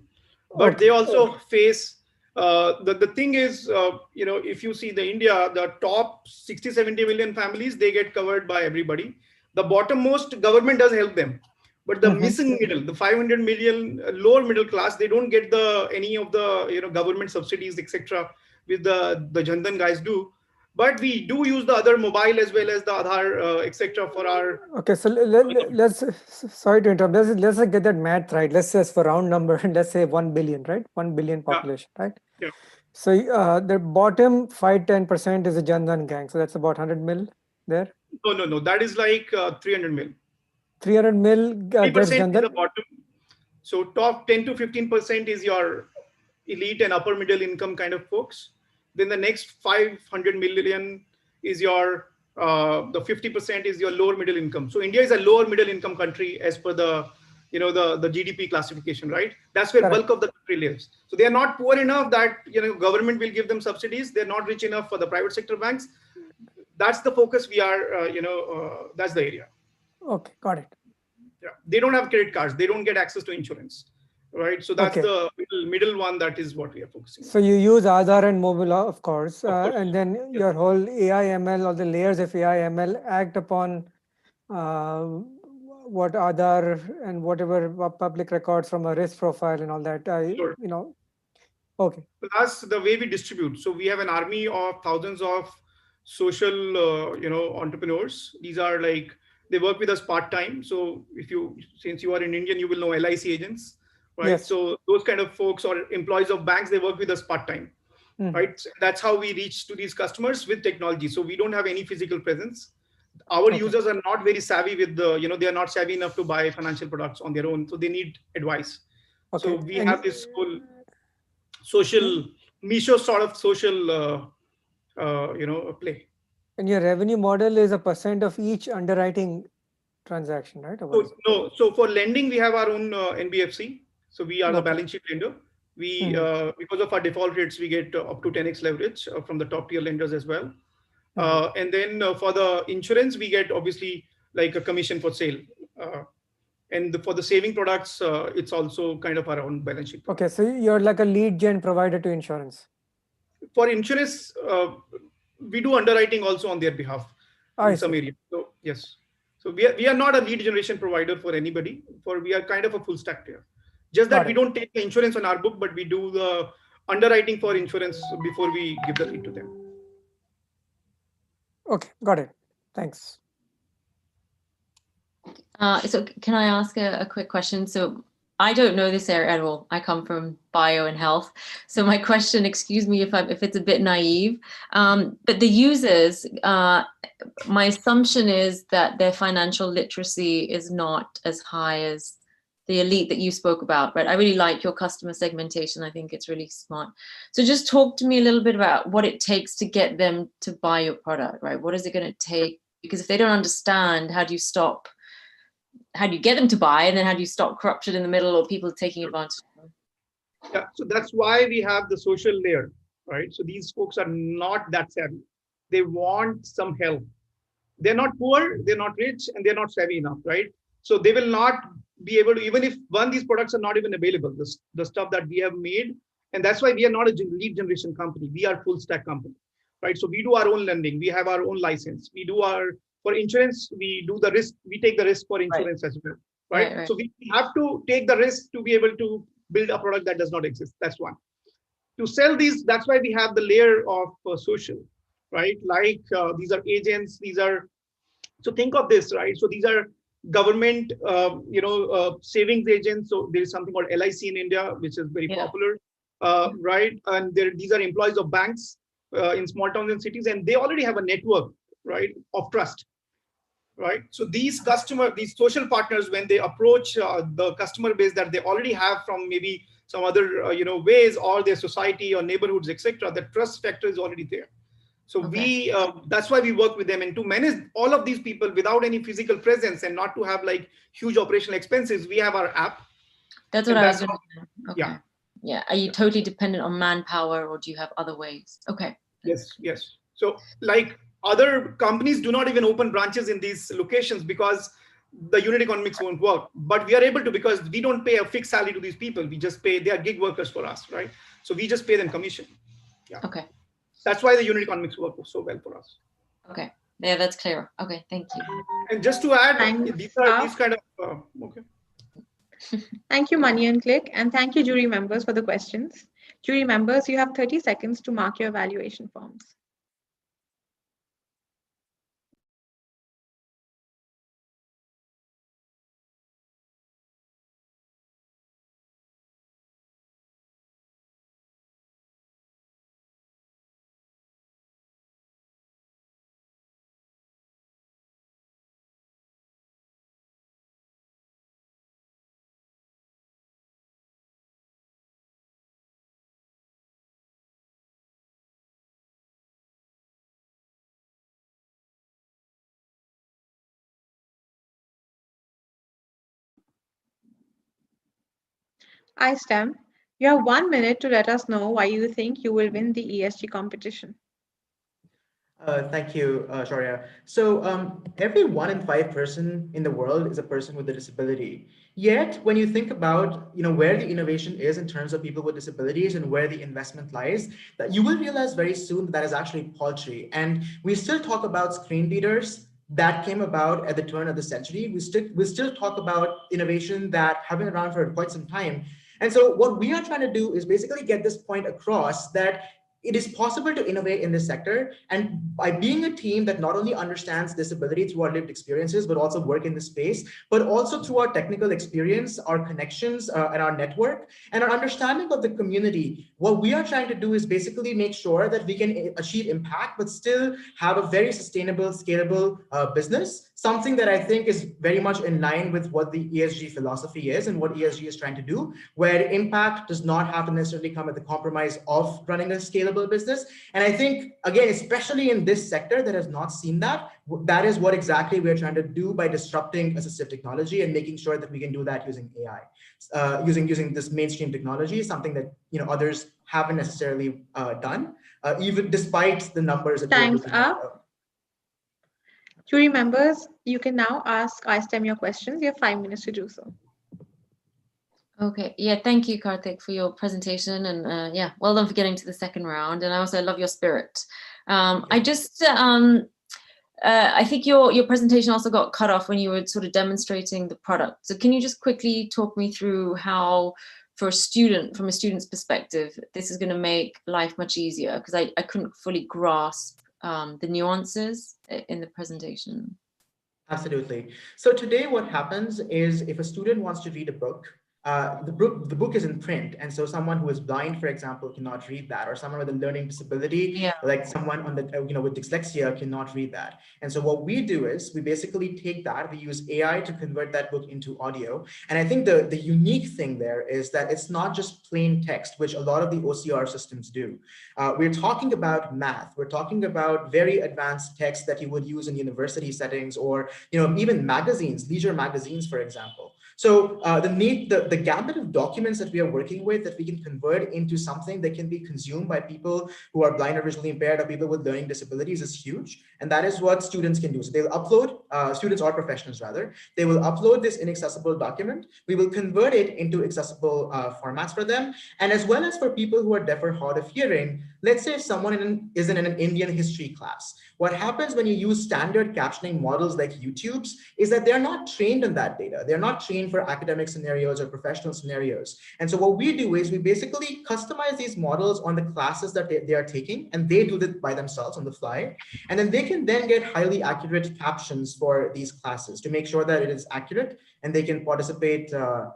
But they also face, the thing is, if you see the India, the top 60, 70 million families, they get covered by everybody. The bottommost government does help them. But the missing middle, the 500 million lower middle class, they don't get any of the government subsidies, etc. with the Jan Dhan guys do. But we do use the other mobile as well as the Aadhaar, etc. for our. Okay, so let's sorry to interrupt. Let's get that math right. Let's say for round number, let's say 1 billion, right? 1 billion population, right? Yeah. So the bottom 5-10% is a Jandan gang. So that's about 100 mil there. No. That is like 300 mil. 300 mil gets 3% is the Jandan. bottom. So top 10 to 15% is your elite and upper middle income kind of folks. Then the next 500 million is your the 50% is your lower middle income. So India is a lower middle income country as per the the GDP classification, right? That's where bulk of the country lives. So they are not poor enough that government will give them subsidies. They're not rich enough for the private sector banks. That's the focus we are. That's the area. Okay, got it. Yeah, they don't have credit cards. They don't get access to insurance, right? So that's the middle one. That is what we are focusing on. So you use Aadhaar and mobile, of course, and then your whole AI ML or the layers of AI ML act upon what Aadhaar and whatever public records from a risk profile and all that. Sure. Okay. Plus the way we distribute. So we have an army of thousands of social, entrepreneurs. These are like, they work with us part-time. So since you are an Indian, you will know LIC agents, right? Yes. So those kind of folks or employees of banks, they work with us part-time, right? So that's how we reach to these customers with technology. So we don't have any physical presence. Our users are not very savvy with they are not savvy enough to buy financial products on their own. So they need advice. Okay. So we have this whole social, Misho sort of social, play. And your revenue model is a percent of each underwriting transaction, right? No, so for lending, we have our own NBFC. So we are the balance sheet lender. We, because of our default rates, we get up to 10x leverage from the top tier lenders as well. And then for the insurance, we get obviously like a commission for sale. And for the saving products, it's also kind of our own balance sheet. Okay, so you're like a lead gen provider to insurance. For insurance, we do underwriting also on their behalf in some areas. So yes, so we are not a lead generation provider for anybody. We are kind of a full stack there. Just that we don't take the insurance on our book, but we do the underwriting for insurance before we give the lead to them. Okay, got it. Thanks. So can I ask a quick question? So I don't know this area at all. I come from bio and health. So my question, excuse me if it's a bit naive, but the users, my assumption is that their financial literacy is not as high as the elite that you spoke about, right? I really like your customer segmentation. I think it's really smart. So just talk to me a little bit about what it takes to get them to buy your product, right? What is it going to take? Because if they don't understand, how do you get them to buy, and then how do you stop corruption in the middle or people taking advantage of them? Yeah, so that's why we have the social layer, right? So these folks are not that savvy. They want some help. They're not poor, they're not rich, and they're not savvy enough, right? So they will not be able to, even if these products are not even available, the stuff that we have made. And that's why we are not a lead generation company. We are full stack company, right? So we do our own lending. We have our own license. We do for insurance, we do the risk. We take the risk for insurance as well, right? So we have to take the risk to be able to build a product that does not exist. That's one. To sell these, that's why we have the layer of social, right? Like these are agents. So think of this, right? So these are government, savings agents. So there is something called LIC in India, which is very popular, right? And these are employees of banks in small towns and cities, and they already have a network, right, of trust, right? So these social partners, when they approach the customer base that they already have from maybe some other, ways, or their society or neighborhoods, etc., the trust factor is already there. So that's why we work with them, and to manage all of these people without any physical presence and not to have like huge operational expenses, we have our app. That's what I was going to. Okay. Yeah. Are you totally dependent on manpower, or do you have other ways? Okay. Yes. So like other companies do not even open branches in these locations because the unit economics won't work. But we are able to, because we don't pay a fixed salary to these people. We just pay, they are gig workers for us, right? So we just pay them commission. Yeah. Okay. That's why the unit economics work so well for us. Okay. Yeah, that's clear. Okay, thank you. And just to add, these kind of, okay. Thank you, Money and Click, and thank you, jury members, for the questions. Jury members, you have 30 seconds to mark your evaluation forms. iStem, you have 1 minute to let us know why you think you will win the ESG competition. Thank you, Shaurya. So every 1 in 5 person in the world is a person with a disability. Yet, when you think about where the innovation is in terms of people with disabilities and where the investment lies, that you will realize very soon that is actually paltry. And we still talk about screen readers that came about at the turn of the century. We still talk about innovation that have been around for quite some time. And so what we are trying to do is basically get this point across that it is possible to innovate in this sector. And by being a team that not only understands disability through our lived experiences, but also work in the space, but also through our technical experience, our connections, and our network, and our understanding of the community, what we are trying to do is basically make sure that we can achieve impact, but still have a very sustainable, scalable business, something that I think is very much in line with what the ESG philosophy is and what ESG is trying to do, where impact does not have to necessarily come at the compromise of running a scalable business. And I think, again, especially in this sector that has not seen that, that is what exactly we're trying to do by disrupting assistive technology and making sure that we can do that using AI, using this mainstream technology, something that others haven't necessarily done, even despite the numbers that we're looking at. Jury members, you can now ask iStem your questions. You have 5 minutes to do so. Okay, yeah, thank you, Karthik, for your presentation, and yeah, well done for getting to the second round. And I also love your spirit. I think your presentation also got cut off when you were sort of demonstrating the product. So can you just quickly talk me through how, for a student, from a student's perspective, this is going to make life much easier? Because I couldn't fully grasp the nuances in the presentation. Absolutely. So today what happens is if a student wants to read a book, the book is in print, and so someone who is blind, for example, cannot read that, or someone with a learning disability, like someone on the with dyslexia, cannot read that. And so what we do is we basically take that, we use AI to convert that book into audio. And I think the unique thing there is that it's not just plain text, which a lot of the OCR systems do. We're talking about math. We're talking about very advanced text that you would use in university settings, or even magazines, leisure magazines, for example. So the gamut of documents that we are working with that we can convert into something that can be consumed by people who are blind or visually impaired or people with learning disabilities is huge. And that is what students can do. So they'll upload, students or professionals rather, they will upload this inaccessible document. We will convert it into accessible formats for them. And as well as for people who are deaf or hard of hearing, let's say someone is in an Indian history class. What happens when you use standard captioning models like YouTube's is that they're not trained on that data. They're not trained for academic scenarios or professional scenarios. And so what we do is we basically customize these models on the classes that they are taking, and they do it by themselves on the fly. And then they can then get highly accurate captions for these classes to make sure that it is accurate and they can participate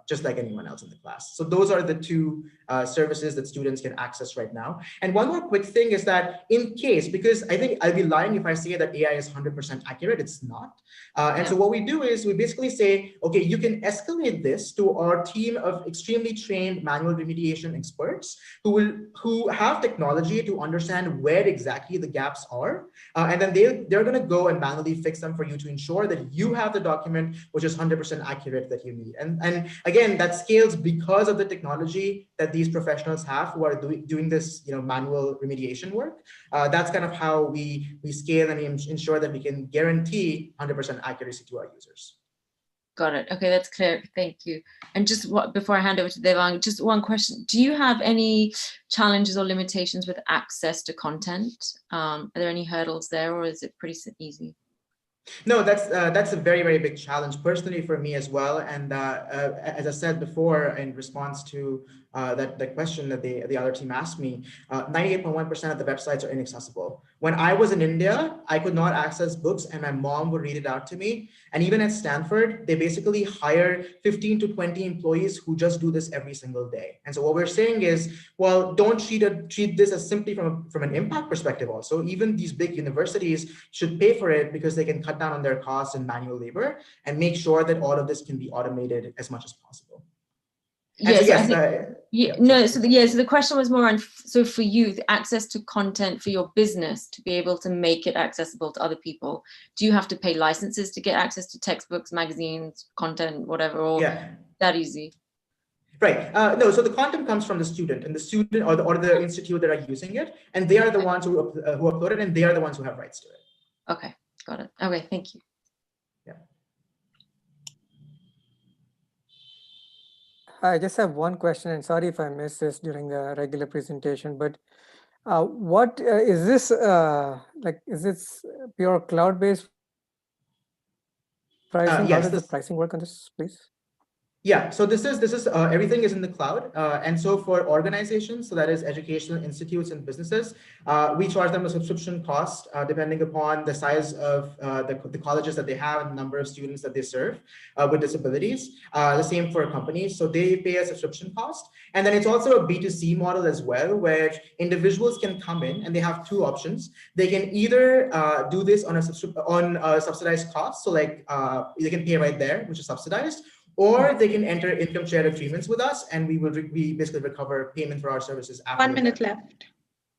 just like anyone else in the class. So those are the two services that students can access right now. And one more quick thing is that in case, because I think I'll be lying if I say that AI is 100% accurate, it's not. And so what we do is we basically say, okay, you can escalate this to our team of extremely trained manual remediation experts who have technology to understand where exactly the gaps are. And then they're going to go and manually fix them for you to ensure that you have the document which is 100% accurate that you need. And again, that scales because of the technology that these professionals have who are doing this manual remediation work. That's kind of how we scale and ensure that we can guarantee 100% accuracy to our users. Got it. Okay, that's clear. Thank you. And just before I hand over to Devang, just one question. Do you have any challenges or limitations with access to content? Are there any hurdles there, or is it pretty easy? No, that's a very, very big challenge personally for me as well. And as I said before, in response to that question that the other team asked me, 98.1% of the websites are inaccessible. When I was in India, I could not access books and my mom would read it out to me. And even at Stanford, they basically hire 15 to 20 employees who just do this every single day. And so what we're saying is, well, don't treat this as simply from an impact perspective also. Even these big universities should pay for it because they can cut down on their costs and manual labor and make sure that all of this can be automated as much as possible. Yes, so the question was more on, so for you, the access to content for your business to be able to make it accessible to other people, do you have to pay licenses to get access to textbooks, magazines, content, whatever, or that easy? Right. No, so the content comes from the student, and the student or the institute that are using it, and they are the ones who upload it, and they are the ones who have rights to it. Okay, got it. Okay, thank you. Yeah. I just have one question, and sorry if I missed this during the regular presentation, but what is this like? Is this pure cloud-based pricing? How Yes, does the pricing work on this, please? Yeah, so this is everything is in the cloud, and so for organizations, so that is educational institutes and businesses, we charge them a subscription cost depending upon the size of the colleges that they have and the number of students that they serve with disabilities. The same for companies, so they pay a subscription cost, and then it's also a B2C model as well, where individuals can come in and they have two options. They can either do this on a subsidized cost, so like they can pay right there, which is subsidized, or they can enter income share agreements with us, and we basically recover payment for our services after. 1 minute left.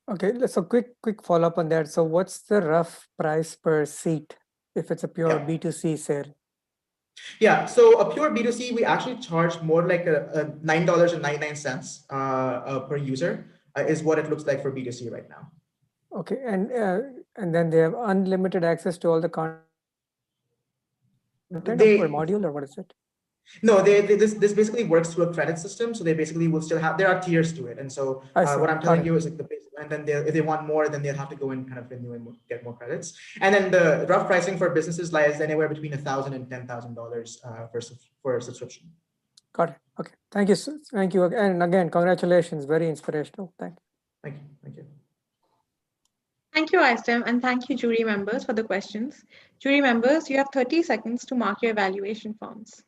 Okay, so quick follow-up on that. So what's the rough price per seat if it's a pure B2C sale? Yeah, so a pure B2C, we actually charge more like a $9.99 per user is what it looks like for B2C right now. Okay, and then they have unlimited access to all the content per module, or what is it? No, this basically works through a credit system. So they basically will still have, there are tiers to it. And so what I'm telling you is like the base, and then if they want more, then they'll have to go and kind of renew and get more credits. And then the rough pricing for businesses lies anywhere between $1,000 and $10,000 for a subscription. Got it. Okay. Thank you. Thank you. And again, congratulations. Very inspirational. Thank you. Thank you. Thank you. Thank you, ISTEM, and thank you, jury members, for the questions. Jury members, you have 30 seconds to mark your evaluation forms.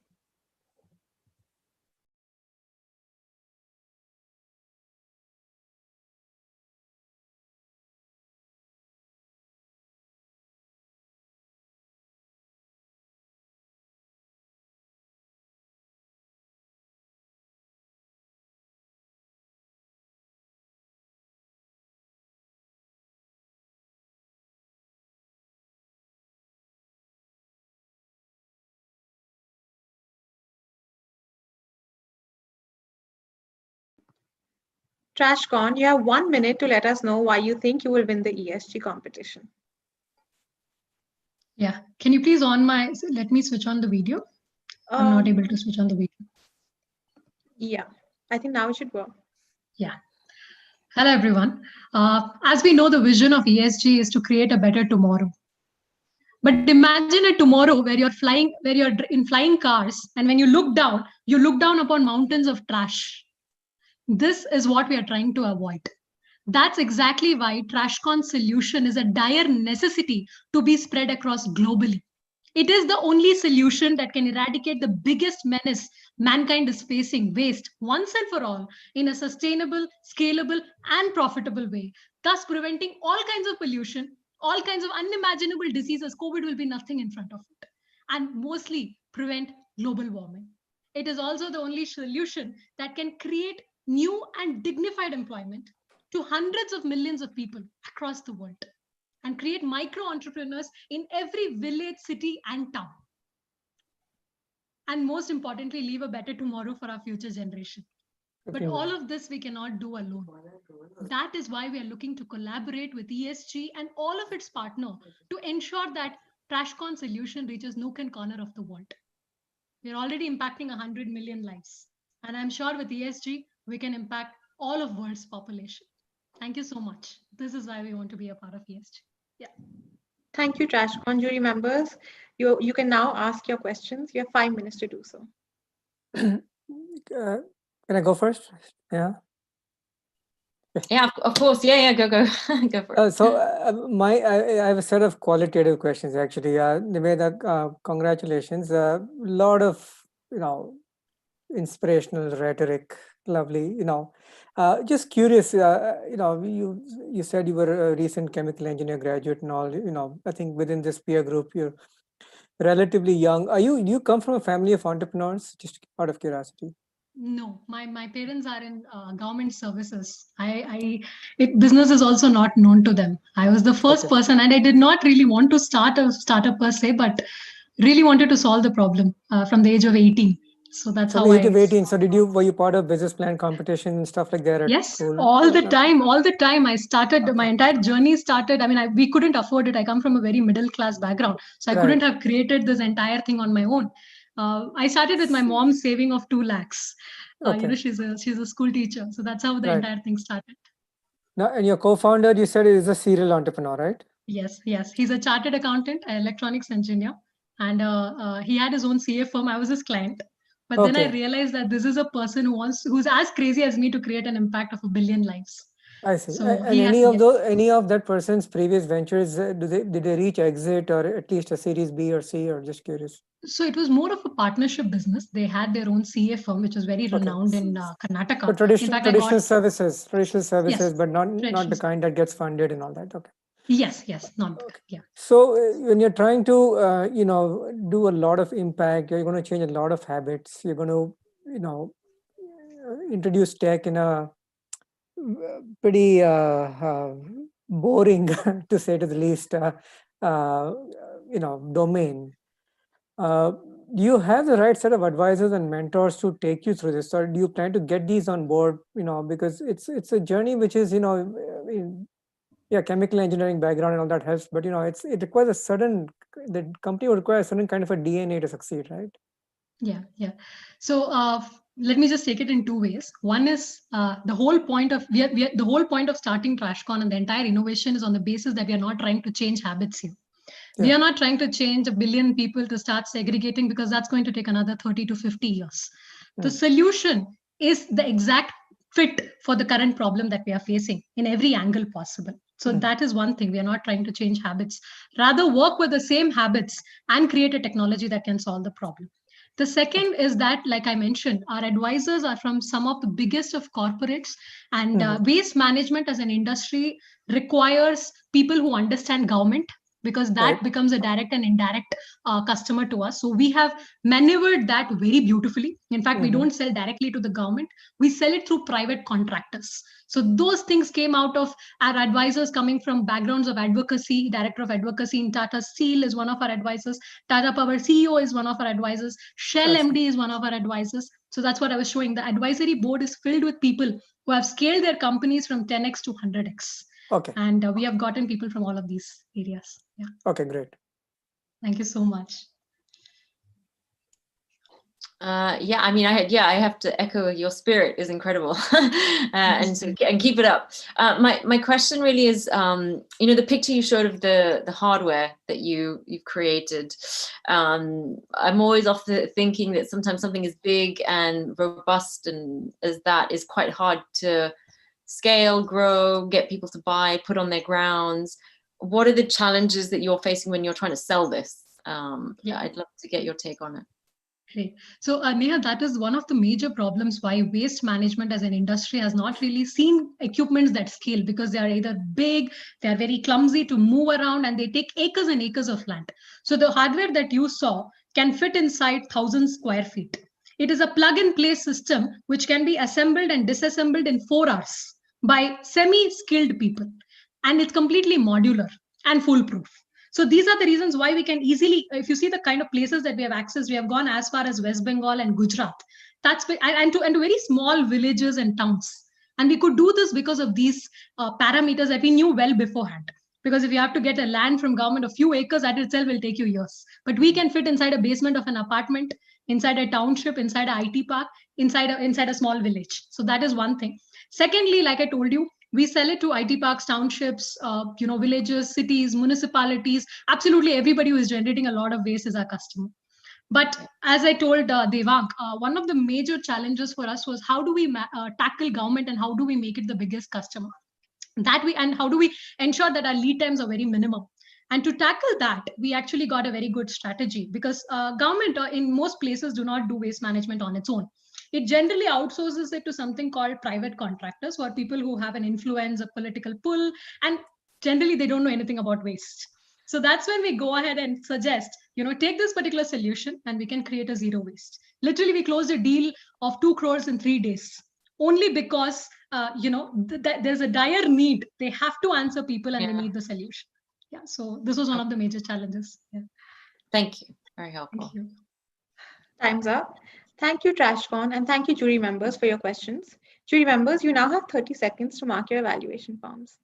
Trashcon, you have 1 minute to let us know why you think you will win the ESG competition. Yeah, can you please let me switch on the video? I'm not able to switch on the video. Yeah, I think now it should work. Yeah. Hello, everyone. As we know, the vision of ESG is to create a better tomorrow. But imagine a tomorrow where you're in flying cars, and when you look down upon mountains of trash. This is what we are trying to avoid. That's exactly why TrashCon's solution is a dire necessity to be spread across globally. It is the only solution that can eradicate the biggest menace mankind is facing, waste, once and for all, in a sustainable, scalable, and profitable way, thus preventing all kinds of pollution, all kinds of unimaginable diseases. COVID will be nothing in front of it, and mostly prevent global warming. It is also the only solution that can create new and dignified employment to hundreds of millions of people across the world and create micro entrepreneurs in every village, city, and town. And most importantly, leave a better tomorrow for our future generation. But all of this we cannot do alone. That is why we are looking to collaborate with ESG and all of its partners to ensure that TrashCon solution reaches nook and corner of the world. We're already impacting 100 million lives. And I'm sure with ESG, we can impact all of world's population. Thank you so much. This is why we want to be a part of ESG. Yeah. Thank you, TrashCon jury members. You can now ask your questions. You have 5 minutes to do so. Can I go first? Yeah. Yeah, of course. Yeah, go go for it. So I have a set of qualitative questions actually. Nimeda, congratulations. A lot of inspirational rhetoric. Lovely. Just curious. You said you were a recent chemical engineer graduate and all. I think within this peer group, you're relatively young. Do you come from a family of entrepreneurs? Just out of curiosity. No, my parents are in government services. Business is also not known to them. I was the first person, and I did not really want to start a startup per se, but really wanted to solve the problem from the age of 18. So that's So how we need to I. wait in. So were you part of business plan competition and stuff like that at Yes, school? all the time, all the time. I started, my entire journey started. I mean, we couldn't afford it. I come from a very middle class background. So I couldn't have created this entire thing on my own. I started with my mom's saving of 2 lakhs. She's a school teacher. So that's how the entire thing started. Now, and your co-founder, you said, is a serial entrepreneur, right? Yes, yes. He's a chartered accountant, an electronics engineer. And he had his own CA firm. I was his client. But then I realized that this is a person who's as crazy as me to create an impact of 1 billion lives. I see. So and any of that person's previous ventures, did they reach exit or at least a series B or C, or just curious? So it was more of a partnership business. They had their own CA firm, which was very renowned in Karnataka. So traditional services, yes, but not the kind that gets funded and all that. Okay. Yes, not yeah. So when you're trying to do a lot of impact, you're going to change a lot of habits. You're going to introduce tech in a pretty boring, to say to the least, domain. Do you have the right set of advisors and mentors to take you through this, or do you plan to get these on board? Because it's a journey which is chemical engineering background and all that helps, but it requires the company will require a certain kind of a DNA to succeed, right? Yeah. So let me just take it in 2 ways. One is the whole point of the whole point of starting TrashCon and the entire innovation is on the basis that we are not trying to change habits here. Yeah. We are not trying to change 1 billion people to start segregating, because that's going to take another 30 to 50 years. The solution is the exact fit for the current problem that we are facing in every angle possible. So that is one thing. We are not trying to change habits, rather work with the same habits and create a technology that can solve the problem. The second is that, like I mentioned, our advisors are from some of the biggest of corporates, and waste management as an industry requires people who understand government, because that becomes a direct and indirect customer to us. So we have maneuvered that very beautifully. In fact, we don't sell directly to the government. We sell it through private contractors. So those things came out of our advisors coming from backgrounds of advocacy. Director of advocacy in Tata Steel is one of our advisors. Tata Power CEO is one of our advisors. Shell MD is one of our advisors. So that's what I was showing. The advisory board is filled with people who have scaled their companies from 10x to 100x. Okay. And we have gotten people from all of these areas. Yeah. Okay, great. Thank you so much. I mean, I have to echo your spirit is incredible, and keep it up. My question really is, the picture you showed of the hardware that you've created. I'm always often thinking that sometimes something is big and robust and as that is quite hard to scale, grow, get people to buy, put on their grounds. What are the challenges that you're facing when you're trying to sell this? I'd love to get your take on it. Great. So Neha, that is one of the major problems why waste management as an industry has not really seen equipments that scale, because they are either big, they are very clumsy to move around, and they take acres and acres of land. So the hardware that you saw can fit inside 1,000 square feet. It is a plug-and-play system which can be assembled and disassembled in 4 hours by semi-skilled people. And it's completely modular and foolproof. So these are the reasons why we can easily, if you see the kind of places that we have access, we have gone as far as West Bengal and Gujarat. And to very small villages and towns. And we could do this because of these parameters that we knew well beforehand. Because if you have to get a land from government, a few acres, that itself will take you years. But we can fit inside a basement of an apartment, inside a township, inside an IT park, inside a small village. So that is one thing. Secondly, like I told you, we sell it to IT parks, townships, villages, cities, municipalities. Absolutely everybody who is generating a lot of waste is our customer. But as I told Devang, one of the major challenges for us was how do we tackle government and how do we make it the biggest customer? And how do we ensure that our lead times are very minimum? And to tackle that, we actually got a very good strategy, because government in most places do not do waste management on its own. It generally outsources it to something called private contractors, who are people who have an influence, a political pull, and generally they don't know anything about waste. So that's when we go ahead and suggest, take this particular solution and we can create a zero waste. Literally, we closed a deal of 2 crores in 3 days, only because, there's a dire need. They have to answer people and they need the solution. Yeah, so this was one of the major challenges. Yeah. Thank you. Very helpful. Thank you. Time's up. Thank you, TrashCon, and thank you, jury members, for your questions. Jury members, you now have 30 seconds to mark your evaluation forms.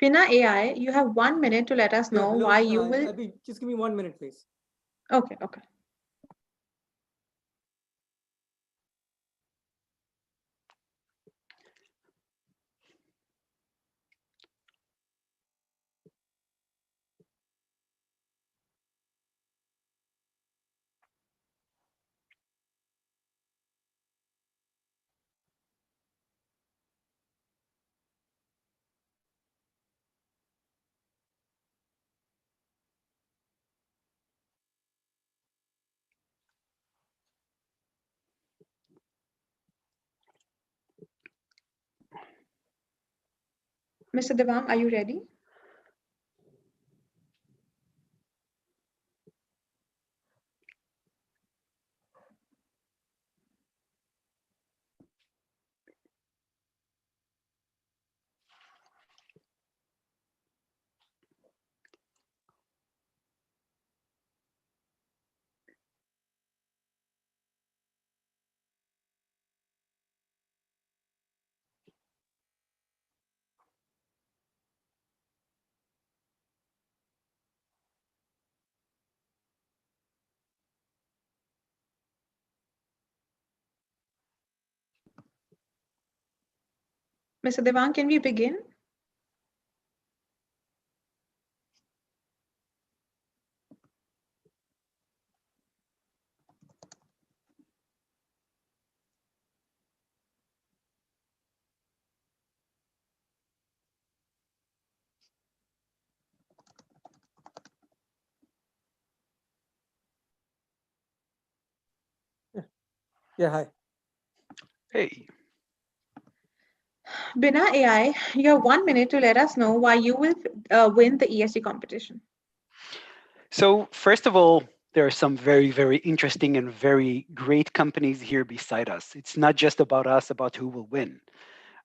Bina AI, you have 1 minute to let us know why you will... Just give me 1 minute, please. Okay, okay. Mr. Devang, are you ready? Mr. Devang, can we begin? Yeah, hi. Hey. Bina AI, you have 1 minute to let us know why you will win the ESG competition. So first of all, there are some very, very interesting and very great companies here beside us. It's not just about us, about who will win.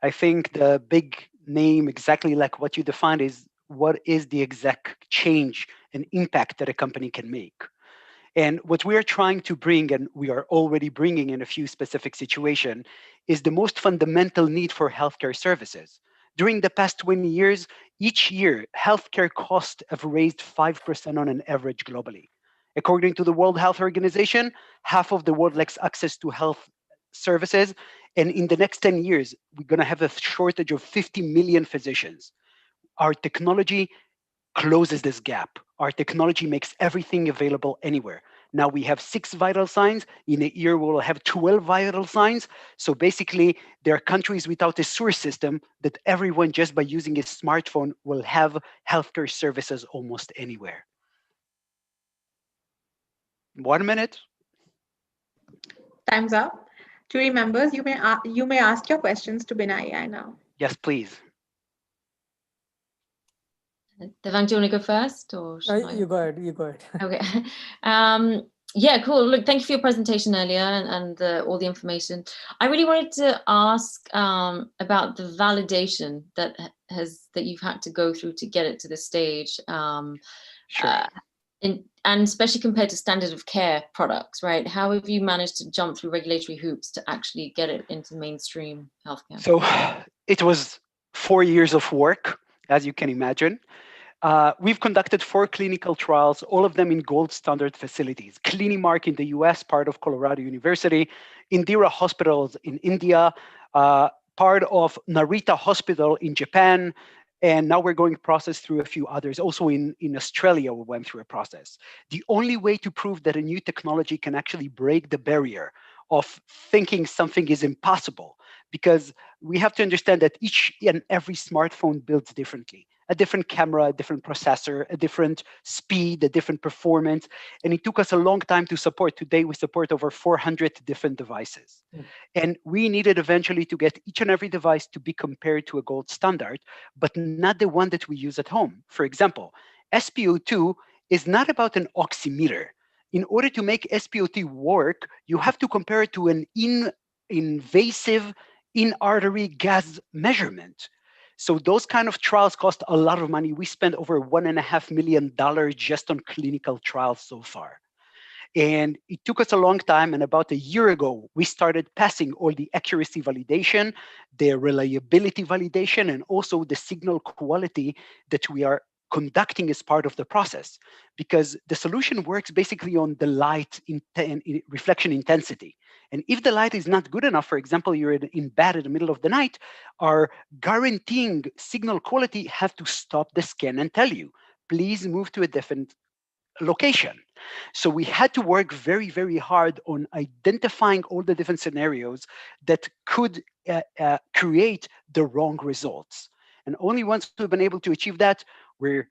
I think the big name, exactly like what you defined, is what is the exact change and impact that a company can make. And what we are trying to bring, and we are already bringing in a few specific situations, is the most fundamental need for healthcare services. During the past 20 years, each year, healthcare costs have raised 5% on an average globally. According to the World Health Organization, half of the world lacks access to health services. And in the next 10 years, we're going to have a shortage of 50 million physicians. Our technology closes this gap. Our technology makes everything available anywhere. Now we have 6 vital signs. In a year, we'll have 12 vital signs. So basically, there are countries without a sewer system that everyone, just by using a smartphone, will have healthcare services almost anywhere. 1 minute. Time's up. Jury members, you may ask your questions to Bina AI now. Yes, please. Devang, do you want to go first, or you go ahead? You go ahead. Okay. Yeah, cool. Look, thank you for your presentation earlier and all the information. I really wanted to ask about the validation that you've had to go through to get it to this stage. Sure. And especially compared to standard of care products, right? How have you managed to jump through regulatory hoops to actually get it into mainstream healthcare? So it was 4 years of work, as you can imagine. We've conducted 4 clinical trials, all of them in gold standard facilities. Clinimark in the US, part of Colorado University, Indira Hospitals in India, part of Narita Hospital in Japan, and now we're going process through a few others. Also in Australia, we went through a process. The only way to prove that a new technology can actually break the barrier of thinking something is impossible, because we have to understand that each and every smartphone builds differently. A different camera, a different processor, a different speed, a different performance. And it took us a long time to support. Today, we support over 400 different devices. And we needed eventually to get each and every device to be compared to a gold standard, but not the one that we use at home. For example, SpO2 is not about an oximeter. In order to make SpO2 work, you have to compare it to an invasive in-artery gas measurement. So those kind of trials cost a lot of money. We spent over $1.5 million just on clinical trials so far. And it took us a long time. And about a year ago, we started passing all the accuracy validation, the reliability validation, and also the signal quality that we are conducting as part of the process. Because the solution works basically on the light reflection intensity. And if the light is not good enough, for example, you're in bed in the middle of the night, our guaranteeing signal quality have to stop the scan and tell you, please move to a different location. So we had to work very, very hard on identifying all the different scenarios that could create the wrong results. And only once we've been able to achieve that, we're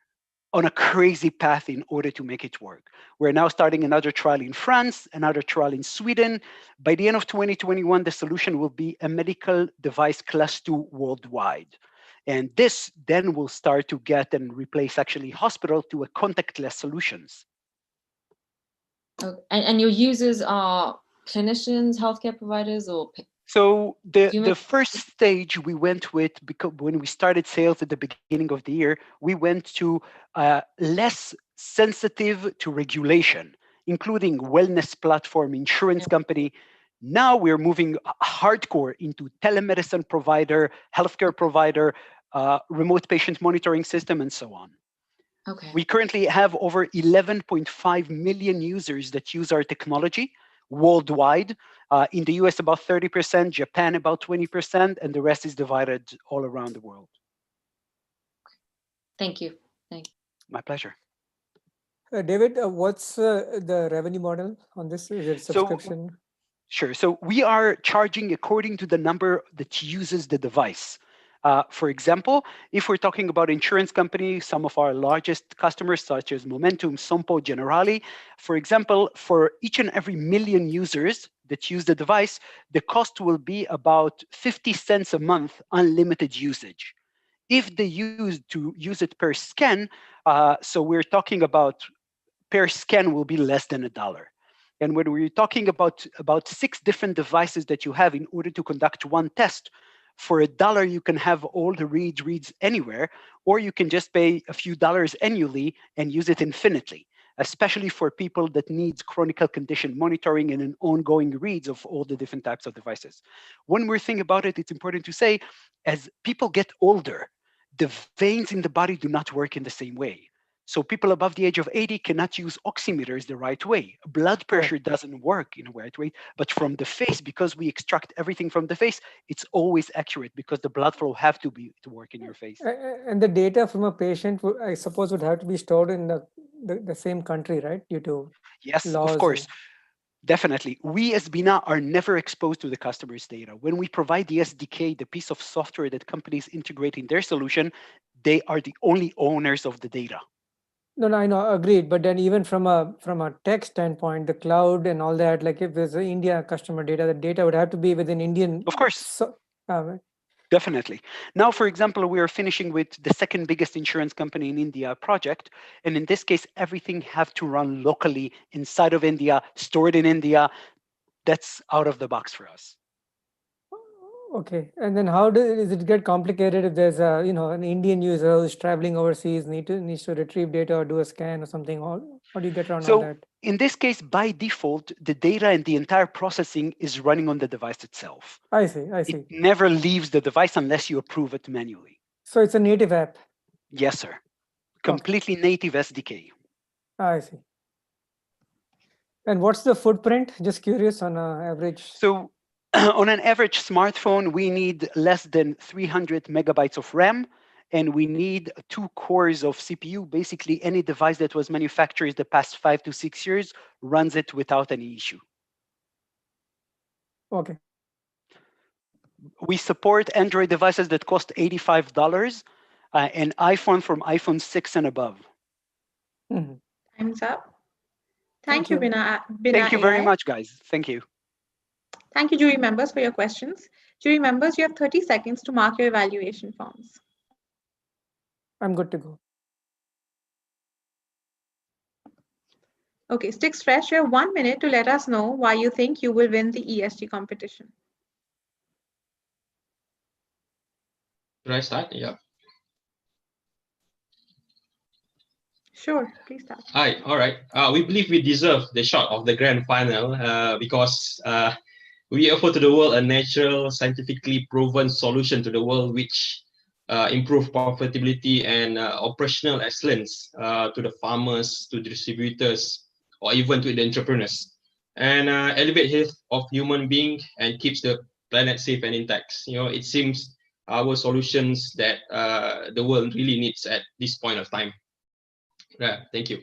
on a crazy path in order to make it work. We're now starting another trial in France, another trial in Sweden. By the end of 2021, the solution will be a medical device class 2 worldwide. And this then will start to get and replace actually hospital to a contactless solutions. Okay. And your users are clinicians, healthcare providers, or? So the first stage we went with, because when we started sales at the beginning of the year, we went to less sensitive to regulation, including wellness platform, insurance company. Now we're moving hardcore into telemedicine provider, healthcare provider, remote patient monitoring system, and so on. Okay. We currently have over 11.5 million users that use our technology worldwide. In the US, about 30%, Japan, about 20%, and the rest is divided all around the world. Thank you. Thank you. My pleasure. David, what's the revenue model on this? Is it subscription? Sure. So we are charging according to the number that uses the device. For example, if we're talking about insurance companies, some of our largest customers, such as Momentum, Sompo, Generali, for example, for each and every million users that use the device, the cost will be about 50 cents a month, unlimited usage. If they use it per scan, so we're talking about per scan will be less than $1. And when we're talking about 6 different devices that you have in order to conduct one test, for $1, you can have all the reads anywhere, or you can just pay a few dollars annually and use it infinitely, especially for people that needs chronic condition monitoring and an ongoing reads of all the different types of devices. One more thing about it, it's important to say, as people get older, the veins in the body do not work in the same way. So people above the age of 80 cannot use oximeters the right way. Blood pressure doesn't work in a right way, but from the face, because we extract everything from the face, it's always accurate because the blood flow have to work in your face. And the data from a patient, I suppose, would have to be stored in the same country, right? Due to yes, laws. Of course. Definitely. We as Bina are never exposed to the customer's data. When we provide the SDK, the piece of software that companies integrate in their solution, they are the only owners of the data. No, I know, agreed. But then even from a tech standpoint, the cloud and all that, like if there's an India customer data, the data would have to be within Indian. Of course. Definitely. Now, for example, we are finishing with the second biggest insurance company in India project. And in this case, everything have to run locally inside of India, stored in India. That's out of the box for us. Okay, and then how does it get complicated if there's an Indian user who's traveling overseas needs to retrieve data or do a scan or something? How do you get around all that? In this case, by default, the data and the entire processing is running on the device itself. I see. It never leaves the device unless you approve it manually. So it's a native app? Yes, sir. Completely native SDK. I see. And what's the footprint? Just curious on an average. So on an average smartphone, we need less than 300 megabytes of RAM, and we need 2 cores of CPU. Basically, any device that was manufactured the past 5 to 6 years runs it without any issue. Okay. We support Android devices that cost $85 and iPhone from iPhone 6 and above. Mm-hmm. Time's up. Thank you, Bina Thank you very AI. much, guys. Thank you. Thank you, jury members, for your questions. Jury members, you have 30 seconds to mark your evaluation forms. I'm good to go. Okay, Sticks Fresh, you have 1 minute to let us know why you think you will win the ESG competition. Should I start? Yeah. Sure, please start. Hi, all right. We believe we deserve the shot of the grand final because we offer to the world a natural, scientifically proven solution to the world which improve profitability and operational excellence to the farmers, to distributors, or even to the entrepreneurs, and elevate health of human being and keeps the planet safe and intact. You know, it seems our solutions that the world really needs at this point of time. Yeah, thank you.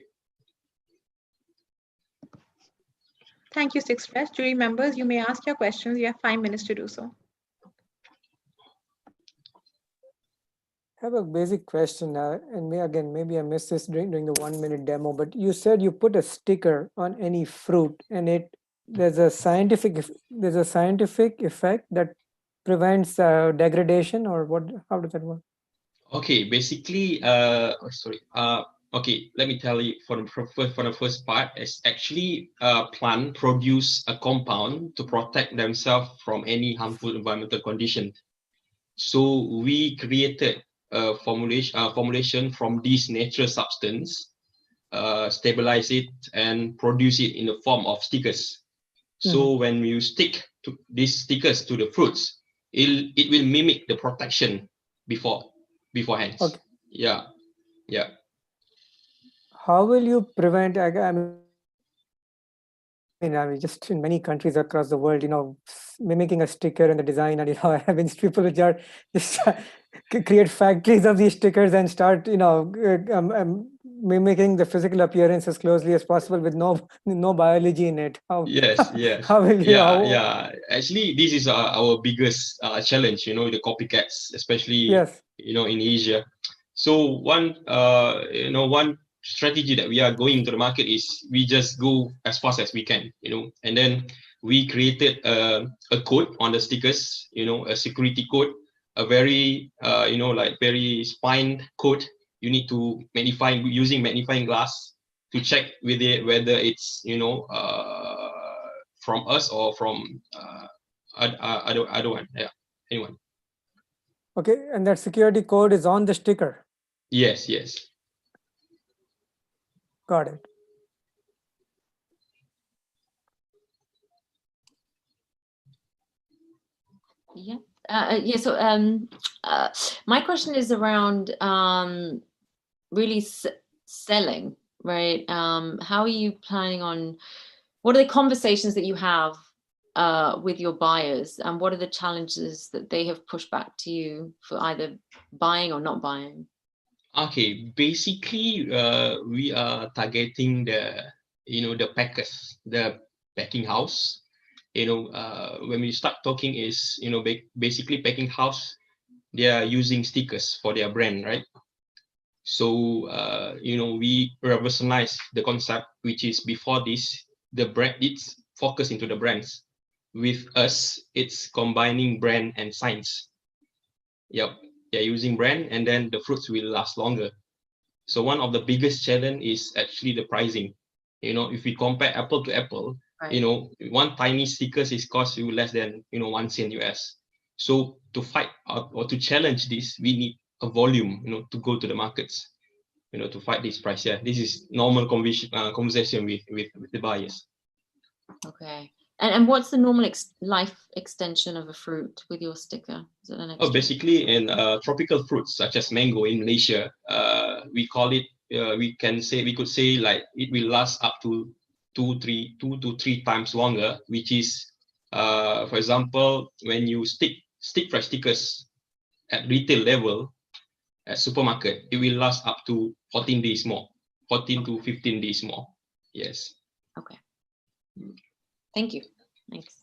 Thank you, Sticks Fresh. Jury members, you may ask your questions. You have 5 minutes to do so. I have a basic question, and maybe I missed this during the 1 minute demo, but you said you put a sticker on any fruit and there's a scientific effect that prevents degradation, or what? How does that work? Okay, basically, okay, let me tell you for the first part, it's actually plant produce a compound to protect themselves from any harmful environmental condition. So we created a formulation from this natural substance, stabilize it and produce it in the form of stickers. So when you stick to these stickers to the fruits, it will mimic the protection beforehand. Okay. Yeah. How will you prevent? I mean, just in many countries across the world, mimicking a sticker and the design, and having people which are just create factories of these stickers and start, mimicking the physical appearance as closely as possible with no biology in it. Yes. How will you? Yeah. Actually, this is our biggest challenge. The copycats, especially in Asia. So one strategy that we are going to the market is we just go as fast as we can, and then we created a code on the stickers, a security code, a very very spined code. You need to using magnifying glass to check with it whether it's from us or from other one. Yeah, anyone. Okay, and that security code is on the sticker. Yes. Got it. Yeah. So my question is around really selling, right? How are you planning on? What are the conversations that you have with your buyers, and what are the challenges that they have pushed back to you for either buying or not buying? Okay, basically, we are targeting the packers, the packing house. When we start talking is, basically packing house, they are using stickers for their brand, right? So, we revolutionize the concept, which is before this, the brand, it's focused into the brands. With us, it's combining brand and science. Yep, they're using brand, and then the fruits will last longer. So one of the biggest challenge is actually the pricing. If we compare apple to apple, right. One tiny stickers is cost you less than 1 cent US. So to fight or to challenge this, we need a volume, to go to the markets, to fight this price. Yeah, this is normal conversation with the buyers. Okay. And what's the normal life extension of a fruit with your sticker? Is it an extra? Basically, in tropical fruits such as mango in Malaysia, we call it. We could say like it will last up to 2 to 3 times longer. Which is, for example, when you stick fresh stickers at retail level at supermarket, it will last up to 14 days more, 14 to 15 days more. Yes. Okay. Thank you. Thanks.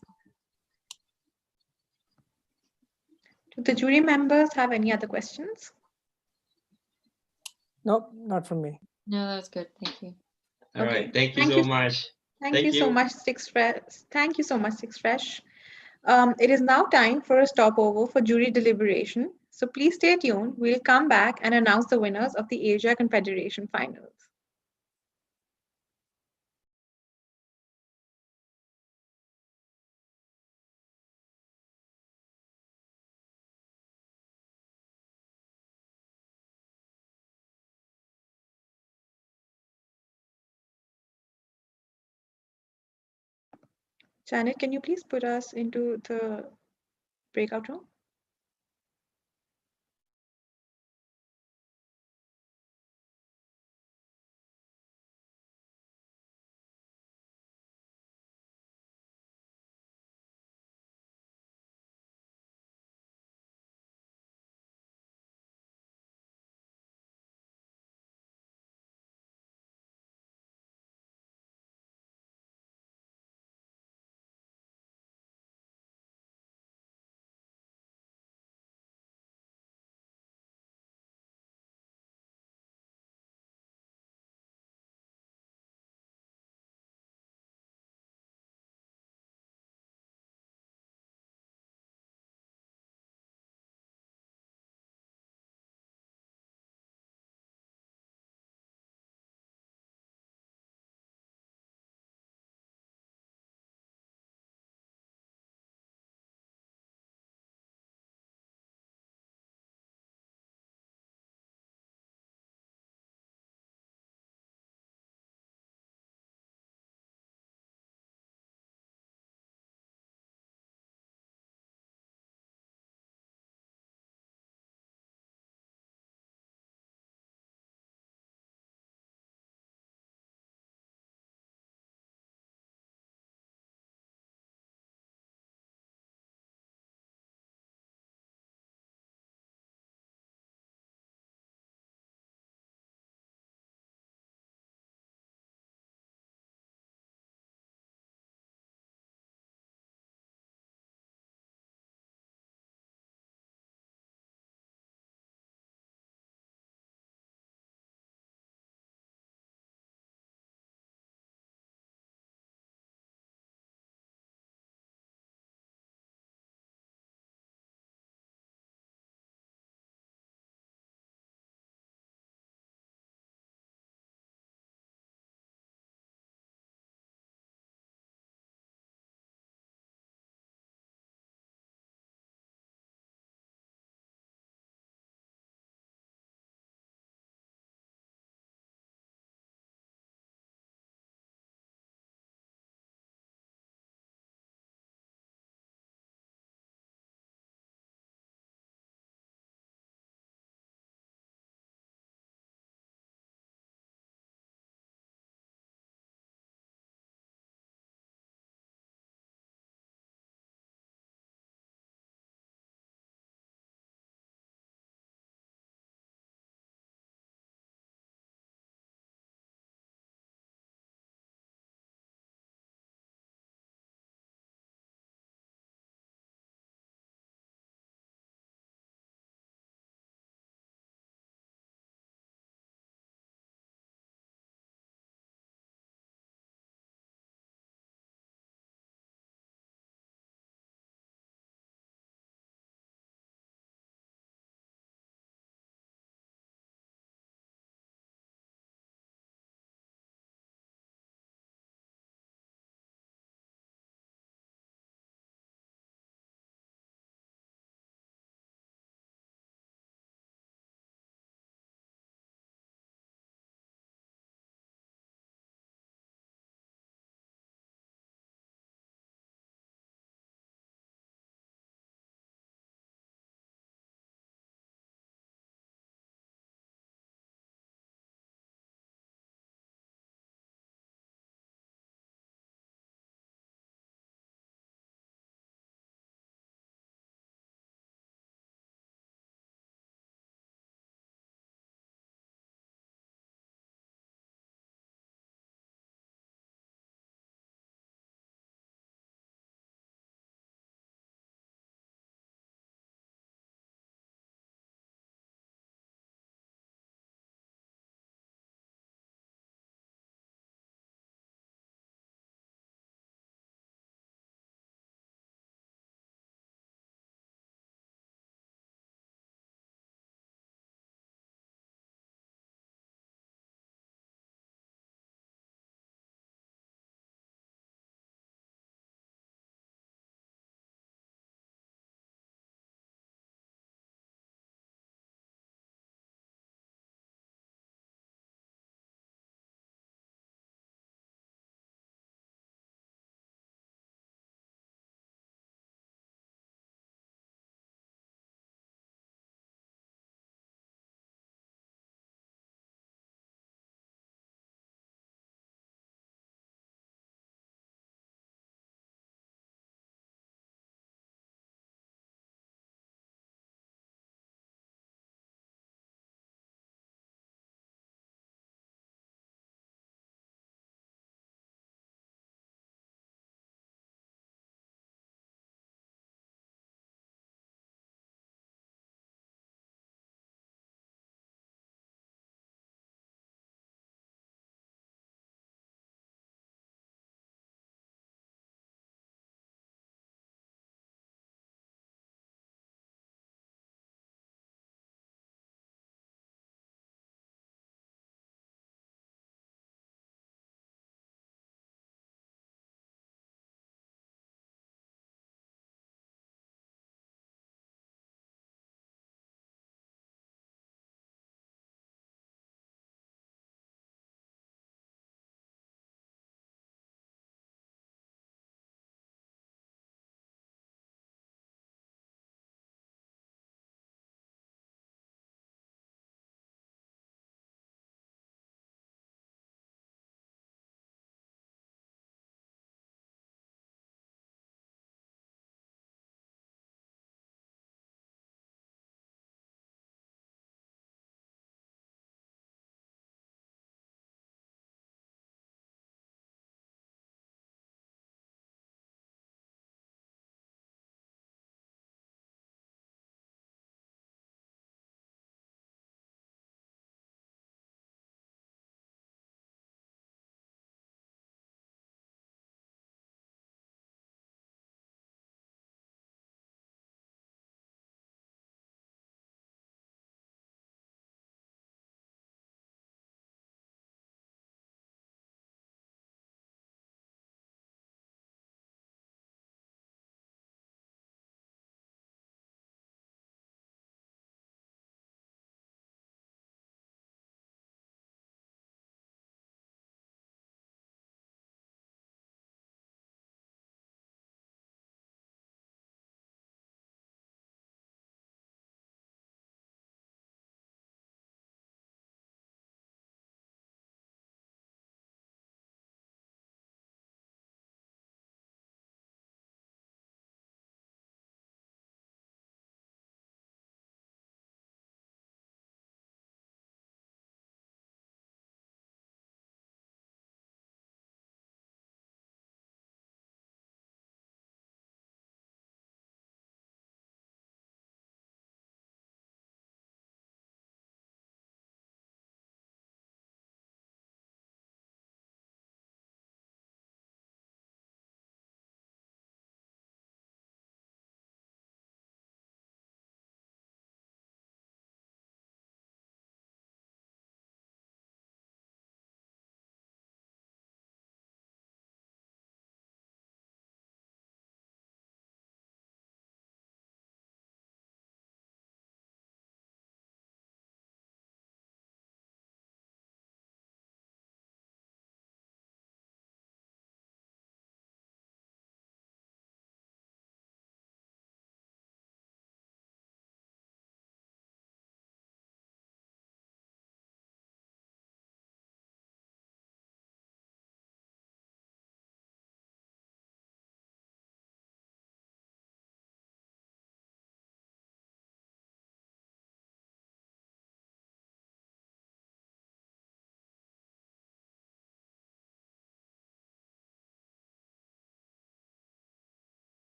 Do the jury members have any other questions? No, not from me. No, that's good. Thank you. All Okay. right. Thank you so much. Thank you so much, Six Fresh. Thank you so much, Six Fresh. It is now time for a stopover for jury deliberation. So please stay tuned. We'll come back and announce the winners of the Asia Confederation finals. Janet, can you please put us into the breakout room?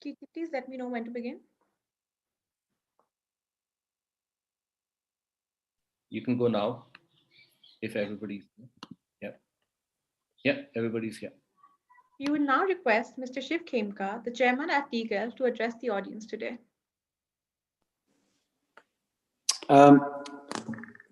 Please let me know when to begin. You can go now, if everybody's here. Yeah, everybody's here. We will now request Mr. Shiv Khemka, the chairman at TGL, to address the audience today.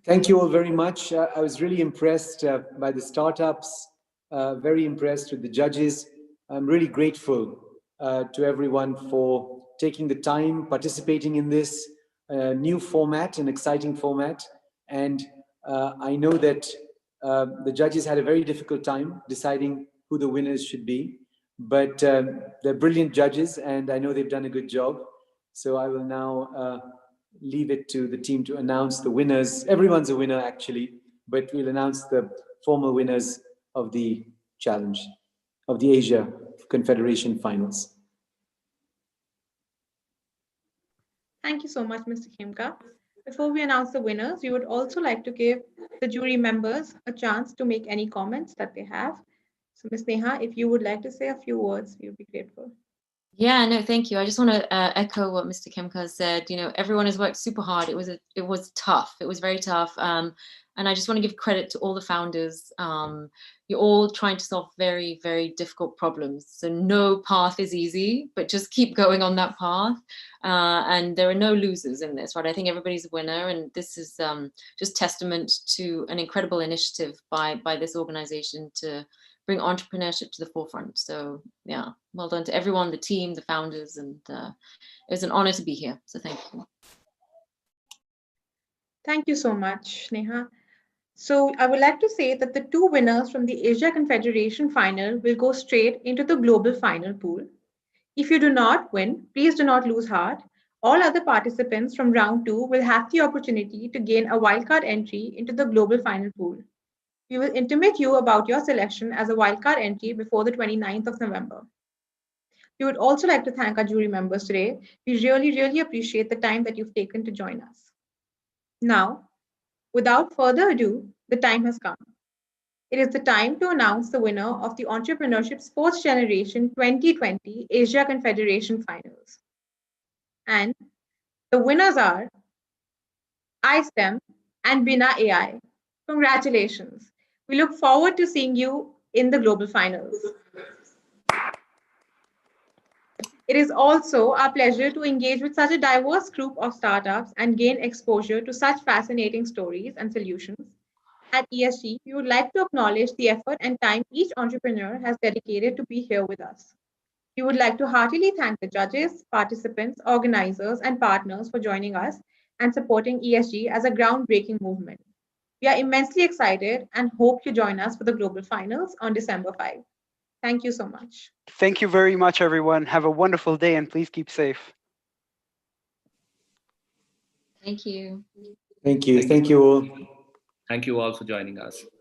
Thank you all very much. I was really impressed by the startups, very impressed with the judges. I'm really grateful to everyone for taking the time, participating in this new format, an exciting format. And I know that the judges had a very difficult time deciding who the winners should be, but they're brilliant judges and I know they've done a good job. So I will now leave it to the team to announce the winners. Everyone's a winner actually, but we'll announce the formal winners of the challenge, of the Asia Confederation finals. Thank you so much, Mr. Khemka. Before we announce the winners, we would also like to give the jury members a chance to make any comments that they have. So Ms. Neha, if you would like to say a few words, we would be grateful. Yeah, no, thank you. I just want to echo what Mr. Khemka said. You know, everyone has worked super hard. It was tough. It was very tough. And I just want to give credit to all the founders. You're all trying to solve very, very difficult problems. So no path is easy, but just keep going on that path. And there are no losers in this, right? I think everybody's a winner. And this is just testament to an incredible initiative by this organization to bring entrepreneurship to the forefront. So yeah, well done to everyone, the team, the founders, and it was an honor to be here. So thank you. Thank you so much, Neha. So I would like to say that the two winners from the Asia Confederation final will go straight into the global final pool. If you do not win, please do not lose heart. All other participants from round 2 will have the opportunity to gain a wildcard entry into the global final pool. We will intimate you about your selection as a wildcard entry before the 29th of November. We would also like to thank our jury members today. We really, really appreciate the time that you've taken to join us. Now, without further ado, the time has come. It is the time to announce the winner of the Entrepreneurship Sports Generation 2020 Asia Confederation Finals. And the winners are iSTEM and Bina AI. Congratulations. We look forward to seeing you in the global finals. It is also our pleasure to engage with such a diverse group of startups and gain exposure to such fascinating stories and solutions. At ESG, we would like to acknowledge the effort and time each entrepreneur has dedicated to be here with us. We would like to heartily thank the judges, participants, organizers, and partners for joining us and supporting ESG as a groundbreaking movement. We are immensely excited and hope you join us for the global finals on December 5. Thank you so much. Thank you very much, everyone. Have a wonderful day and please keep safe. Thank you. Thank you. Thank you all. Thank you all for joining us.